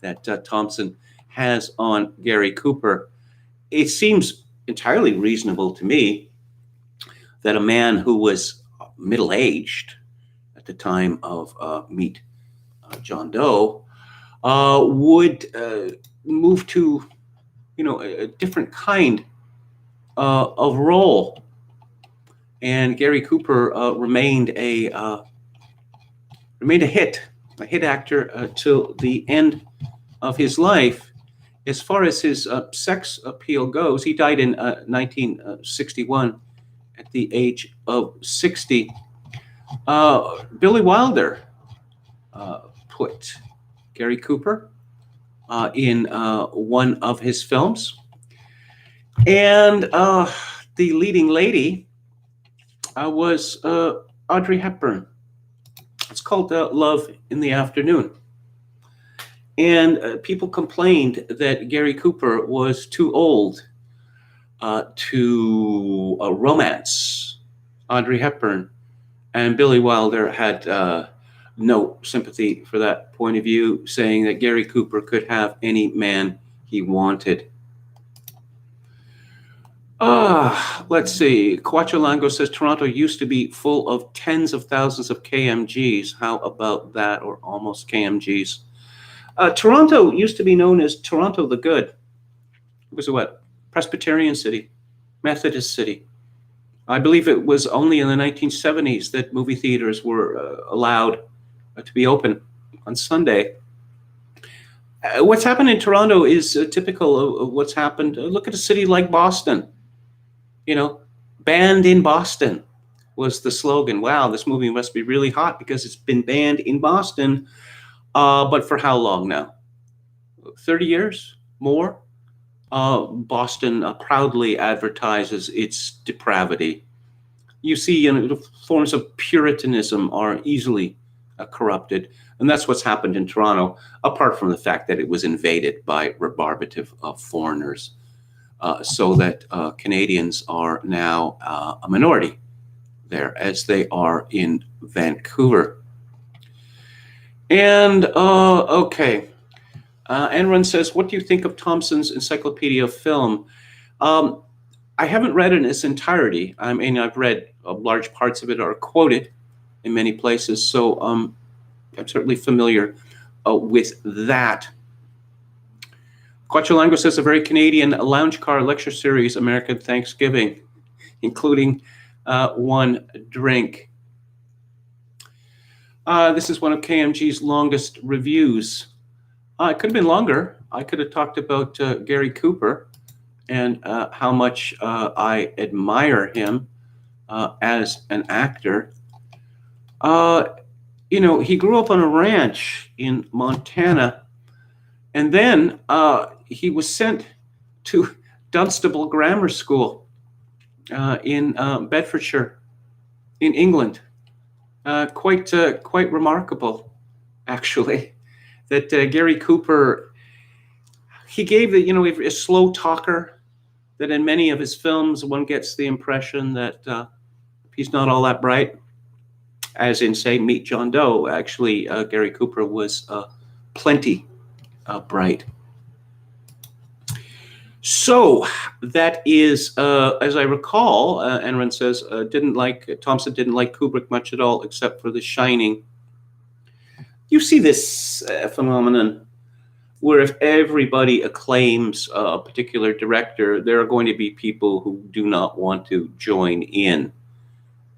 that Thompson has on Gary Cooper. It seems entirely reasonable to me that a man who was middle-aged at the time of Meet John Doe would move to, a different kind of role. And Gary Cooper remained a hit actor till the end of his life. As far as his sex appeal goes, he died in 1961 at the age of 60. Billy Wilder put Gary Cooper in one of his films. And the leading lady was Audrey Hepburn. It's called Love in the Afternoon. And people complained that Gary Cooper was too old to romance Audrey Hepburn. And Billy Wilder had no sympathy for that point of view, saying that Gary Cooper could have any man he wanted. Let's see. Quachalango says Toronto used to be full of tens of thousands of KMGs. How about that, or almost KMGs? Toronto used to be known as Toronto the Good. It was a Presbyterian city, Methodist city. I believe it was only in the 1970s that movie theaters were allowed to be open on Sunday. What's happened in Toronto is typical of what's happened. Look at a city like Boston. Banned in Boston was the slogan. Wow, this movie must be really hot because it's been banned in Boston. But for how long now? 30 years? More? Boston proudly advertises its depravity. You see, the forms of Puritanism are easily corrupted. And that's what's happened in Toronto, apart from the fact that it was invaded by rebarbative foreigners. So that Canadians are now a minority there, as they are in Vancouver. And, okay. Enron says, what do you think of Thompson's Encyclopedia of Film? Um, I haven't read it in its entirety. I mean, I've read large parts of it are quoted in many places, so I'm certainly familiar with that. Quachalango says a very Canadian lounge car lecture series, American Thanksgiving, including one drink. This is one of KMG's longest reviews. It could have been longer. I could have talked about Gary Cooper and how much I admire him as an actor. He grew up on a ranch in Montana, and then he was sent to Dunstable Grammar School in Bedfordshire, in England. Quite remarkable, actually, that Gary Cooper, he gave a slow talker. That in many of his films, one gets the impression that he's not all that bright. As in, say, Meet John Doe. Actually, Gary Cooper was plenty bright. So that is, as I recall, Enron says, Thompson didn't like Kubrick much at all, except for The Shining. You see this phenomenon where if everybody acclaims a particular director, there are going to be people who do not want to join in.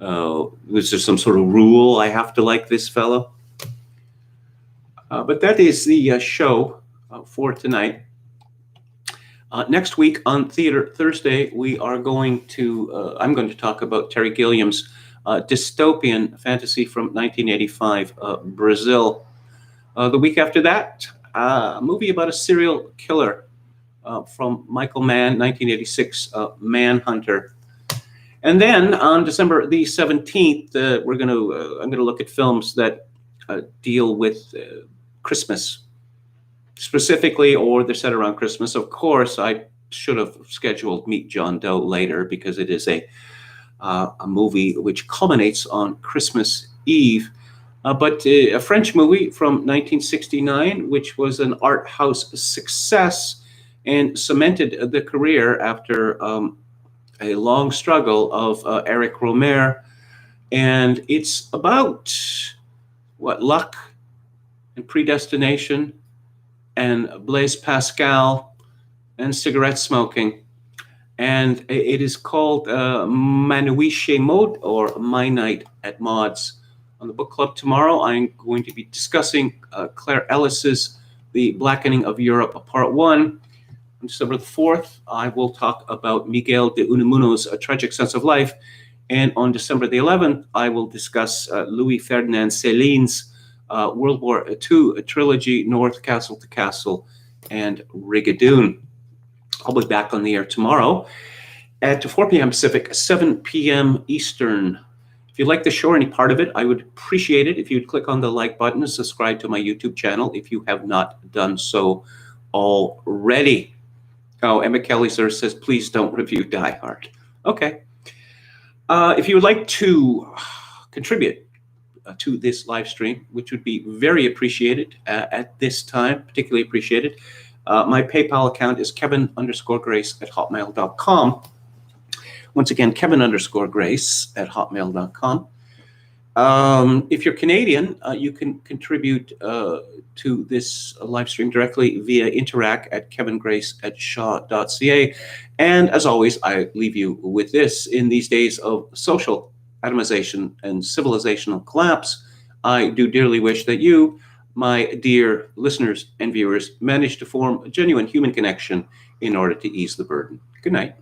Was there some sort of rule, I have to like this fellow? But that is the show for tonight. Next week on Theater Thursday, I'm going to talk about Terry Gilliam's dystopian fantasy from 1985, Brazil. The week after that, a movie about a serial killer from Michael Mann, 1986, Manhunter. And then on December the 17th, I'm going to look at films that deal with Christmas specifically, or they're set around Christmas. Of course, I should have scheduled Meet John Doe later because it is a movie which culminates on Christmas Eve. But a French movie from 1969, which was an art house success and cemented the career after a long struggle of Eric Rohmer. And it's about luck and predestination and Blaise Pascal and cigarette smoking. And it is called Ma Nuit chez Maud, or My Night at Maud's. On the book club tomorrow, I'm going to be discussing Claire Ellis's The Blackening of Europe, Part 1. On December the 4th, I will talk about Miguel de Unamuno's A Tragic Sense of Life. And on December the 11th, I will discuss Louis Ferdinand Céline's World War II trilogy, North Castle to Castle and Rigadoon. I'll be back on the air tomorrow at 4 p.m. Pacific, 7 p.m. Eastern. If you like the show or any part of it, I would appreciate it if you'd click on the like button and subscribe to my YouTube channel if you have not done so already. Oh, Emma Kelly sir says, please don't review Die Hard. Okay. If you would like to contribute to this live stream, which would be very appreciated at this time, particularly appreciated, my PayPal account is kevin_grace@hotmail.com. Once again, kevin_grace@hotmail.com. If you're Canadian, you can contribute to this live stream directly via interact@kevingrace@shaw.ca. And as always, I leave you with this. In these days of social atomization and civilizational collapse, I do dearly wish that you, my dear listeners and viewers, manage to form a genuine human connection in order to ease the burden. Good night.